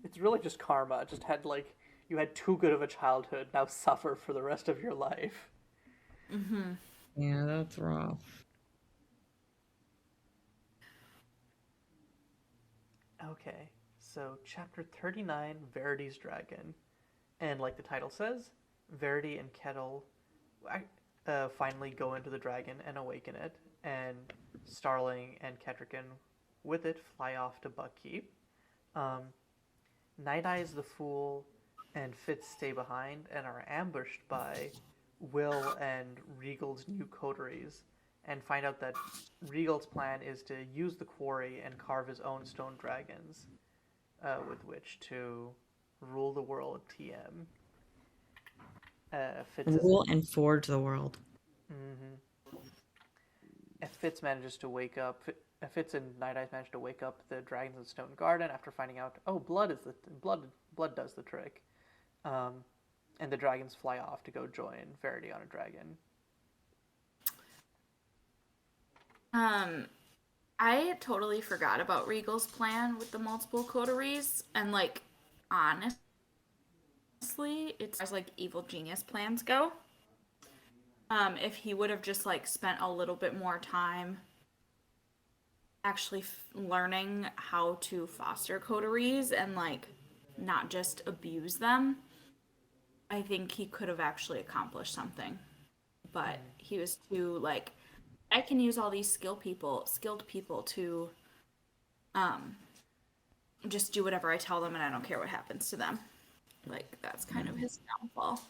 Speaker 1: it's really just karma. Just had like you had too good of a childhood, now suffer for the rest of your life.
Speaker 3: Mm-hmm.
Speaker 2: Yeah, that's rough.
Speaker 1: Okay, so chapter 39, Verity's Dragon. And like the title says, Verity and Kettle finally go into the dragon and awaken it, and Starling and Ketrican with it fly off to Buckkeep. Um, Night Eyes the Fool and Fitz stay behind and are ambushed by Will and Regal's new coteries, and find out that Regal's plan is to use the quarry and carve his own stone dragons with which to rule the world TM. Fitz is...
Speaker 2: Rule and forge the world.
Speaker 1: Mm-hmm. Fitz manages to wake up. Fitz and Night Eyes manage to wake up the dragons in the Stone Garden after finding out, oh, blood does the trick, and the dragons fly off to go join Verity on a dragon.
Speaker 3: I totally forgot about Regal's plan with the multiple coteries, and like honestly, it's as like evil genius plans go. If he would have just like spent a little bit more time actually learning how to foster coteries and like not just abuse them, I think he could have actually accomplished something. But he was too like, I can use all these skilled people to just do whatever I tell them and I don't care what happens to them. Like that's kind of his downfall.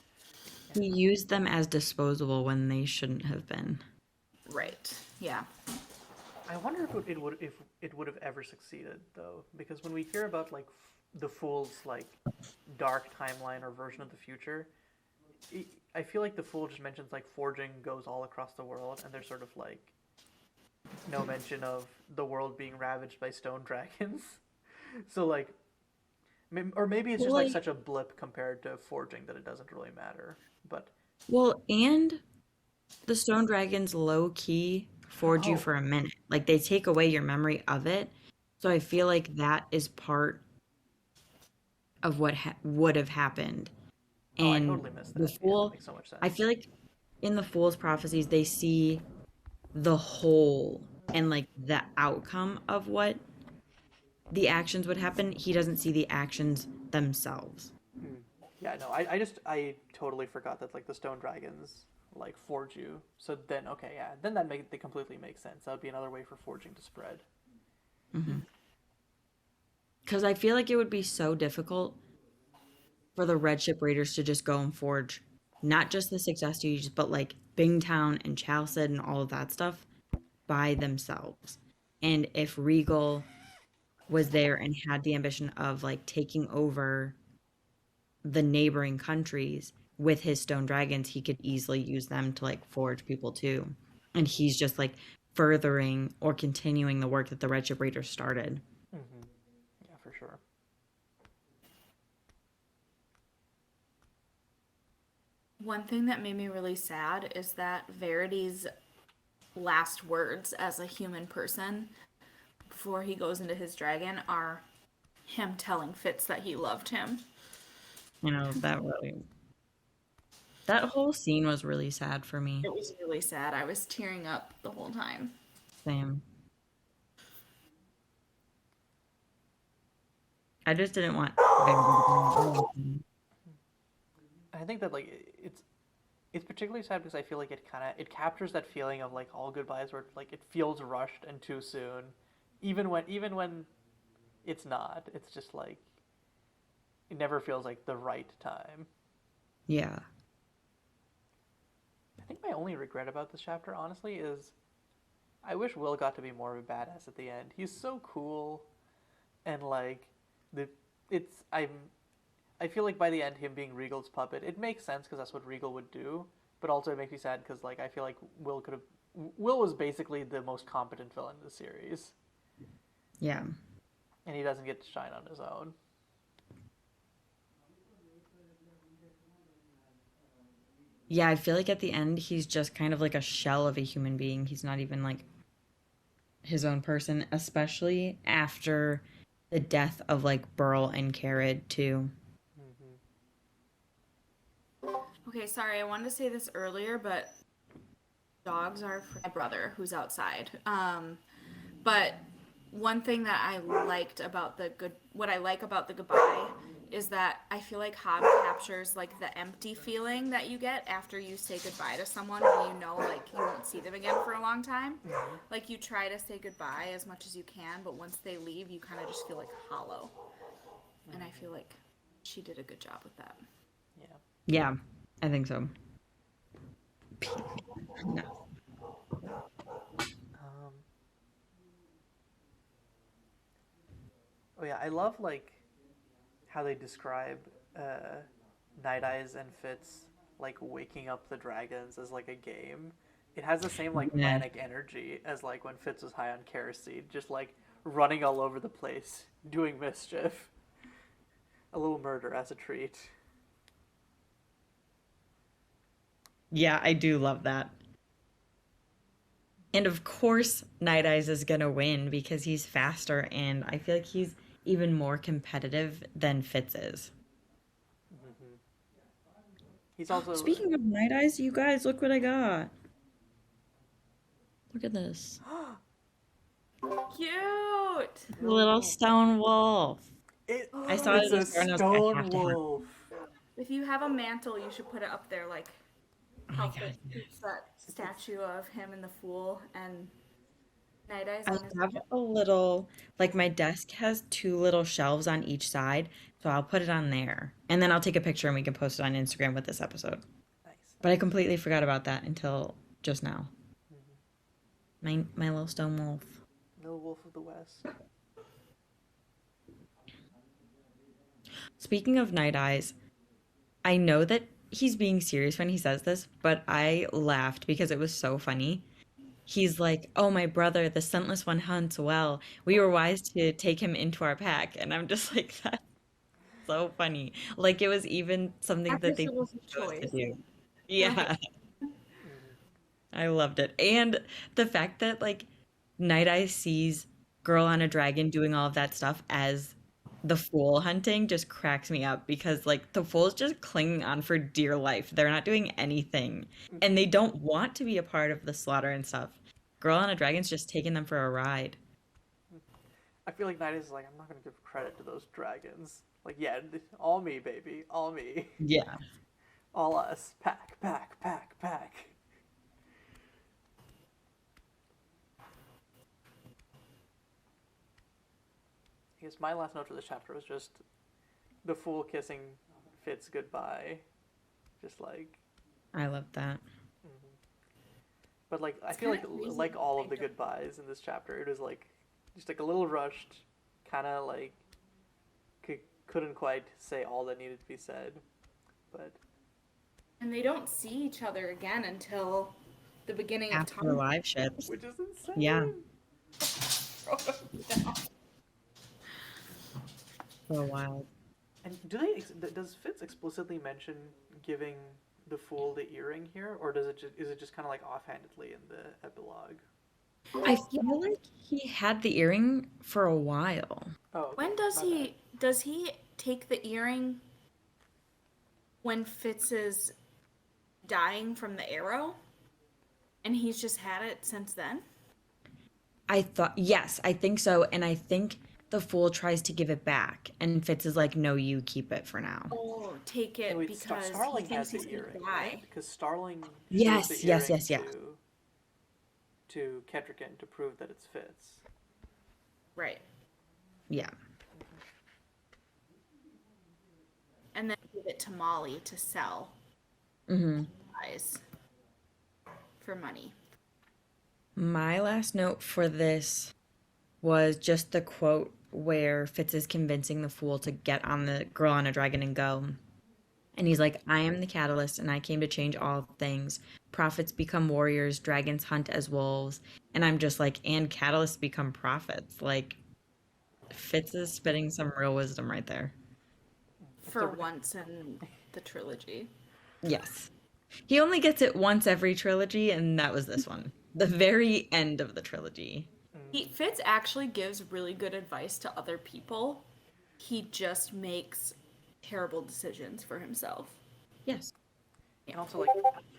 Speaker 2: He used them as disposable when they shouldn't have been.
Speaker 3: Right. Yeah.
Speaker 1: I wonder if it would have ever succeeded though, because when we hear about like the Fool's like dark timeline or version of the future, I feel like the Fool just mentions like forging goes all across the world, and there's sort of like no mention of the world being ravaged by stone dragons. So like, or maybe it's just like such a blip compared to forging that it doesn't really matter. But
Speaker 2: well, and the stone dragons low key forge you for a minute. Like they take away your memory of it. So I feel like that is part of what would have happened. And
Speaker 1: I totally missed that.
Speaker 2: The Fool,
Speaker 1: that makes so much sense.
Speaker 2: I feel like in the Fool's prophecies, they see the whole and like the outcome of what the actions would happen. He doesn't see the actions themselves.
Speaker 1: Yeah, no, I totally forgot that like the stone dragons like forge you. So then, okay, yeah, then they completely make sense. That would be another way for forging to spread.
Speaker 2: Because I feel like it would be so difficult for the Redship Raiders to just go and forge not just the Successions, but like Bingtown and Chalced and all of that stuff by themselves. And if Regal was there and had the ambition of like taking over the neighboring countries with his stone dragons, he could easily use them to like forge people too. And he's just like furthering or continuing the work that the Redship Raiders started.
Speaker 1: Mm-hmm. Yeah, for sure.
Speaker 3: One thing that made me really sad is that Verity's last words as a human person before he goes into his dragon are him telling Fitz that he loved him.
Speaker 2: You know, that whole scene was really sad for me.
Speaker 3: It was really sad. I was tearing up the whole time.
Speaker 2: Same. I just didn't want Verity.
Speaker 1: I think that like it's particularly sad because I feel like it captures that feeling of like all goodbyes where like it feels rushed and too soon, even when it's not. It's just like it never feels like the right time.
Speaker 2: Yeah.
Speaker 1: I think my only regret about this chapter, honestly, is I wish Will got to be more of a badass at the end. He's so cool, and like the it's I feel like by the end, him being Regal's puppet, it makes sense because that's what Regal would do. But also, it makes me sad because like I feel like Will was basically the most competent villain in the series,
Speaker 2: Yeah.
Speaker 1: and he doesn't get to shine on his own.
Speaker 2: Yeah, I feel like at the end he's just kind of like a shell of a human being. He's not even like his own person, especially after the death of like Burl and Carrot too.
Speaker 1: Mm-hmm.
Speaker 3: Okay, sorry, I wanted to say this earlier, but dogs are for my brother who's outside. But one thing that I liked about what I like about the goodbye is that I feel like Hobb captures like the empty feeling that you get after you say goodbye to someone when you know like you won't see them again for a long time.
Speaker 1: Mm-hmm.
Speaker 3: Like you try to say goodbye as much as you can, but once they leave, you kind of just feel like hollow. And I feel like she did a good job with that.
Speaker 1: Yeah.
Speaker 2: Yeah, I think so. No.
Speaker 1: Um, oh yeah, I love like how they describe Night Eyes and Fitz like waking up the dragons as like a game. It has the same like
Speaker 2: Yeah.
Speaker 1: manic energy as like when Fitz was high on kerosene, just like running all over the place, doing mischief. A little murder as a treat.
Speaker 2: Yeah, I do love that. And of course, Night Eyes is gonna win because he's faster, and I feel like he's even more competitive than Fitz is.
Speaker 1: Mm-hmm. He's also
Speaker 2: Speaking of Night Eyes, you guys, look what I got. Look at this.
Speaker 3: Cute!
Speaker 2: The little stone wolf. I saw it
Speaker 1: it's
Speaker 2: in
Speaker 1: a
Speaker 2: the store and I was like, I
Speaker 1: stone
Speaker 2: have to have it.
Speaker 1: wolf.
Speaker 3: If you have a mantle, you should put it up there like
Speaker 2: Oh
Speaker 3: how
Speaker 2: my God.
Speaker 3: Fitz keeps that statue of him and the Fool and Night Eyes
Speaker 2: I
Speaker 3: on his
Speaker 2: have
Speaker 3: mantle.
Speaker 2: a little, like my desk has two little shelves on each side, so I'll put it on there. And then I'll take a picture and we can post it on Instagram with this episode.
Speaker 1: Nice.
Speaker 2: But I completely forgot about that until just now.
Speaker 1: Mm-hmm.
Speaker 2: My little stone wolf.
Speaker 1: No Wolf of the West.
Speaker 2: Speaking of Night Eyes, I know that he's being serious when he says this, but I laughed because it was so funny. He's like, "Oh, my brother, the scentless one hunts well. We were wise to take him into our pack." And I'm just like, that's so funny. Like it was even something
Speaker 3: As
Speaker 2: that
Speaker 3: if
Speaker 2: they
Speaker 3: it was a
Speaker 2: chose to
Speaker 3: choice.
Speaker 2: do.
Speaker 3: Right.
Speaker 2: Yeah, I loved it. And the fact that like Night Eyes sees Girl on a Dragon doing all of that stuff as the Fool hunting just cracks me up because like the Fool's just clinging on for dear life. They're not doing anything and they don't want to be a part of the slaughter and stuff. Girl on a Dragon's just taking them for a ride.
Speaker 1: I feel like Night is like, I'm not gonna give credit to those dragons. Like, yeah, all me, baby, all me,
Speaker 2: Yeah.
Speaker 1: all us. Pack, pack, pack, pack. I guess my last note for this chapter was just the Fool kissing Fitz goodbye, just like.
Speaker 2: I love that.
Speaker 1: But like, I
Speaker 3: It's
Speaker 1: feel
Speaker 3: kinda
Speaker 1: like
Speaker 3: crazy
Speaker 1: like
Speaker 3: to
Speaker 1: all of the
Speaker 3: think of.
Speaker 1: goodbyes in this chapter, it was like just like a little rushed, kind of like couldn't quite say all that needed to be said, but
Speaker 3: And they don't see each other again until the beginning of
Speaker 2: After the
Speaker 3: time.
Speaker 2: live ships.
Speaker 1: which is insane.
Speaker 2: Yeah.
Speaker 3: Yeah.
Speaker 2: So wild.
Speaker 1: And does Fitz explicitly mention giving the Fool the earring here, or is it just kind of like offhandedly in the epilogue?
Speaker 2: I feel like he had the earring for a while.
Speaker 1: Oh, okay.
Speaker 3: When does he take the earring when Fitz is dying from the arrow? And he's just had it since then?
Speaker 2: I thought, yes, I think so. And I think the fool tries to give it back, and Fitz is like, "No, you keep it for now."
Speaker 3: Oh, take it
Speaker 1: Wait,
Speaker 3: because he
Speaker 1: Starling had
Speaker 3: thinks
Speaker 1: the
Speaker 3: he's gonna
Speaker 1: earring, right?
Speaker 3: die.
Speaker 1: Because Starling shows the
Speaker 2: Yes, yes,
Speaker 1: earring
Speaker 2: yes, yes.
Speaker 1: to Kedrican to prove that it's Fitz.
Speaker 3: Right.
Speaker 2: Yeah.
Speaker 3: And then give it to Molly to sell
Speaker 2: Mm-hmm.
Speaker 3: eyes for money.
Speaker 2: My last note for this was just the quote where Fitz is convincing the fool to get on the girl on a dragon and go. And he's like, I am the catalyst, and I came to change all things. Prophets become warriors, dragons hunt as wolves. And I'm just like, and catalysts become prophets. Like, Fitz is spitting some real wisdom right there.
Speaker 3: For once in the trilogy.
Speaker 2: Yes. He only gets it once every trilogy, and that was this one. The very end of the trilogy.
Speaker 3: Fitz actually gives really good advice to other people. He just makes terrible decisions for himself.
Speaker 2: Yes.
Speaker 1: And also, like,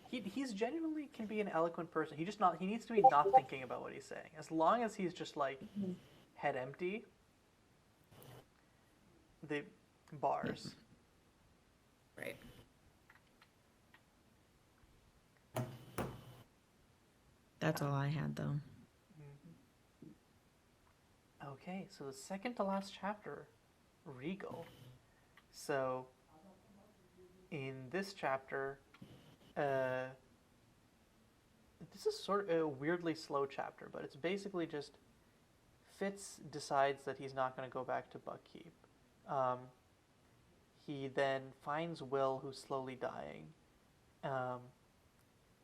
Speaker 1: he's genuinely can be an eloquent person. He needs to be not thinking about what he's saying. As long as he's just like head empty, the bars.
Speaker 3: Right.
Speaker 2: That's all I had, though.
Speaker 1: Okay, so the second to last chapter, Regal. So, in this chapter, this is sort of a weirdly slow chapter, but it's basically just Fitz decides that he's not going to go back to Buckkeep. He then finds Will, who's slowly dying,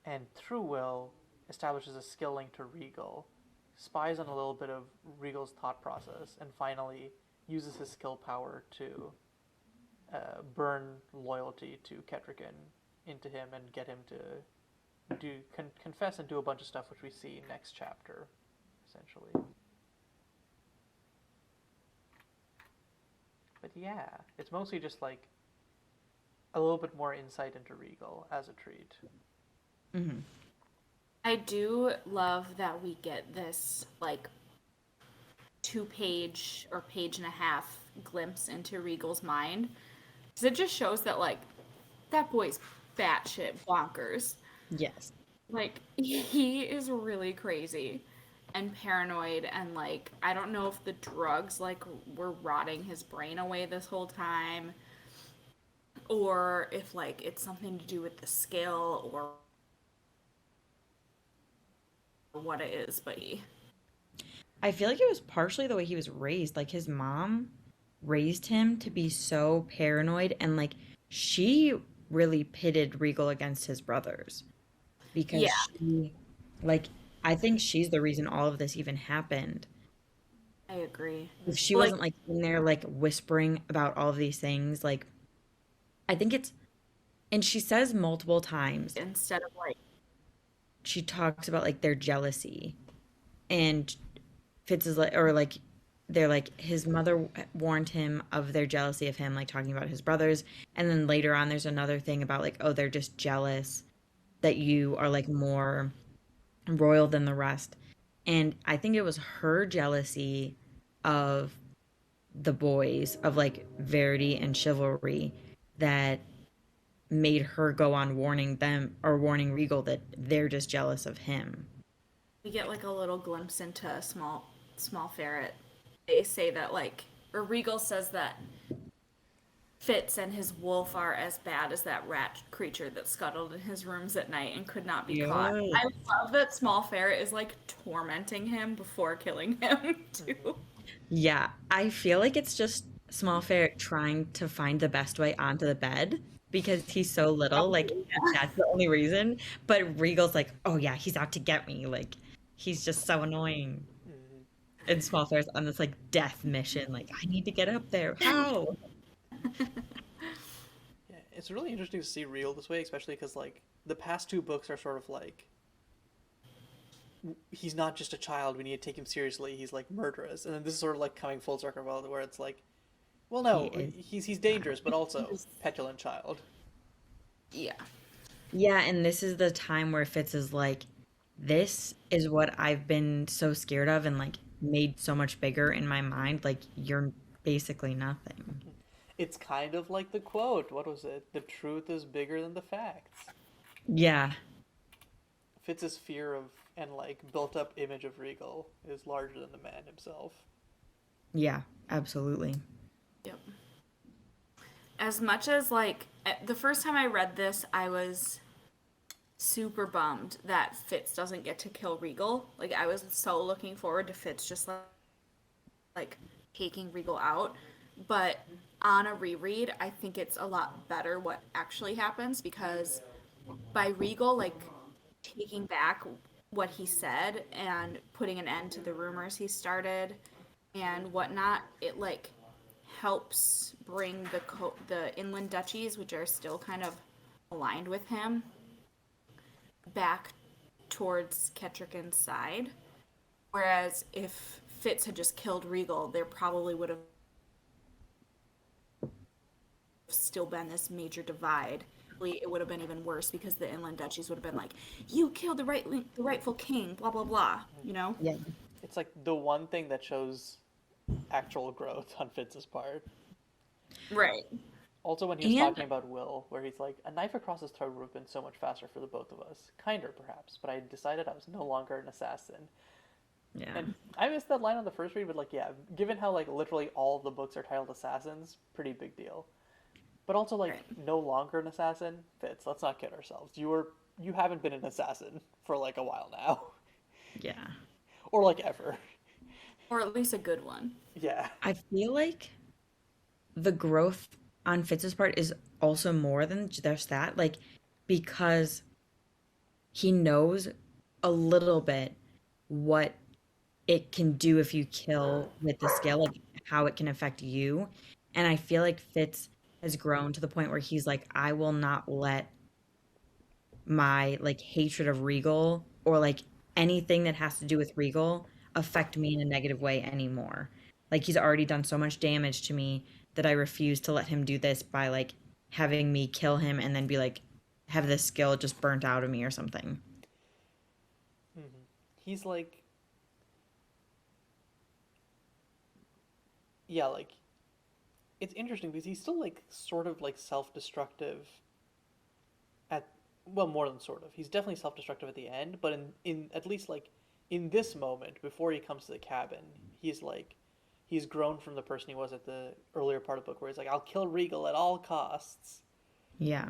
Speaker 1: and through Will, establishes a skill link to Regal, spies on a little bit of Regal's thought process, and finally uses his skill power to burn loyalty to Ketrican into him and get him to confess and do a bunch of stuff, which we see next chapter, essentially. But yeah, it's mostly just like a little bit more insight into Regal as a treat.
Speaker 2: Mm-hmm.
Speaker 3: I do love that we get this like 2-page or page and a half glimpse into Regal's mind, because it just shows that like that boy's batshit bonkers.
Speaker 2: Yes.
Speaker 3: Like he is really crazy and paranoid, and like I don't know if the drugs like were rotting his brain away this whole time, or if like it's something to do with the skill or what it is, but
Speaker 2: I feel like it was partially the way he was raised. Like his mom raised him to be so paranoid, and like she really pitted Regal against his brothers because
Speaker 3: Yeah.
Speaker 2: she, like, I think she's the reason all of this even happened.
Speaker 3: I agree.
Speaker 2: If she
Speaker 3: Like-
Speaker 2: wasn't like in there like whispering about all of these things, like I think it's, and she says multiple times,
Speaker 3: Instead of like
Speaker 2: she talks about like their jealousy, and Fitz is like, or like they're like his mother warned him of their jealousy of him, like talking about his brothers, and then later on there's another thing about like, oh, they're just jealous that you are like more royal than the rest. And I think it was her jealousy of the boys, of like Verity and Chivalry, that made her go on warning them, or warning Regal, that they're just jealous of him.
Speaker 3: we get like a little glimpse into a small ferret. They say that like, or Regal says that Fitz and his wolf are as bad as that rat creature that scuttled in his rooms at night and could not be caught.
Speaker 2: Yes.
Speaker 3: I love that small ferret is like tormenting him before killing him too.
Speaker 2: Yeah, I feel like it's just Small Ferret trying to find the best way onto the bed because he's so little. Like, that's the only reason. But Regal's like, oh yeah, he's out to get me. Like, he's just so annoying. And Small Ferret's on this like death mission. Like, I need to get up there. How?
Speaker 1: Yeah, it's really interesting to see Regal this way, especially because like the past two books are sort of like he's not just a child, we need to take him seriously, he's like murderous, and then this is sort of like coming full circle where it's like, well, no, he's dangerous, but also petulant child.
Speaker 3: Yeah.
Speaker 2: Yeah, and this is the time where Fitz is like, this is what I've been so scared of, and like made so much bigger in my mind. Like, you're basically nothing.
Speaker 1: It's kind of like the quote. What was it? The truth is bigger than the facts.
Speaker 2: Yeah,
Speaker 1: Fitz's fear of and like built up image of Regal is larger than the man himself.
Speaker 2: yeah, absolutely.
Speaker 3: Yep. As much as like the first time I read this, I was super bummed that Fitz doesn't get to kill Regal. Like I was so looking forward to Fitz just like taking Regal out. But on a reread, I think it's a lot better what actually happens because by Regal like taking back what he said and putting an end to the rumors he started and whatnot, it like helps bring the inland duchies, which are still kind of aligned with him, back towards Ketrigan's side. Whereas if Fitz had just killed Regal, there probably would have still been this major divide. It would have been even worse because the inland duchies would have been like, "You killed the rightful king," blah blah blah. You know?
Speaker 2: Yeah.
Speaker 1: It's like the one thing that shows actual growth on Fitz's part.
Speaker 3: Right.
Speaker 1: Also, when he was
Speaker 2: And
Speaker 1: talking about Will, where he's like, a knife across his throat would have been so much faster for the both of us. Kinder, perhaps, but I decided I was no longer an assassin.
Speaker 2: yeah.
Speaker 1: And I missed that line on the first read, but like, yeah, given how like literally all of the books are titled Assassins, pretty big deal. But also like,
Speaker 3: Right.
Speaker 1: no longer an assassin, Fitz. Let's not kid ourselves. You haven't been an assassin for like a while now,
Speaker 2: Yeah.
Speaker 1: or like ever.
Speaker 3: Or at least a good one.
Speaker 1: Yeah.
Speaker 2: I feel like the growth on Fitz's part is also more than just that. Like, because he knows a little bit what it can do if you kill with the scale, like how it can affect you. And I feel like Fitz has grown to the point where he's like, I will not let my like hatred of Regal or like anything that has to do with Regal affect me in a negative way anymore. Like he's already done so much damage to me that I refuse to let him do this by like having me kill him and then be like have this skill just burnt out of me or something.
Speaker 1: Hmm. He's like, yeah, like it's interesting because he's still like sort of like self-destructive at, well, more than sort of. He's definitely self-destructive at the end, but in at least like in this moment before he comes to the cabin, he's like he's grown from the person he was at the earlier part of the book where he's like, I'll kill Regal at all costs,
Speaker 2: Yeah.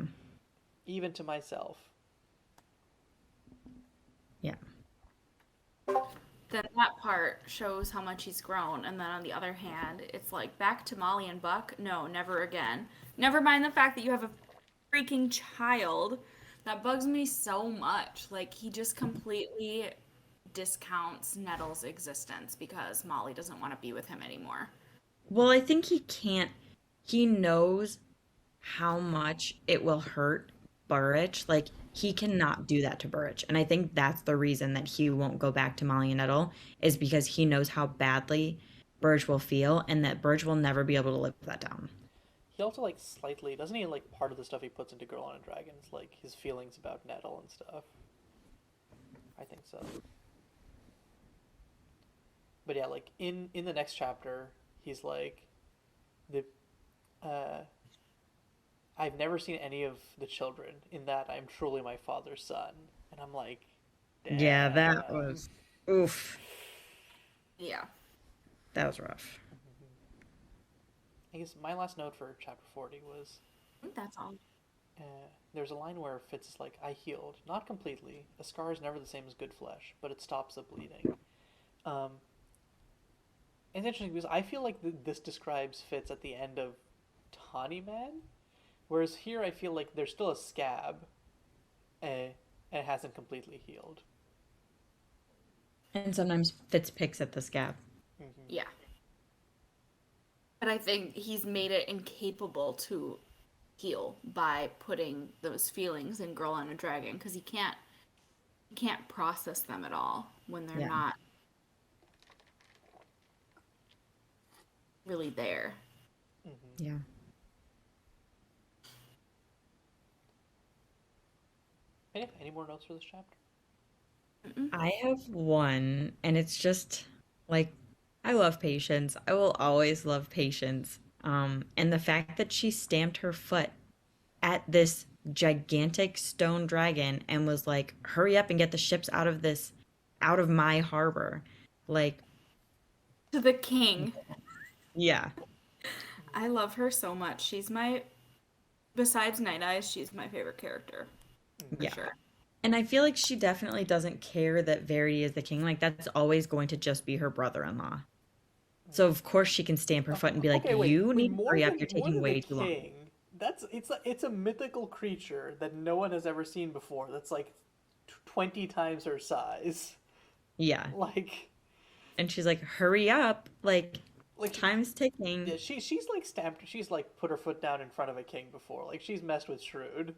Speaker 1: even to myself.
Speaker 2: Yeah.
Speaker 3: Then that part shows how much he's grown. And then on the other hand, it's like back to Molly and Buck. No, never again. Never mind the fact that you have a freaking child. That bugs me so much. Like he just completely discounts Nettle's existence because Molly doesn't want to be with him anymore.
Speaker 2: Well, I think he can't. He knows how much it will hurt Burrich. Like, he cannot do that to Burrich. And I think that's the reason that he won't go back to Molly and Nettle, is because he knows how badly Burrich will feel and that Burrich will never be able to live that down.
Speaker 1: He also like slightly doesn't he like part of the stuff he puts into Girl on a Dragon's like his feelings about Nettle and stuff. I think so. But yeah, like in the next chapter, he's like the uh I've never seen any of the children in that I'm truly my father's son. And I'm like,
Speaker 2: Yeah, that
Speaker 1: damn.
Speaker 2: was oof.
Speaker 3: Yeah.
Speaker 2: That was rough.
Speaker 1: I guess my last note for chapter 40 was
Speaker 3: I think that's all.
Speaker 1: uh, there's a line where Fitz is like, I healed. Not completely. A scar is never the same as good flesh, but it stops the bleeding. Um, it's interesting because I feel like this describes Fitz at the end of Tawny Man, whereas here I feel like there's still a scab and it hasn't completely healed.
Speaker 2: And sometimes Fitz picks at the scab.
Speaker 1: Hmm.
Speaker 3: Yeah. But I think he's made it incapable to heal by putting those feelings in Girl on a Dragon because he can't process them at all when they're
Speaker 2: Yeah.
Speaker 3: not really there.
Speaker 1: Hmm.
Speaker 2: Yeah.
Speaker 1: Any more notes for this chapter?
Speaker 3: Mm-mm.
Speaker 2: I have one, and it's just Like, I love Patience. I will always love Patience. And the fact that she stamped her foot at this gigantic stone dragon and was like, hurry up and get the ships out of my harbor. Like,
Speaker 3: To the king.
Speaker 2: yeah,
Speaker 3: I love her so much. Besides Night Eyes, she's my favorite character. For
Speaker 2: yeah.
Speaker 3: sure.
Speaker 2: And I feel like she definitely doesn't care that Verity is the king. Like, that's always going to just be her brother-in-law. So, of course, she can stamp her foot and be like,
Speaker 1: Okay, wait,
Speaker 2: you
Speaker 1: wait,
Speaker 2: need to hurry up. You're
Speaker 1: more
Speaker 2: taking
Speaker 1: than the
Speaker 2: way too long.
Speaker 1: king. It's a mythical creature that no one has ever seen before. That's like 20 times her size.
Speaker 2: Yeah.
Speaker 1: Like,
Speaker 2: And she's like, hurry up.
Speaker 1: like
Speaker 2: Time's ticking.
Speaker 1: yeah, she's like stamped. She's like put her foot down in front of a king before. Like she's messed with Shrewd.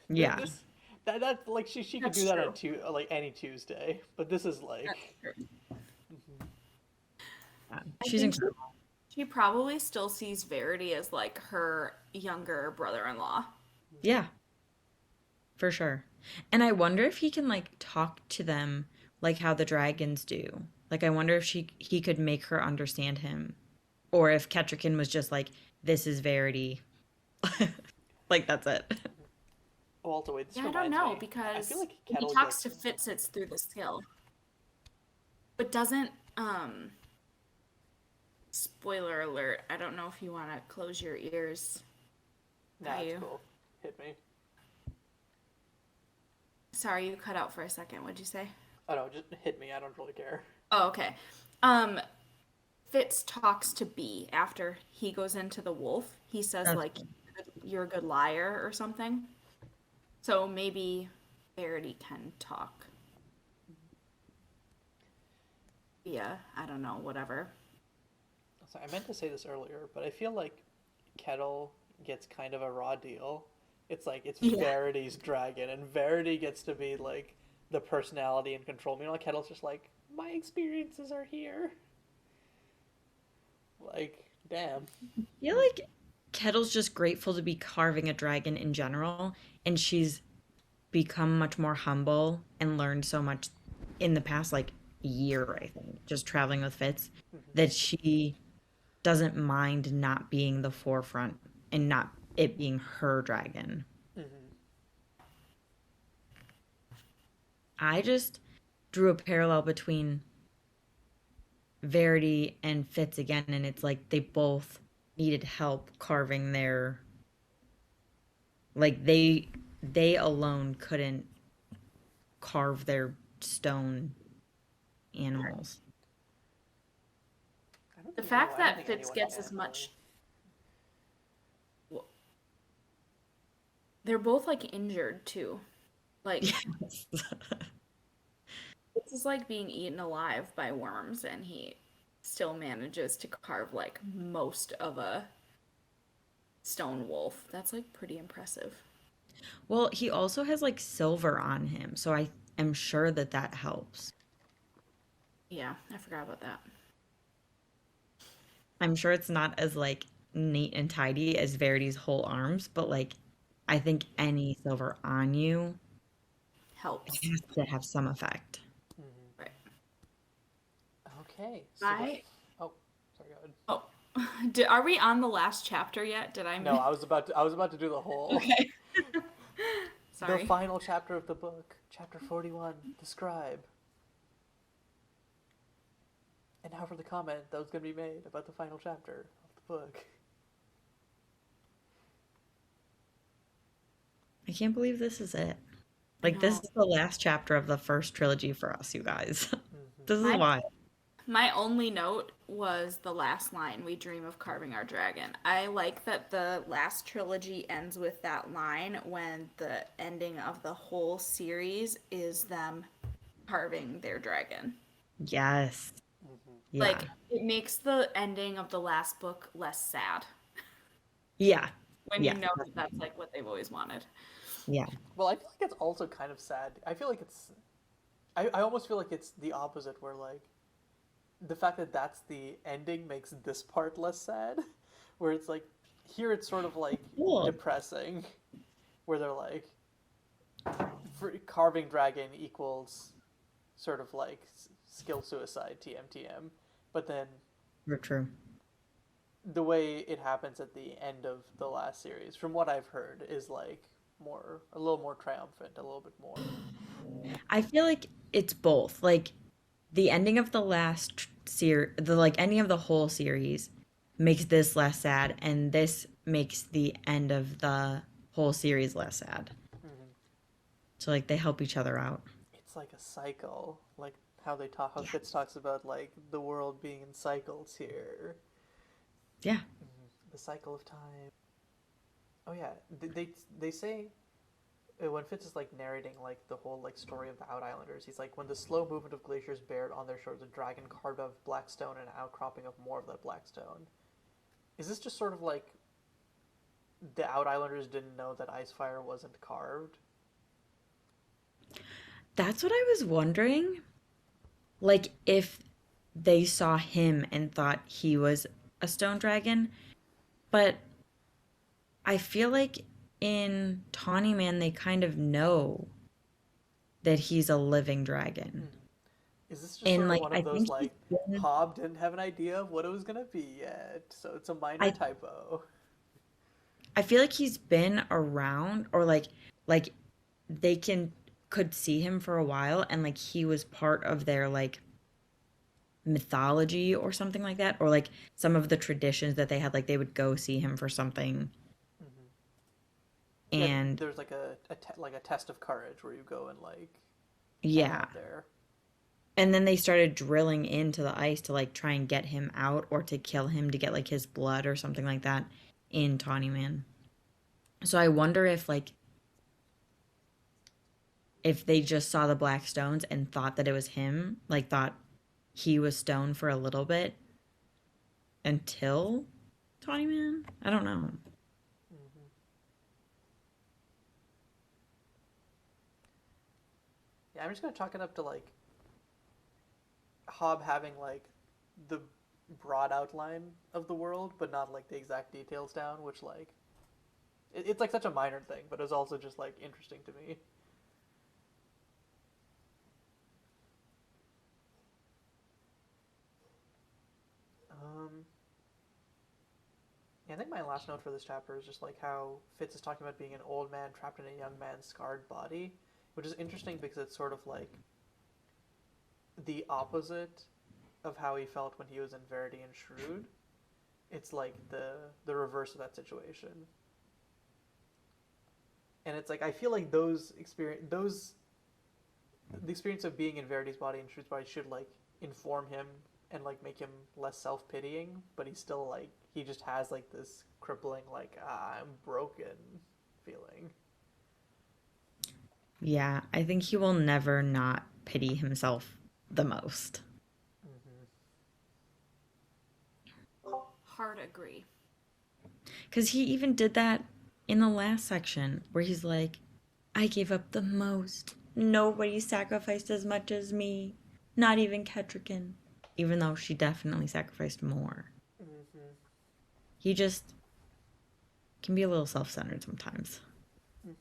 Speaker 2: Yeah.
Speaker 1: This that like she could
Speaker 3: That's
Speaker 1: do that
Speaker 3: true.
Speaker 1: on like any Tuesday. But this is like
Speaker 3: That's true.
Speaker 2: Yeah.
Speaker 3: I
Speaker 2: She's
Speaker 3: think
Speaker 2: incredible.
Speaker 3: she probably still sees Verity as like her younger brother-in-law.
Speaker 2: Yeah, for sure. And I wonder if he can like talk to them like how the dragons do. Like I wonder if he could make her understand him. Or if Ketrikin was just like, this is Verity. Like that's it.
Speaker 1: also wait. This
Speaker 3: Yeah, I don't
Speaker 1: reminds
Speaker 3: know
Speaker 1: me. I
Speaker 3: because
Speaker 1: feel like
Speaker 3: when he
Speaker 1: Kettle
Speaker 3: talks
Speaker 1: gets
Speaker 3: to Fitz, it's through the skill, but doesn't. Spoiler alert! I don't know if you want to close your ears.
Speaker 1: nah. It's
Speaker 3: Kayiu.
Speaker 1: cool. Hit me.
Speaker 3: Sorry, you cut out for a second. What'd you say?
Speaker 1: Oh no, just hit me. I don't really care.
Speaker 3: Oh, okay. Um, Fitz talks to B after he goes into the wolf. He says
Speaker 2: That's
Speaker 3: like, "You're a good liar" or something. So maybe Verity can talk. Yeah, I don't know. Whatever.
Speaker 1: So I meant to say this earlier, but I feel like Kettle gets kind of a raw deal. It's like it's
Speaker 3: Yeah.
Speaker 1: Verity's dragon, and Verity gets to be like the personality and control. Meanwhile, Kettle's just like, my experiences are here. Like, damn.
Speaker 2: I feel like Kettle's just grateful to be carving a dragon in general, and she's become much more humble and learned so much in the past like year, I think, just traveling with Fitz, that she doesn't mind not being the forefront and not it being her dragon. I just drew a parallel between Verity and Fitz again, and it's like they both needed help carving their like they alone couldn't carve their stone animals.
Speaker 1: I don't
Speaker 3: The
Speaker 1: think
Speaker 3: fact
Speaker 1: anyone, I don't
Speaker 3: that
Speaker 1: think
Speaker 3: Fitz
Speaker 1: anyone
Speaker 3: gets
Speaker 1: can
Speaker 3: as
Speaker 1: really.
Speaker 3: much. Well, they're both like injured too. Like
Speaker 2: Yes.
Speaker 3: Fitz is like being eaten alive by worms, and he still manages to carve like most of a stone wolf. That's like pretty impressive.
Speaker 2: Well, he also has like silver on him, so I am sure that that helps.
Speaker 3: Yeah, I forgot about that.
Speaker 2: I'm sure it's not as like neat and tidy as Verity's whole arms, but like I think any silver on you
Speaker 3: Helps.
Speaker 2: has to have some effect.
Speaker 3: Right.
Speaker 1: Okay. So
Speaker 3: I.
Speaker 1: oh, sorry. Go ahead.
Speaker 3: Oh, are we on the last chapter yet? Did I?
Speaker 1: No, I was about to do the whole
Speaker 3: Okay.
Speaker 1: the
Speaker 3: Sorry.
Speaker 1: final chapter of the book, chapter 41, the scribe. And now for the comment that was going to be made about the final chapter of the book.
Speaker 2: I can't believe this is it. Like this
Speaker 3: No.
Speaker 2: is the last chapter of the first trilogy for us, you guys. This is
Speaker 3: My
Speaker 2: why.
Speaker 3: My only note was the last line, "We dream of carving our dragon." I like that the last trilogy ends with that line when the ending of the whole series is them carving their dragon.
Speaker 2: Yes. Yeah.
Speaker 3: Like, it makes the ending of the last book less sad
Speaker 2: Yeah.
Speaker 3: when
Speaker 2: Yeah.
Speaker 3: you know that that's like what they've always wanted.
Speaker 2: Yeah.
Speaker 1: Well, I feel like it's also kind of sad. I feel like I almost feel like it's the opposite, where like the fact that that's the ending makes this part less sad, where it's like here it's sort of like
Speaker 2: Cool.
Speaker 1: depressing, where they're like carving dragon equals sort of like skill suicide, TM. But then
Speaker 2: Very true.
Speaker 1: the way it happens at the end of the last series, from what I've heard, is like a little more triumphant, a little bit more.
Speaker 2: I feel like it's both. Like the ending of the ending of the whole series makes this less sad, and this makes the end of the whole series less sad.
Speaker 1: Hmm.
Speaker 2: So like they help each other out.
Speaker 1: It's like a cycle, like how how
Speaker 2: Yeah.
Speaker 1: Fitz talks about like the world being in cycles here.
Speaker 2: Yeah.
Speaker 1: The cycle of time. Oh yeah, they say when Fitz is like narrating like the whole like story of the Out Islanders, he's like, when the slow movement of glaciers bared on their shores a dragon carved out of black stone and an outcropping of more of that black stone. Is this just sort of like the Out Islanders didn't know that Icefire wasn't carved?
Speaker 2: That's what I was wondering. Like if they saw him and thought he was a stone dragon, but I feel like in Tawny Man they kind of know that he's a living dragon.
Speaker 1: Is this just
Speaker 2: And
Speaker 1: sort of
Speaker 2: like
Speaker 1: one
Speaker 2: I
Speaker 1: of those
Speaker 2: think he's
Speaker 1: like
Speaker 2: been,
Speaker 1: Hobb didn't have an idea of what it was gonna be yet, so it's a minor
Speaker 2: I
Speaker 1: typo?
Speaker 2: I feel like he's been around, or like they could see him for a while, and like he was part of their like mythology or something like that, or like some of the traditions that they had, like they would go see him for something.
Speaker 1: Hmm. Yeah,
Speaker 2: And
Speaker 1: there's like like a test of courage where you go and like hang
Speaker 2: yeah,
Speaker 1: out there.
Speaker 2: and then they started drilling into the ice to like try and get him out or to kill him to get like his blood or something like that in Tawny Man. So I wonder if they just saw the black stones and thought that it was him, like thought he was stone for a little bit until Tawny Man. I don't know.
Speaker 1: Hmm. Yeah, I'm just gonna chalk it up to like Hobb having like the broad outline of the world, but not like the exact details down, which like it's like such a minor thing, but it's also just like interesting to me. Um, yeah, I think my last note for this chapter is just like how Fitz is talking about being an old man trapped in a young man's scarred body, which is interesting because it's sort of like the opposite of how he felt when he was in Verity and Shrewd. It's like the reverse of that situation. And it's like I feel like the experience of being in Verity's body and Shrewd's body should like inform him and like make him less self-pitying, but he's still like he just has like this crippling like I'm broken feeling.
Speaker 2: Yeah, I think he will never not pity himself the most.
Speaker 1: Hmm.
Speaker 3: Hard agree.
Speaker 2: Because he even did that in the last section where he's like, I gave up the most. Nobody sacrificed as much as me. Not even Ketrican. Even though she definitely sacrificed more.
Speaker 1: Hmm.
Speaker 2: He just can be a little self-centered sometimes.
Speaker 1: Hmm.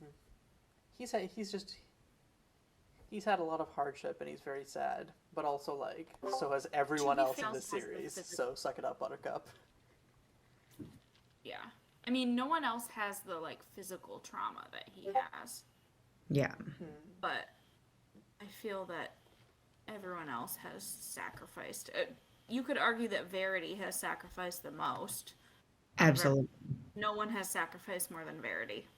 Speaker 1: He's had a lot of hardship and he's very sad, but also like so has everyone else in this series. So suck it up, Buttercup.
Speaker 3: Yeah. I mean, no one else has the like physical trauma that he has,
Speaker 2: Yeah.
Speaker 3: but I feel that everyone else has sacrificed. You could argue that Verity has sacrificed the most.
Speaker 2: Absolutely.
Speaker 3: No one has sacrificed more than Verity.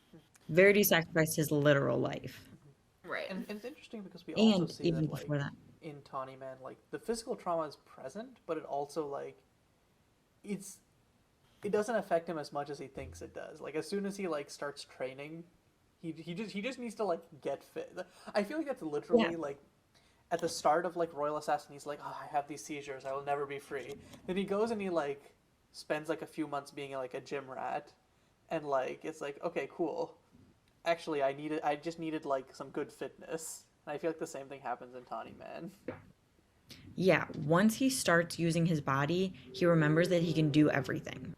Speaker 2: Verity sacrificed his literal life.
Speaker 3: Right.
Speaker 1: And it's interesting because we also
Speaker 2: And
Speaker 1: see
Speaker 2: even
Speaker 1: that like
Speaker 2: before that.
Speaker 1: in Tawny Man, like the physical trauma is present, but it also like it doesn't affect him as much as he thinks it does. Like as soon as he like starts training, he just needs to like get fit. I feel like that's literally
Speaker 2: Yeah.
Speaker 1: like at the start of like Royal Assassin, he's like, oh, I have these seizures, I will never be free. Then he goes and he like spends like a few months being like a gym rat, and like it's like okay, cool. Actually, I just needed like some good fitness, and I feel like the same thing happens in Tawny Man.
Speaker 2: Yeah, once he starts using his body, he remembers that he can do everything.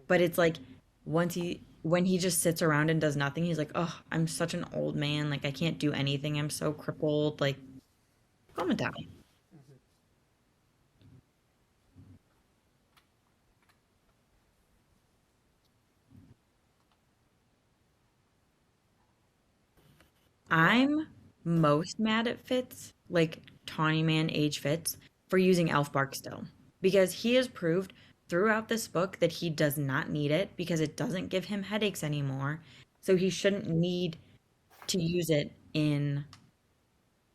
Speaker 2: But it's like when he just sits around and does nothing, he's like, "Oh, I'm such an old man. Like I can't do anything. I'm so crippled. Like I'm gonna die." I'm most mad at Fitz, like Tawny Man age Fitz, for using elf bark still. Because he has proved throughout this book that he does not need it because it doesn't give him headaches anymore. So he shouldn't need to use it in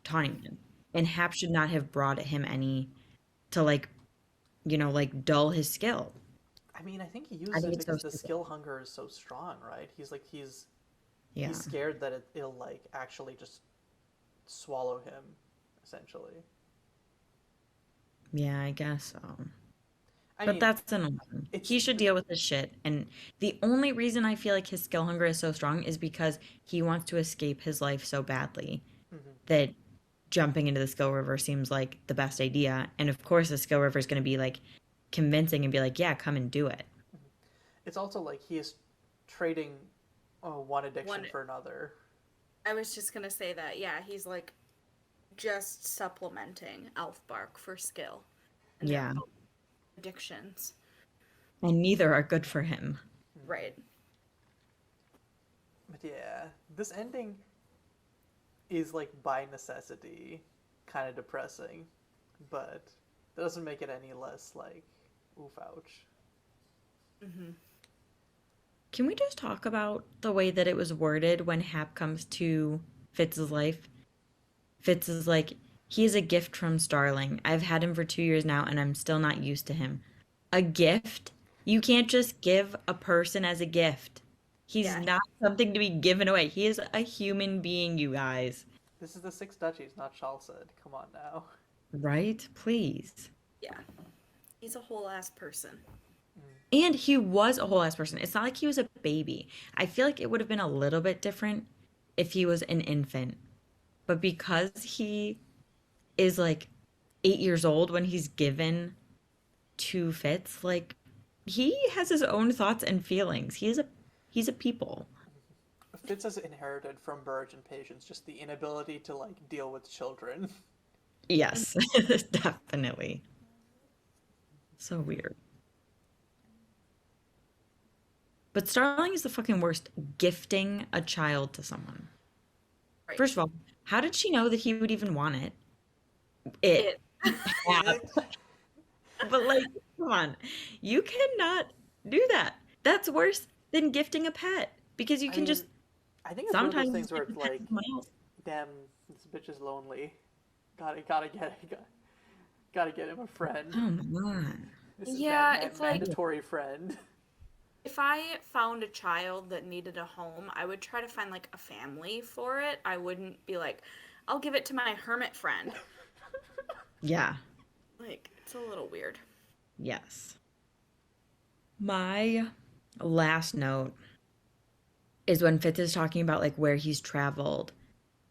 Speaker 2: Tawny Man. And Hap should not have brought him any to like, like dull his skill.
Speaker 1: I mean, I think he
Speaker 2: I
Speaker 1: uses
Speaker 2: think
Speaker 1: it
Speaker 2: it's so
Speaker 1: because the
Speaker 2: stupid.
Speaker 1: skill hunger is so strong, right? He's
Speaker 2: Yeah.
Speaker 1: scared that it'll like actually just swallow him, essentially.
Speaker 2: Yeah, I guess so.
Speaker 1: I
Speaker 2: But
Speaker 1: mean,
Speaker 2: that's annoying.
Speaker 1: it's
Speaker 2: He should deal with his shit. And the only reason I feel like his skill hunger is so strong is because he wants to escape his life so badly
Speaker 1: mhm.
Speaker 2: that jumping into the skill river seems like the best idea. And of course, the skill river is going to be like convincing and be like, yeah, come and do it.
Speaker 1: It's also like he is trading one addiction
Speaker 3: One,
Speaker 1: for another.
Speaker 3: I was just gonna say that. Yeah, he's like just supplementing elf bark for skill, and they're
Speaker 2: Yeah.
Speaker 3: both addictions.
Speaker 2: And neither are good for him.
Speaker 3: Right.
Speaker 1: But yeah, this ending is like by necessity kind of depressing, but that doesn't make it any less like oof ouch.
Speaker 3: Mm-hmm.
Speaker 2: Can we just talk about the way that it was worded when Hap comes to Fitz's life? Fitz is like, he is a gift from Starling. I've had him for 2 years now, and I'm still not used to him. A gift? You can't just give a person as a gift. He's
Speaker 3: Yeah.
Speaker 2: not something to be given away. He is a human being, you guys.
Speaker 1: This is the Six Duchies, not Chalced. Come on now.
Speaker 2: Right? Please.
Speaker 3: Yeah. He's a whole ass person.
Speaker 2: And he was a whole ass person. It's not like he was a baby. I feel like it would have been a little bit different if he was an infant. But because he is like 8 years old when he's given to Fitz, like he has his own thoughts and feelings. He's a people.
Speaker 1: Fitz has inherited from Burge and Patience just the inability to like deal with children.
Speaker 2: Yes, definitely. So weird. But Starling is the fucking worst gifting a child to someone.
Speaker 3: Right.
Speaker 2: First of all, how did she know that he would even want it? It.
Speaker 3: It.
Speaker 2: But like, come on. You cannot do that. That's worse than gifting a pet because you
Speaker 1: I
Speaker 2: can
Speaker 1: mean,
Speaker 2: just
Speaker 1: I think it's one of those
Speaker 2: sometimes
Speaker 1: things where
Speaker 2: give a
Speaker 1: it's
Speaker 2: pet
Speaker 1: like,
Speaker 2: to someone else.
Speaker 1: damn, this bitch is lonely. Gotta get him a friend.
Speaker 2: Come on.
Speaker 1: This is
Speaker 3: Yeah, it's like
Speaker 1: mandatory friend.
Speaker 3: if I found a child that needed a home, I would try to find like a family for it. I wouldn't be like, I'll give it to my hermit friend.
Speaker 2: Yeah.
Speaker 3: Like, it's a little weird.
Speaker 2: Yes. My last note is when Fitz is talking about like where he's traveled,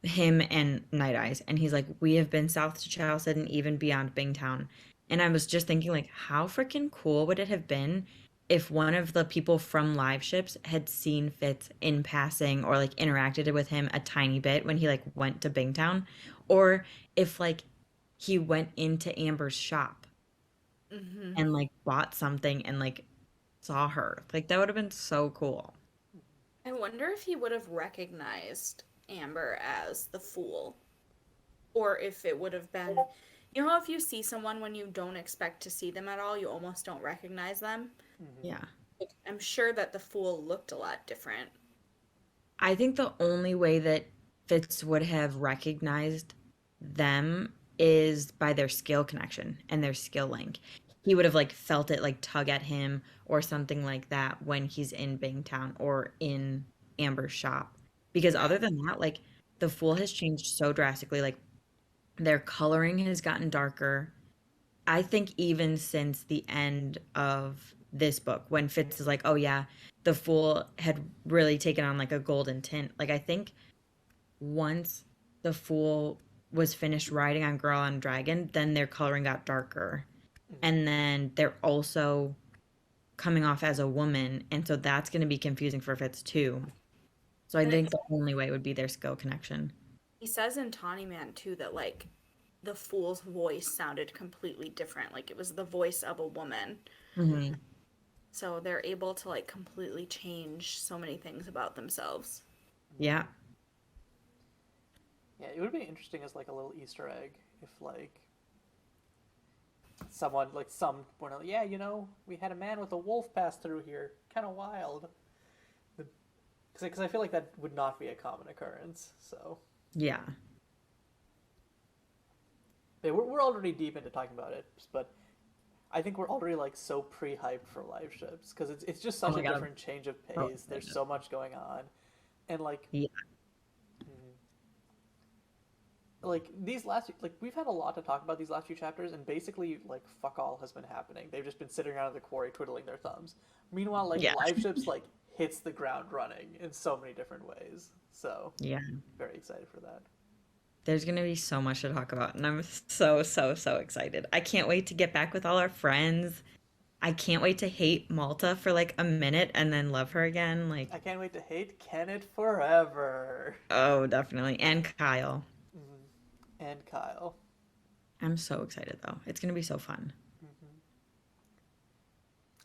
Speaker 2: him and Night Eyes, and he's like, we have been south to Charleston and even beyond Bingtown. And I was just thinking, like, how freaking cool would it have been if one of the people from Live Ships had seen Fitz in passing or like interacted with him a tiny bit when he like went to Bingtown, or if like he went into Amber's shop
Speaker 3: Mm-hmm.
Speaker 2: and like bought something and like saw her. Like that would have been so cool.
Speaker 3: I wonder if he would have recognized Amber as the fool. Or if it would have been, you know how if you see someone when you don't expect to see them at all, you almost don't recognize them?
Speaker 1: Mm-hmm.
Speaker 2: Yeah.
Speaker 3: I'm sure that the fool looked a lot different.
Speaker 2: I think the only way that Fitz would have recognized them is by their skill connection and their skill link. He would have like felt it like tug at him or something like that when he's in Bingtown or in Amber's shop. Because other than that, like the Fool has changed so drastically. Like their coloring has gotten darker. I think even since the end of this book, when Fitz is like, oh yeah, the Fool had really taken on like a golden tint. Like I think once the Fool was finished riding on Girl on Dragon, then their coloring got darker.
Speaker 1: Mm-hmm.
Speaker 2: And then they're also coming off as a woman, and so that's going to be confusing for Fitz too. So I
Speaker 3: And
Speaker 2: think the only way would be their skill connection.
Speaker 3: he says in Tawny Man too that like the fool's voice sounded completely different. Like it was the voice of a woman.
Speaker 2: Hmm.
Speaker 3: So they're able to like completely change so many things about themselves.
Speaker 2: Yeah.
Speaker 1: Yeah, it would be interesting as like a little Easter egg if like someone like someone yeah, we had a man with a wolf pass through here, kind of wild. Because I feel like that would not be a common occurrence. So
Speaker 2: Yeah.
Speaker 1: yeah, we're already deep into talking about it, but I think we're already like so pre-hyped for live ships because it's just
Speaker 2: Oh
Speaker 1: such
Speaker 2: my
Speaker 1: a
Speaker 2: God.
Speaker 1: different change of
Speaker 2: Oh,
Speaker 1: pace. There's so much going on, and
Speaker 2: yeah.
Speaker 1: these last like we've had a lot to talk about these last few chapters, and basically like fuck all has been happening. They've just been sitting around at the quarry twiddling their thumbs. Meanwhile, like
Speaker 2: Yeah.
Speaker 1: live ships like hits the ground running in so many different ways. So
Speaker 2: Yeah.
Speaker 1: very excited for that.
Speaker 2: There's going to be so much to talk about, and I'm so, so, so excited. I can't wait to get back with all our friends. I can't wait to hate Malta for like a minute and then love her again. Like,
Speaker 1: I can't wait to hate Kenneth forever.
Speaker 2: oh, definitely. And Kyle.
Speaker 1: And Kyle.
Speaker 2: I'm so excited though. It's going to be so fun.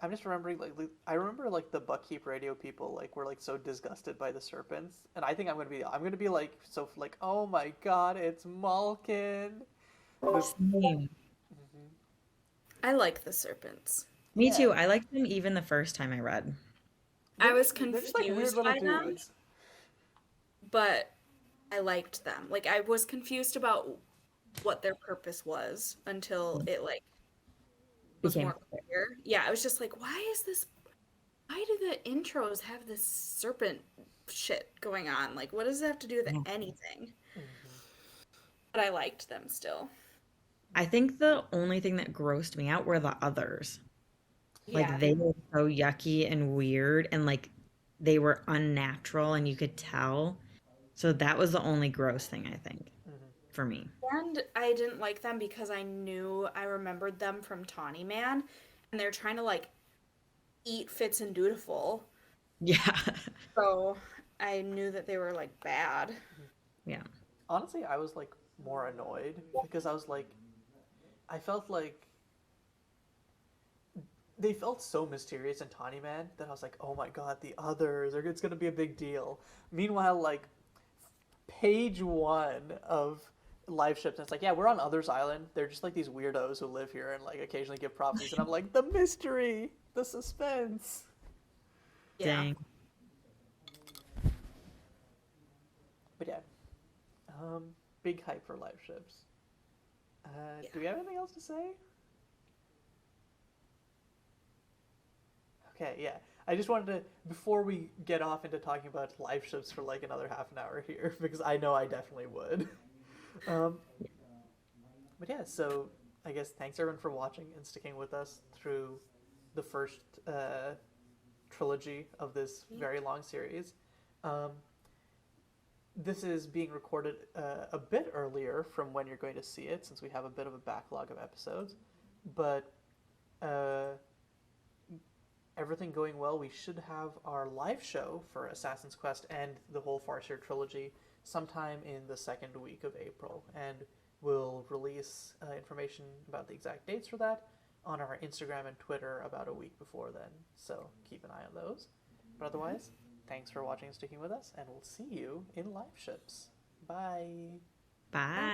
Speaker 1: I'm just remembering I remember like the Buckkeep radio people like were like so disgusted by the serpents, and I think I'm gonna be like so like oh my god it's Malkin. The,
Speaker 2: Same.
Speaker 3: I like the serpents.
Speaker 2: Me
Speaker 1: yeah,
Speaker 2: too. I liked them even the first time I read.
Speaker 3: I was
Speaker 1: they're just like weird
Speaker 3: confused
Speaker 1: little
Speaker 3: by them,
Speaker 1: dudes.
Speaker 3: but I liked them. Like I was confused about what their purpose was until it like was
Speaker 2: Became
Speaker 3: more clear. Yeah, I was just like, why do the intros have this serpent shit going on? Like, what does it have to do with
Speaker 2: Yeah.
Speaker 3: anything? But I liked them still.
Speaker 2: I think the only thing that grossed me out were the others. Like
Speaker 3: Yeah.
Speaker 2: they were so yucky and weird and like they were unnatural and you could tell. So that was the only gross thing I think for me.
Speaker 3: And I didn't like them because I remembered them from Tawny Man, and they're trying to like eat Fitz and Dutiful.
Speaker 2: Yeah.
Speaker 3: So I knew that they were like bad.
Speaker 2: Yeah.
Speaker 1: Honestly, I was like more annoyed because I was like, I felt like they felt so mysterious in Tawny Man that I was like, oh my god, the others, it's gonna be a big deal. Meanwhile, like page one of live ships, and it's like, yeah, we're on Others Island. They're just like these weirdos who live here and like occasionally give prophecies, and I'm like, the mystery, the suspense.
Speaker 3: Yeah.
Speaker 2: Dang.
Speaker 1: But yeah, big hype for live ships. Do we have anything else to say? Okay, yeah. I just wanted to, before we get off into talking about live ships for like another half an hour here, because I know I definitely would. But yeah, so I guess thanks everyone for watching and sticking with us through the first trilogy of this very long series. This is being recorded a bit earlier from when you're going to see it, since we have a bit of a backlog of episodes. But everything going well, we should have our live show for Assassin's Quest and the whole Farseer trilogy sometime in the second week of April. And we'll release information about the exact dates for that on our Instagram and Twitter about a week before then. So keep an eye on those. But otherwise, thanks for watching and sticking with us, and we'll see you in live ships. Bye.
Speaker 2: Bye.